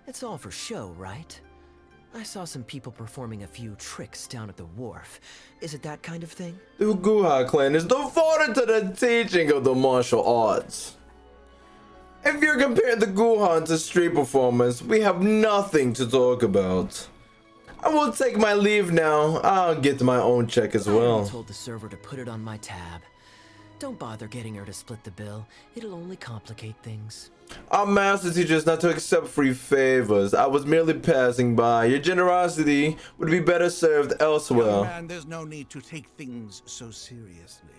It's all for show, right? I saw some people performing a few tricks down at the wharf. Is it that kind of thing? The Guha clan is devoted to the teaching of the martial arts. If you're comparing the Guha to street performance, we have nothing to talk about. I will take my leave now. I'll get my own check as well. I told the server to put it on my tab. Don't bother getting her to split the bill. It'll only complicate things. Our master teaches not to accept free favors. I was merely passing by. Your generosity would be better served elsewhere. Young man, there's no need to take things so seriously.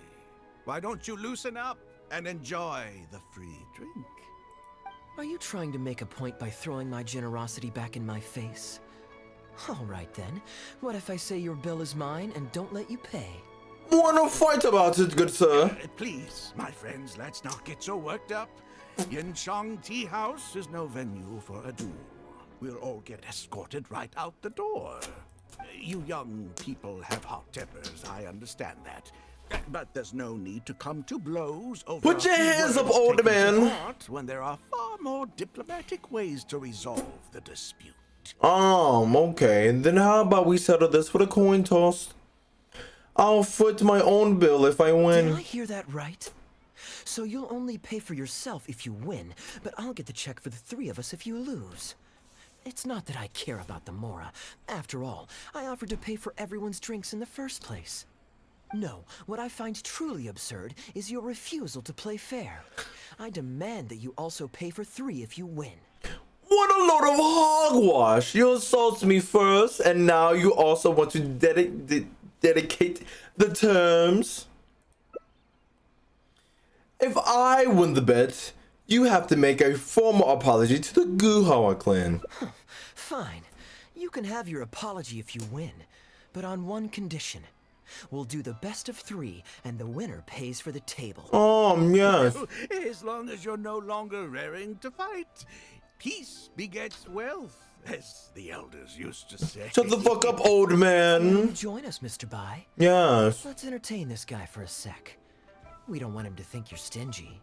Why don't you loosen up and enjoy the free drink? Are you trying to make a point by throwing my generosity back in my face? All right then. What if I say your bill is mine and don't let you pay? Wanna fight about it, good sir? Please, my friends, let's not get so worked up. Yenchang Tea House is no venue for a duel. We'll all get escorted right out the door. You young people have hot tempers, I understand that. But there's no need to come to blows over Put your a few hands up, words old taken to man. heart when there are far more diplomatic ways to resolve the dispute. Okay. Then how about we settle this with a coin toss? I'll foot my own bill if I win. Did I hear that right? So you'll only pay for yourself if you win, but I'll get the check for the three of us if you lose. It's not that I care about the Mora. After all, I offered to pay for everyone's drinks in the first place. No, what I find truly absurd is your refusal to play fair. I demand that you also pay for three if you win. What a load of hogwash! You assaulted me first, and now you also want to dedicate the terms. If I win the bet, you have to make a formal apology to the Guhawa clan. Fine. You can have your apology if you win, but on one condition. We'll do the best of three, and the winner pays for the table. Yes. As long as you're no longer raring to fight. Peace begets wealth, as the elders used to say. Shut the fuck up, old man. Join us, Mr. Bai. Yes. Let's entertain this guy for a sec. We don't want him to think you're stingy.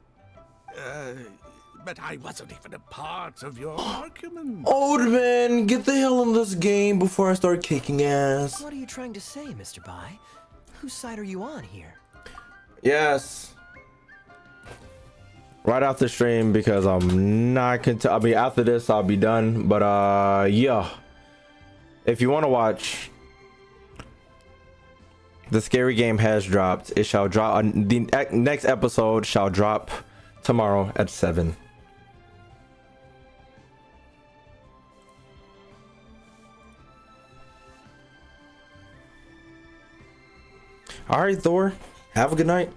But I wasn't even a part of your argument. Old man, get the hell in this game before I start kicking ass. What are you trying to say, Mr. Bai? Whose side are you on here? Yes. Right after stream, because I'm not I mean, after this I'll be done, but yeah, if you want to watch, the scary game has dropped. It shall drop, the next episode shall drop tomorrow at 7. All right, Thor, have a good night.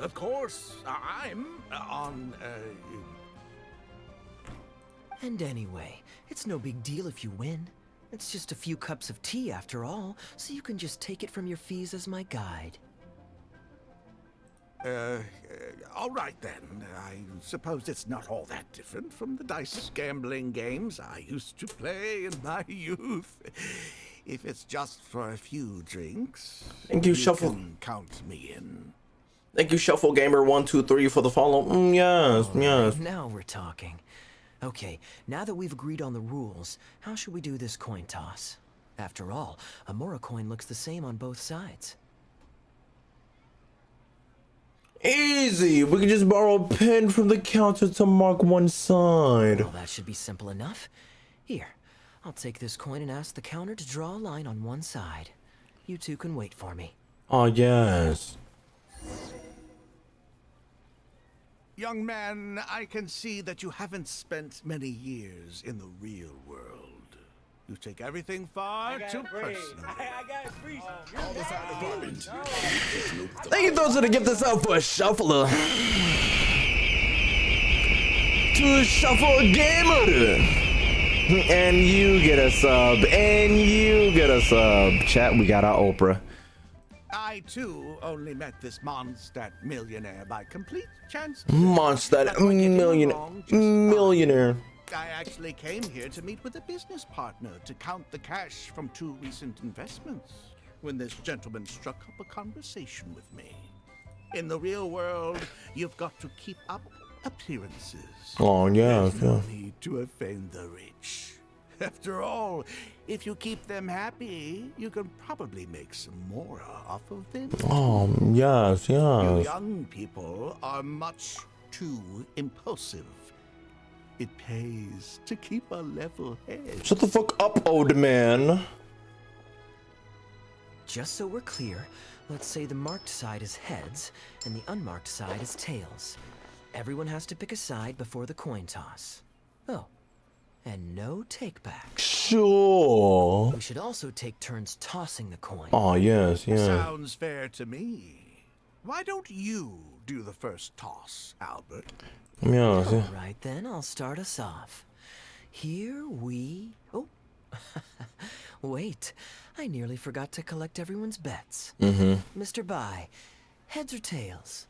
Of course, I'm on, And anyway, it's no big deal if you win. It's just a few cups of tea after all, so you can just take it from your fees as my guide. All right then. I suppose it's not all that different from the dice gambling games I used to play in my youth. If it's just for a few drinks, Thank you, Shuffle. can count me in. Thank you, Shuffle Gamer 123 for the follow. Yes, yes. Now we're talking. Okay, now that we've agreed on the rules, how should we do this coin toss? After all, a Mora coin looks the same on both sides. Easy. We can just borrow a pen from the counter to mark one side. Well, that should be simple enough. Here, I'll take this coin and ask the counter to draw a line on one side. You two can wait for me. Oh, yes. Young man, I can see that you haven't spent many years in the real world. You take everything far too personally. I got it free. All the fire department. Thank you, those that give this out for a shuffler. To Shuffle Gamer. And you get a sub. And you get a sub. Chat, we got our Oprah. I, too, only met this Mondstadt millionaire by complete chance. Mondstadt millionaire. I actually came here to meet with a business partner to count the cash from 2 recent investments when this gentleman struck up a conversation with me. In the real world, you've got to keep up appearances. Oh, yeah, There's no need to offend the rich. After all, if you keep them happy, you can probably make some more off of them. Oh, yes, You yes. young people are much too impulsive. It pays to keep a level head. Shut the fuck up, old man. Just so we're clear, let's say the marked side is heads and the unmarked side is tails. Everyone has to pick a side before the coin toss. Oh, and no take back. Sure. We should also take turns tossing the coin. Oh, yes, yes. Sounds fair to me. Why don't you do the first toss, Albert? Yes, yeah. All right, then I'll start us off. Here we... Oh, wait. I nearly forgot to collect everyone's bets. Mm-hmm. Mr. Bai, heads or tails?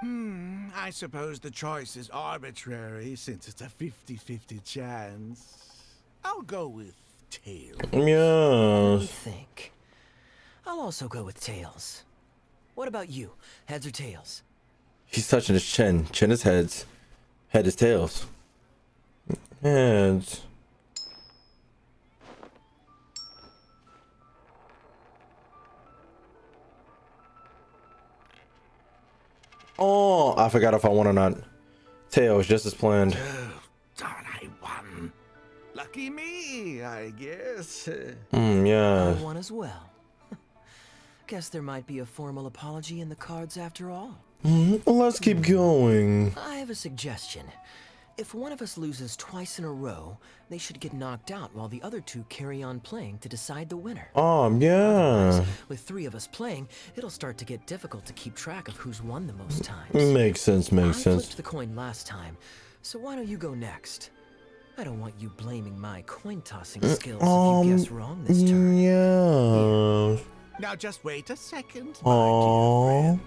I suppose the choice is arbitrary since it's a 50-50 chance. I'll go with Tails. Let me Yes. think. I'll also go with tails. What about you? Heads or tails? He's touching his chin. Chin is heads. Head is tails. Heads. Oh, I forgot if I won or not. Tails, just as planned. Darn, I won. Lucky me, I guess. Yeah. I won as well. Guess there might be a formal apology in the cards after all. Let's keep going. I have a suggestion. If one of us loses twice in a row, they should get knocked out while the other two carry on playing to decide the winner. Yeah. With three of us playing, it'll start to get difficult to keep track of who's won the most times. Makes sense, makes I sense. flipped the coin last time, so why don't you go next? I don't want you blaming my coin tossing skills if you guess wrong this turn. Yeah. Now just wait a second, my dear friends.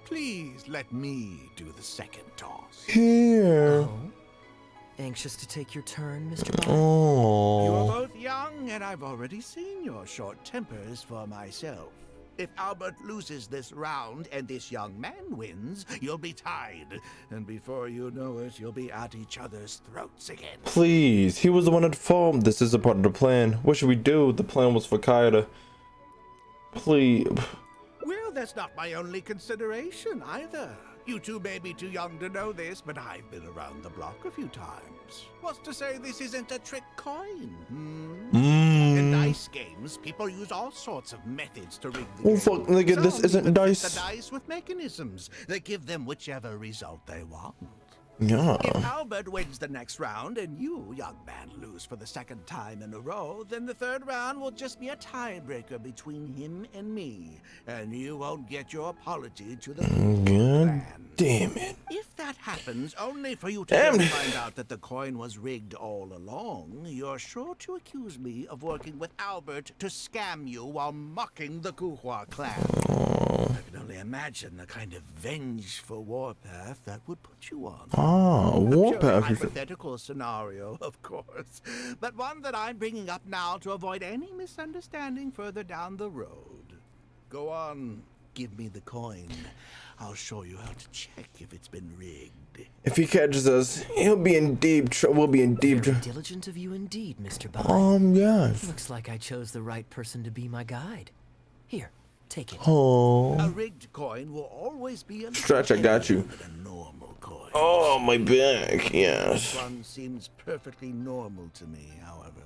Please let me do the second toss. Here. Oh? Anxious to take your turn, Mr. Bond? Oh. You are both young, and I've already seen your short tempers for myself. If Albert loses this round and this young man wins, you'll be tied. And before you know it, you'll be at each other's throats again. Please, he was the one at fault. This is a part of the plan. What should we do? The plan was for Kaeya to... Please. Well, that's not my only consideration either. You two may be too young to know this, but I've been around the block a few times. What's to say this isn't a trick coin? In dice games, people use all sorts of methods to rig the game. Oh fuck, nigga, this Some isn't even dice. fit the dice with mechanisms that give them whichever result they want. Yeah. If Albert wins the next round and you, young man, lose for the second time in a row, then the third round will just be a tiebreaker between him and me, and you won't get your apology to the God damn it. If that happens, only for you to then find out that the coin was rigged all along, you're sure to accuse me of working with Albert to scam you while mocking the Kuhua clan. I can only imagine the kind of vengeful warpath that would put you on. Ah, warpath. Hypothetical scenario, of course, but one that I'm bringing up now to avoid any misunderstanding further down the road. Go on, give me the coin. I'll show you how to check if it's been rigged. If he catches us, he'll be in deep trouble. We'll be in deep trouble. Diligent of you indeed, Mr. Bond. Yes. Looks like I chose the right person to be my guide. Here, take it. Oh. A rigged coin will always be a Stretch, I got you. normal coin. Oh, my back, yes. This one seems perfectly normal to me, however.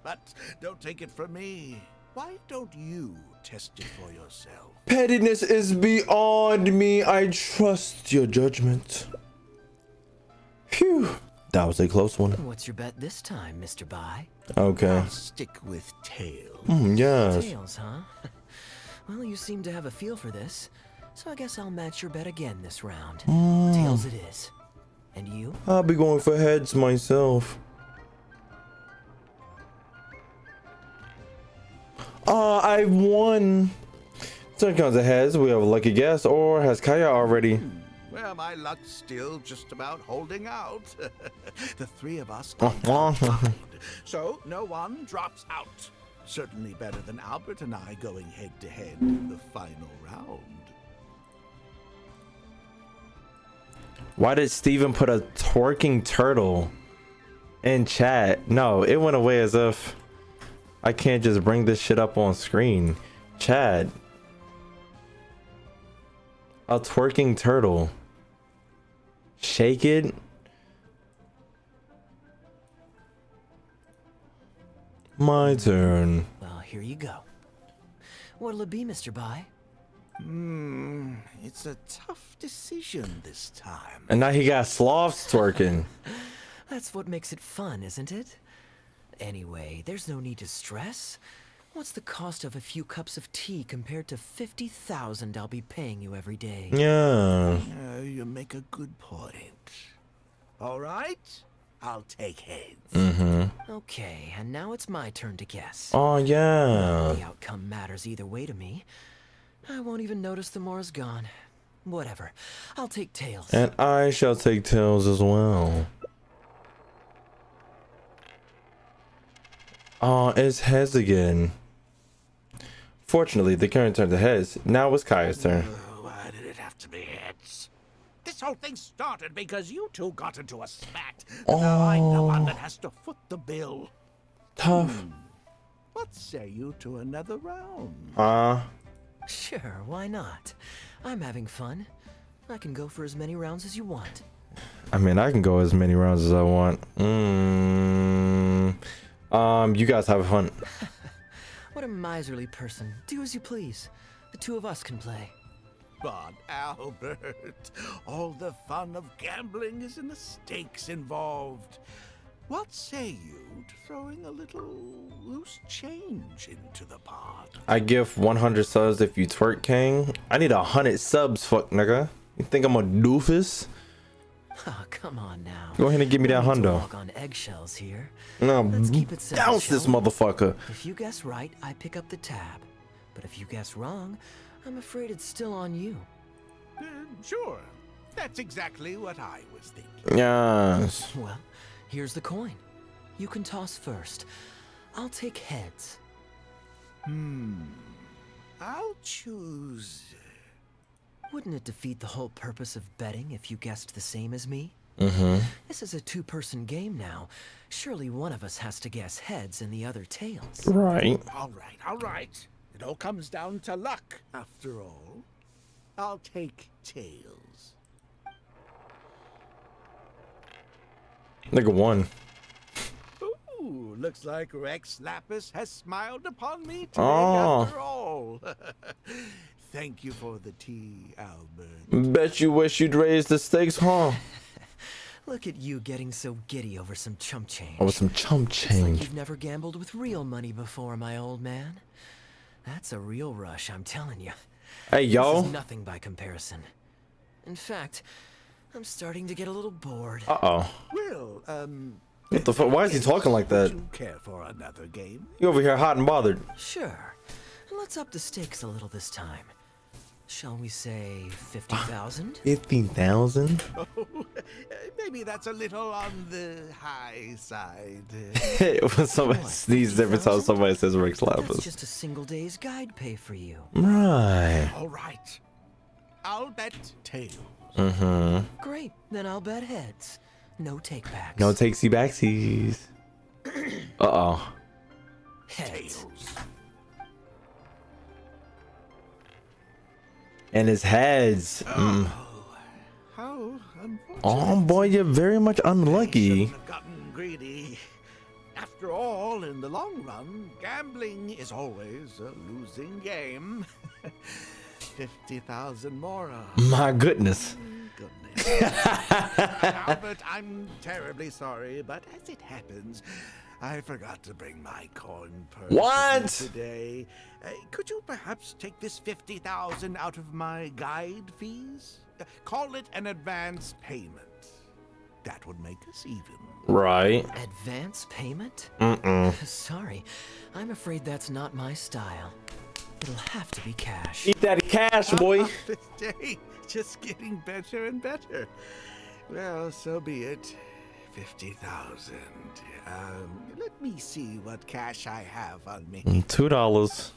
But don't take it from me. Why don't you test it for yourself? Pettiness is beyond me. I trust your judgment. Phew. That was a close one. What's your bet this time, Mr. Bai? Okay. I'll stick with tails. Yes. Tails, huh? Well, you seem to have a feel for this, so I guess I'll match your bet again this round. Tails it is. And you? I'll be going for heads myself. I won. Second counts of heads. We have a lucky guess, or has Kaeya already? Well, my luck's still just about holding out. The three of us so no one drops out. Certainly better than Albert and I going head-to-head in the final round. Why did Steven put a twerking turtle in chat? No, it went away as if I can't just bring this shit up on screen. Chat. A twerking turtle. Shake it. My turn. Well, here you go. What'll it be, Mr. Bai? It's a tough decision this time. And now he got sloths twerking. That's what makes it fun, isn't it? Anyway, there's no need to stress. What's the cost of a few cups of tea compared to 50,000 I'll be paying you every day? Yeah. You make a good point. All right, I'll take heads. Okay, and now it's my turn to guess. Oh, yeah. The outcome matters either way to me. I won't even notice the more's gone. Whatever. I'll take tails. And I shall take tails as well. Oh, it's heads again. Fortunately, the current turned to heads. Now it's Kaya's turn. Why did it have to be heads? This whole thing started because you two got into a spat. Now I'm the one that has to foot the bill. Tough. What say you to another round? Sure, why not? I'm having fun. I can go for as many rounds as you want. I mean, I can go as many rounds as I want. You guys have fun. What a miserly person. Do as you please. The two of us can play. But Albert, all the fun of gambling is in the stakes involved. What say you to throwing a little loose change into the pot? I give 100 subs if you twerk, King. I need 100 subs, fuck nigga. You think I'm a doofus? Oh, come on now. Go ahead and give me that hundo. Walk on eggshells here. No, Let's keep it simple, bounce this shall we? motherfucker. If you guess right, I pick up the tab. But if you guess wrong, I'm afraid it's still on you. Sure. That's exactly what I was thinking. Yes. Well, here's the coin. You can toss first. I'll take heads. I'll choose. Wouldn't it defeat the whole purpose of betting if you guessed the same as me? This is a two-person game now. Surely one of us has to guess heads and the other tails. Right. All right. It all comes down to luck, after all. I'll take tails. Nigga won. Ooh, looks like Rex Lapis has smiled upon me today after all. Thank you for the tea, Albert. Bet you wish you'd raised the stakes, huh? Look at you getting so giddy over some chump change. Over some chump It's change. like you've never gambled with real money before, my old man. That's a real rush, I'm telling you. Hey, yo. This is nothing by comparison. In fact, I'm starting to get a little bored. Uh-oh. Well, What the fuck? Why is he talking like that? would you care for another game? You over here hot and bothered. Sure. Let's up the stakes a little this time. Shall we say 50,000? 50,000? Oh, maybe that's a little on the high side. Hey, when somebody sneezes every time somebody says Rex That's Lapis. just a single day's guide pay for you. Right. All right. I'll bet tails. Great, then I'll bet heads. No takebacks. No takesy backsies. Uh-oh. Heads. And his heads. How unfortunate. Oh boy, you're very much unlucky. Have gotten greedy. After all, in the long run, gambling is always a losing game. 50,000 more. My goodness. Albert, I'm terribly sorry, but as it happens, I forgot to bring my coin purse What? today. Could you perhaps take this 50,000 out of my guide fees? Call it an advance payment. That would make us even. Right. Advance payment? Mm-mm. Sorry, I'm afraid that's not my style. It'll have to be cash. Eat that cash, boy. This day, just getting better and better. Well, so be it. 50,000. Let me see what cash I have on me. $2.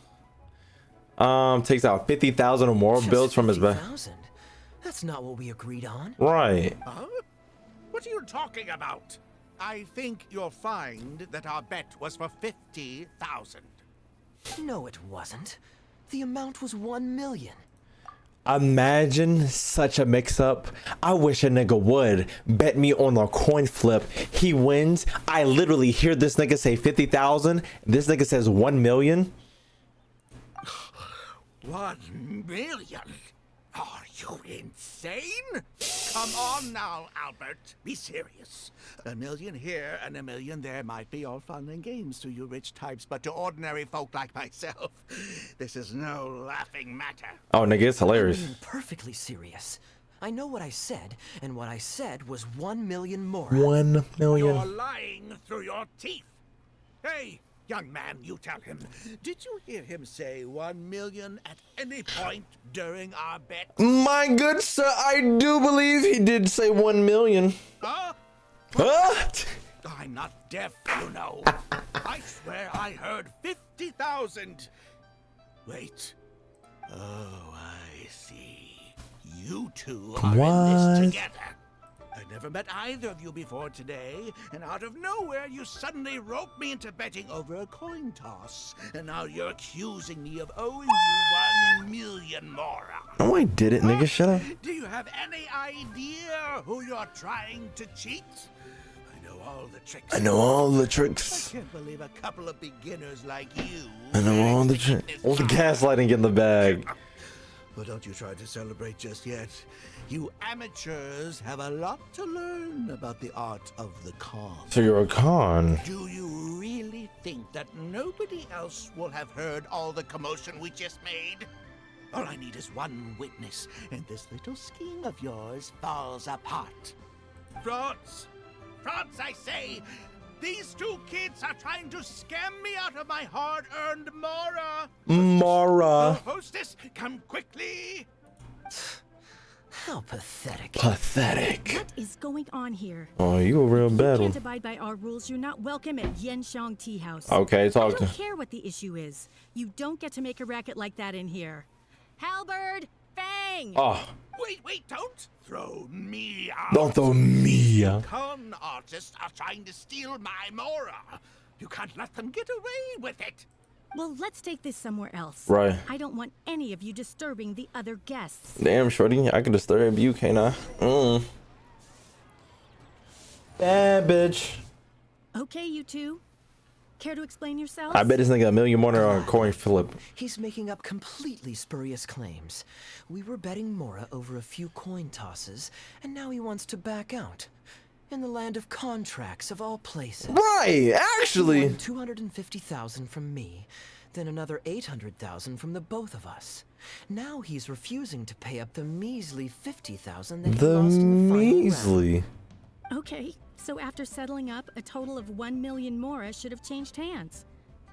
Takes out 50,000 or more Just bills from his back. 50,000? That's not what we agreed on. Right. Huh? What are you talking about? I think you'll find that our bet was for 50,000. No, it wasn't. The amount was 1 million. Imagine such a mix-up. I wish a nigga would bet me on a coin flip. He wins. I literally hear this nigga say 50,000. This nigga says 1 million. 1 million? Are you insane? Come on now, Albert. Be serious. A million here and a million there might be all fun and games to you rich types, but to ordinary folk like myself, this is no laughing matter. Oh, nigga, it's hilarious. I'm being perfectly serious. I know what I said, and what I said was 1 million more. 1 million. You're lying through your teeth. Hey, Young man, you tell him. Did you hear him say 1 million at any point during our bet? My good sir, I do believe he did say 1 million. Huh? Huh? I'm not deaf, you know. I swear I heard 50,000. Wait. Oh, I see. You two are in this together. I never met either of you before today, and out of nowhere you suddenly roped me into betting over a coin toss, and now you're accusing me of owing you 1 million more. No, I didn't, nigga. Shut up. Do you have any idea who you're trying to cheat? I know all the tricks. I know all the tricks. I can't believe a couple of beginners like you. I know all the tricks. All the gaslighting in the bag. Well, don't you try to celebrate just yet. You amateurs have a lot to learn about the art of the con. So you're a con. Do you really think that nobody else will have heard all the commotion we just made? All I need is one witness, and this little scheme of yours falls apart. Franz! Franz, I say! These two kids are trying to scam me out of my hard-earned Mora! Mora. Hostess, come quickly! How pathetic. Pathetic. What is going on here? Oh, you a real bad You one. can't abide by our rules. You're not welcome at GENSHIN Tea House. Okay, talk I to. don't care what the issue is. You don't get to make a racket like that in here. Halberd, Fang. Oh. Wait, don't throw me out. Don't throw me out. Con artists are trying to steal my Mora. You can't let them get away with it. Well, let's take this somewhere else. Right. I don't want any of you disturbing the other guests. Damn, shorty, I can disturb you, can't I? Bad bitch. Okay, you two. Care to explain yourselves? I bet this nigga $1 million more on a coin flip. He's making up completely spurious claims. We were betting Mora over a few coin tosses, and now he wants to back out. In the land of contracts, of all places. Right, actually. He won 250,000 from me, then another 800,000 from the both of us. Now he's refusing to pay up the measly 50,000 that he lost in the final round. Measly. Okay, so after settling up, a total of 1 million Mora should have changed hands.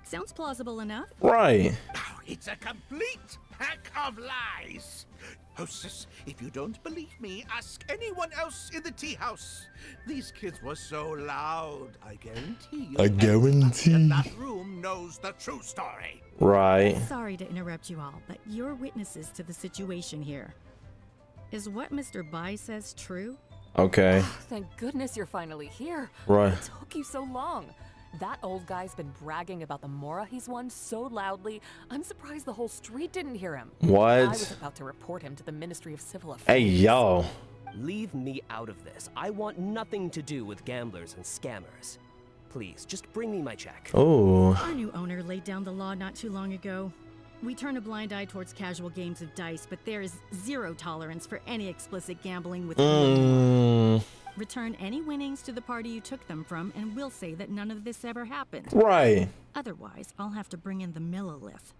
Sounds plausible enough. Right. Oh, it's a complete pack of lies. Hostess, if you don't believe me, ask anyone else in the tea house. These kids were so loud, I guarantee you. I guarantee. In that room knows the true story. Right. Sorry to interrupt you all, but you're witnesses to the situation here. Is what Mr. Bai says true? Okay. Thank goodness you're finally here. Right. It took you so long. That old guy's been bragging about the Mora he's won so loudly, I'm surprised the whole street didn't hear him. What? I was about to report him to the Ministry of Civil Affairs. Hey, yo. Leave me out of this. I want nothing to do with gamblers and scammers. Please, just bring me my check. Oh. Our new owner laid down the law not too long ago. We turn a blind eye towards casual games of dice, but there is zero tolerance for any explicit gambling with Return any winnings to the party you took them from, and we'll say that none of this ever happened. Right. Otherwise, I'll have to bring in the Millilith.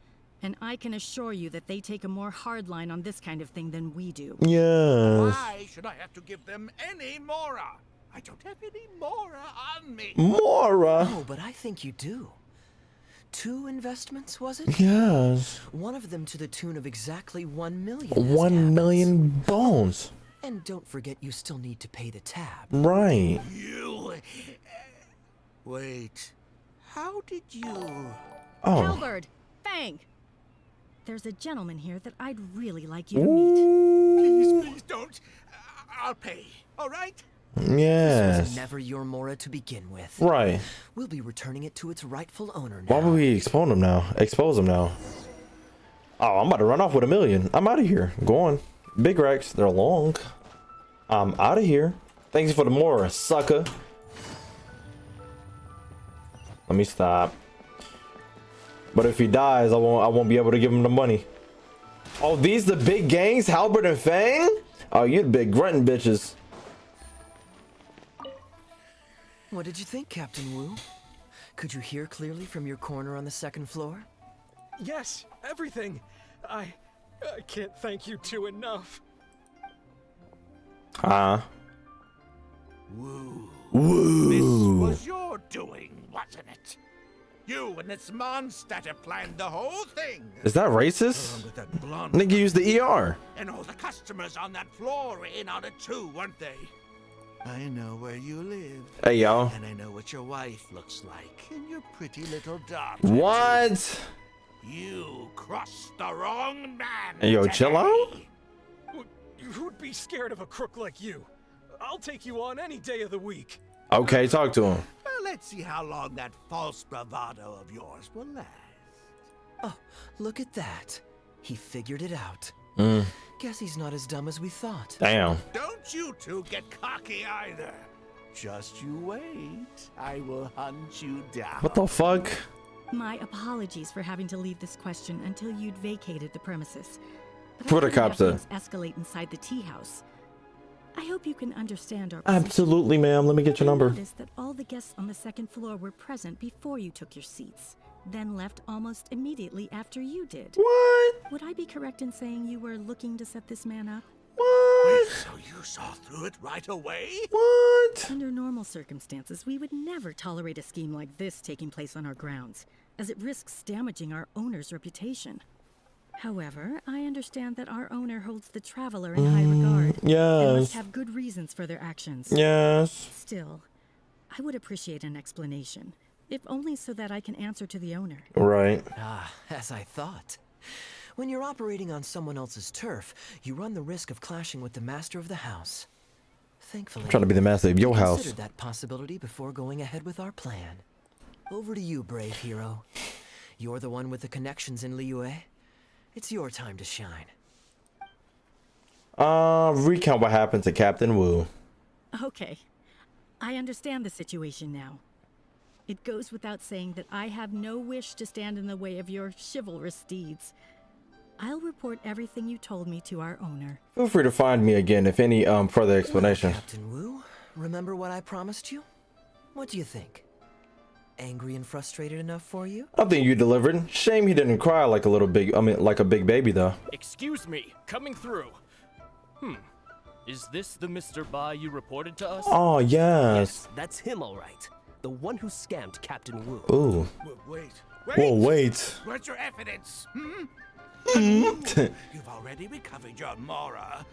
And I can assure you that they take a more hard line on this kind of thing than we do. Yes. Why should I have to give them any Mora? I don't have any Mora on me. Mora? Oh, but I think you do. 2 investments, was it? Yes. One of them to the tune of exactly 1 million. 1 million bones. And don't forget you still need to pay the tab. Right. You... Wait. How did you... Oh. Halberd, Fang! There's a gentleman here that I'd really like you to meet. Please don't. I'll pay, all right? Yes. This was never your Mora to begin with. Right. We'll be returning it to its rightful owner now. Why would we expose him now? Expose him now. Oh, I'm about to run off with $1 million. I'm out of here. Go on. Big racks. They're long. I'm out of here. Thanks for the Mora, sucker. Let me stop. But if he dies, I won't be able to give him the money. Oh, these the big gangs, Halberd and Fang? Oh, you the big grunting bitches. What did you think, Captain Wu? Could you hear clearly from your corner on the 2nd floor? Yes, everything. I can't thank you two enough. Woo. Woo. This was your doing, wasn't it? You and this monster planned the whole thing. Is that racist? Along with that blonde Nigga used the ER. and all the customers on that floor were in on it too, weren't they? I know where you live. Hey, y'all. And I know what your wife looks like and your pretty little daughter. What? You crossed the wrong man. Hey, yo, chill out. Who'd be scared of a crook like you? I'll take you on any day of the week. Okay, talk to him. Well, let's see how long that false bravado of yours will last. Oh, look at that. He figured it out. Mm. Guess he's not as dumb as we thought. Damn. Don't you two get cocky either. Just you wait. I will hunt you down. What the fuck? My apologies for having to leave this question until you'd vacated the premises. But What I the couldn't cops have said. things escalate inside the tea house. I hope you can understand our Absolutely, ma'am. Let me get your number. I noticed that all the guests on the second floor were present before you took your seats, then left almost immediately after you did. What? Would I be correct in saying you were looking to set this man up? What? So you saw through it right away? What? Under normal circumstances, we would never tolerate a scheme like this taking place on our grounds, as it risks damaging our owner's reputation. However, I understand that our owner holds the traveler in high regard. And yes. must have good reasons for their actions. Yes. Still, I would appreciate an explanation, if only so that I can answer to the owner. Right. Ah, as I thought. When you're operating on someone else's turf, you run the risk of clashing with the master of the house. Thankfully, I'm trying to be the master of your we house. considered that possibility before going ahead with our plan. Over to you, brave hero. You're the one with the connections in Liyue. It's your time to shine. Recount what happened to Captain Wu. Okay, I understand the situation now. It goes without saying that I have no wish to stand in the way of your chivalrous deeds. I'll report everything you told me to our owner. Feel free to find me again if any further explanation. Well, Captain Wu, remember what I promised you? What do you think? Angry and frustrated enough for you? I think you delivered. Shame he didn't cry like a little big, like a big baby though. Excuse me, coming through. Is this the Mr. Bai you reported to us? Oh, yes. That's him, all right. The one who scammed Captain Wu. Ooh. Wait. Whoa, wait. Where's your evidence? You've already recovered your Mora.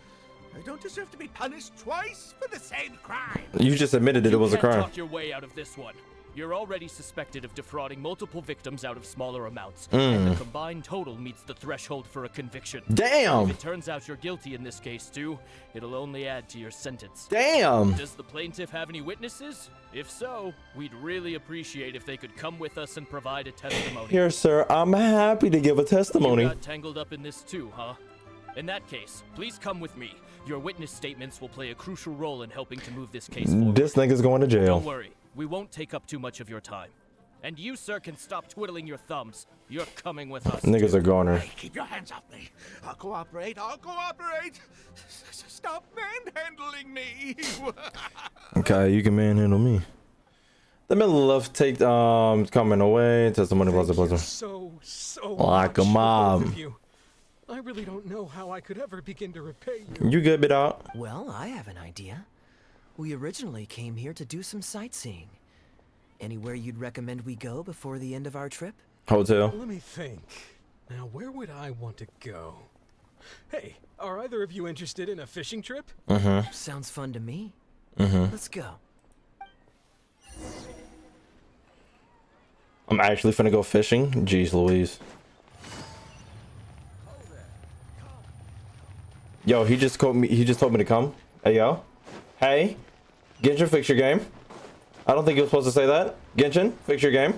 I don't deserve to be punished twice for the same crime. You just admitted that it was a You can't crime. talk your way out of this one. You're already suspected of defrauding multiple victims out of smaller amounts. Mm. And the combined total meets the threshold for a conviction. Damn! If it turns out you're guilty in this case too, it'll only add to your sentence. Damn! Does the plaintiff have any witnesses? If so, we'd really appreciate if they could come with us and provide a testimony. Here, sir, I'm happy to give a testimony. You got tangled up in this too, huh? In that case, please come with me. Your witness statements will play a crucial role in helping to move this case forward. This nigga's going to jail. Don't worry, we won't take up too much of your time. And you, sir, can stop twiddling your thumbs. You're coming with us. Niggas are goner. Hey, keep your hands off me. I'll cooperate. Stop manhandling me. Okay, you can manhandle me. The middle of take coming away. Testimony blah blah blah. So like a much for both mom. of you. I really don't know how I could ever begin to repay you. You good, bit out? Well, I have an idea. We originally came here to do some sightseeing. Anywhere you'd recommend we go before the end of our trip? Hotel. Let me think. Now, where would I want to go? Hey, are either of you interested in a fishing trip? Sounds fun to me. Let's go. I'm actually finna go fishing. Jeez Louise. Yo, he just told me to come. Hey yo. Hey. Genshin, fix your game. I don't think you were supposed to say that. Genshin, fix your game.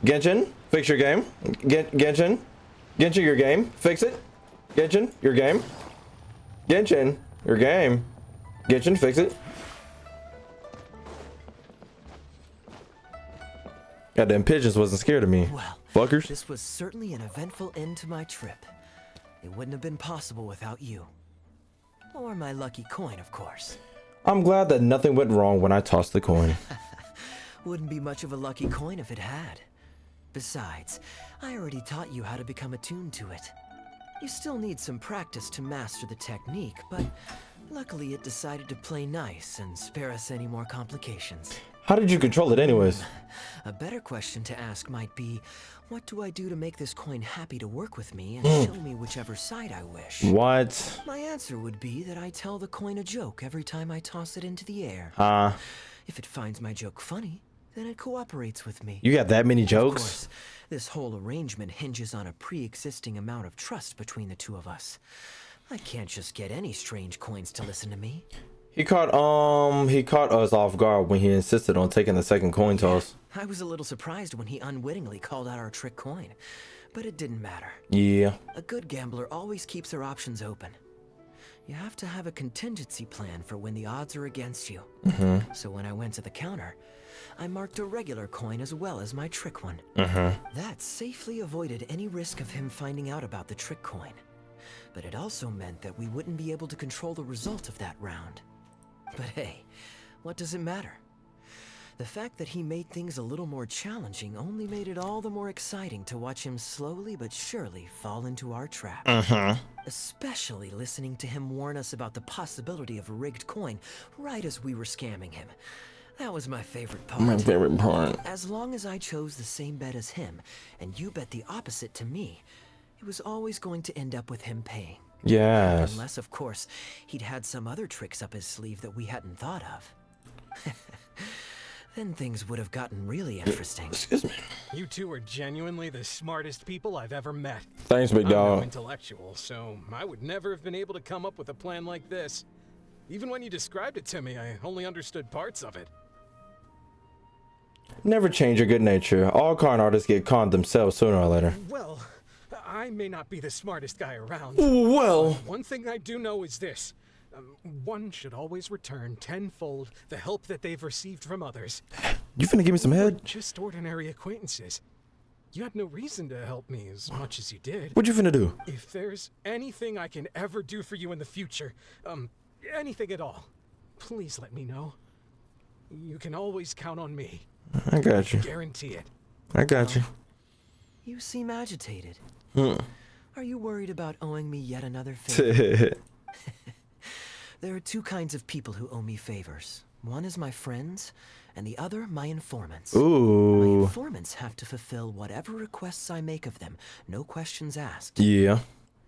Genshin, fix your game. Genshin, your game. Fix it. Genshin, your game. Genshin, your game. Genshin, fix it. Goddamn pigeons wasn't scared of me. Well, fuckers. This was certainly an eventful end to my trip. It wouldn't have been possible without you. Or my lucky coin, of course. I'm glad that nothing went wrong when I tossed the coin. Wouldn't be much of a lucky coin if it had. Besides, I already taught you how to become attuned to it. You still need some practice to master the technique, but luckily it decided to play nice and spare us any more complications. How did you control it anyways? A better question to ask might be, what do I do to make this coin happy to work with me and show me whichever side I wish? What? My answer would be that I tell the coin a joke every time I toss it into the air. If it finds my joke funny, then it cooperates with me. You got that many jokes? Of course, this whole arrangement hinges on a pre-existing amount of trust between the two of us. I can't just get any strange coins to listen to me. He caught us off guard when he insisted on taking the second coin toss. I was a little surprised when he unwittingly called out our trick coin, but it didn't matter. Yeah. A good gambler always keeps their options open. You have to have a contingency plan for when the odds are against you. So when I went to the counter, I marked a regular coin as well as my trick one. That safely avoided any risk of him finding out about the trick coin. But it also meant that we wouldn't be able to control the result of that round. But hey, what does it matter? The fact that he made things a little more challenging only made it all the more exciting to watch him slowly but surely fall into our trap. Especially listening to him warn us about the possibility of a rigged coin right as we were scamming him. That was my favorite part. My favorite part. As long as I chose the same bet as him, and you bet the opposite to me, it was always going to end up with him paying. Yes. Unless, of course, he'd had some other tricks up his sleeve that we hadn't thought of. Then things would have gotten really interesting. Excuse me. You two are genuinely the smartest people I've ever met. Thanks, big I'm dog. no intellectual, so I would never have been able to come up with a plan like this. Even when you described it to me, I only understood parts of it. Never change your good nature. All con artists get conned themselves sooner or later. Well, I may not be the smartest guy around. Well. One thing I do know is this. One should always return tenfold the help that they've received from others. You finna give me some head? We're just ordinary acquaintances. You had no reason to help me as much as you did. What you finna do? If there's anything I can ever do for you in the future, anything at all, please let me know. You can always count on me. I got you. Guarantee it. I got you. You seem agitated. Are you worried about owing me yet another favor? There are two kinds of people who owe me favors. One is my friends, and the other my informants. Ooh. My informants have to fulfill whatever requests I make of them, no questions asked. Yeah.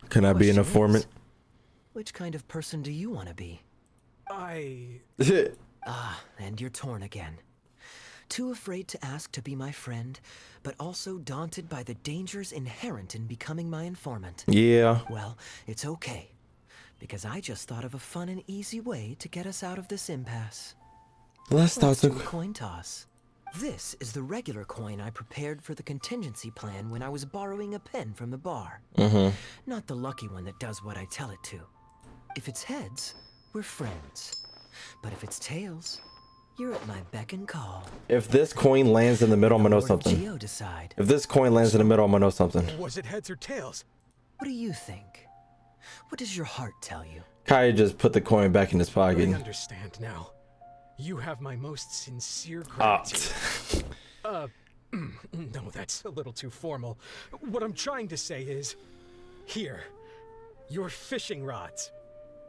Can I be an informant? Which kind of person do you want to be? And you're torn again. Too afraid to ask to be my friend, but also daunted by the dangers inherent in becoming my informant. Yeah. Well, it's okay, because I just thought of a fun and easy way to get us out of this impasse. Let's do a coin toss. This is the regular coin I prepared for the contingency plan when I was borrowing a pen from the bar. Not the lucky one that does what I tell it to. If it's heads, we're friends. But if it's tails, you're at my beck and call. If this coin lands in the middle, I'm gonna know something. Geo decide. If this coin lands in the middle, I'm gonna know something. Was it heads or tails? What do you think? What does your heart tell you? Kaeya just put the coin back in his pocket. I understand now. You have my most sincere gratitude. No, that's a little too formal. What I'm trying to say is, here, your fishing rods,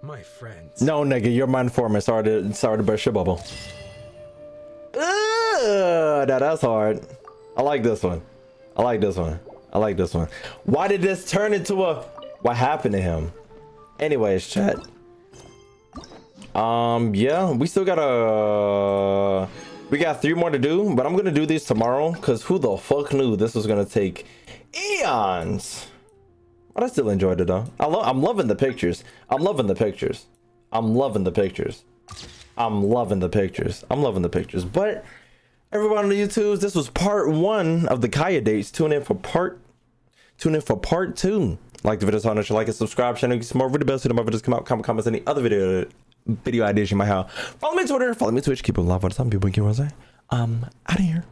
my friends. No, nigga, you're my informant. Sorry to burst your bubble. Now that's hard. I like this one. I like this one. I like this one. Why did this turn into a... What happened to him? Anyways, chat. Yeah, we still got we got 3 more to do, but I'm gonna do these tomorrow because who the fuck knew this was gonna take eons? But I still enjoyed it though. I'm loving the pictures. I'm loving the pictures. I'm loving the pictures. I'm loving the pictures. I'm loving the pictures. But everyone on the YouTubes, this was part 1 of the Kaeya dates. Tune in for part 2. Like the video, so I like and subscribe. Channel get some more video bells so my videos come out. Comments any other video ideas you might have. Follow me on Twitter. Follow me on Twitch. Keep it live all the time. People, keep what I say. Out of here.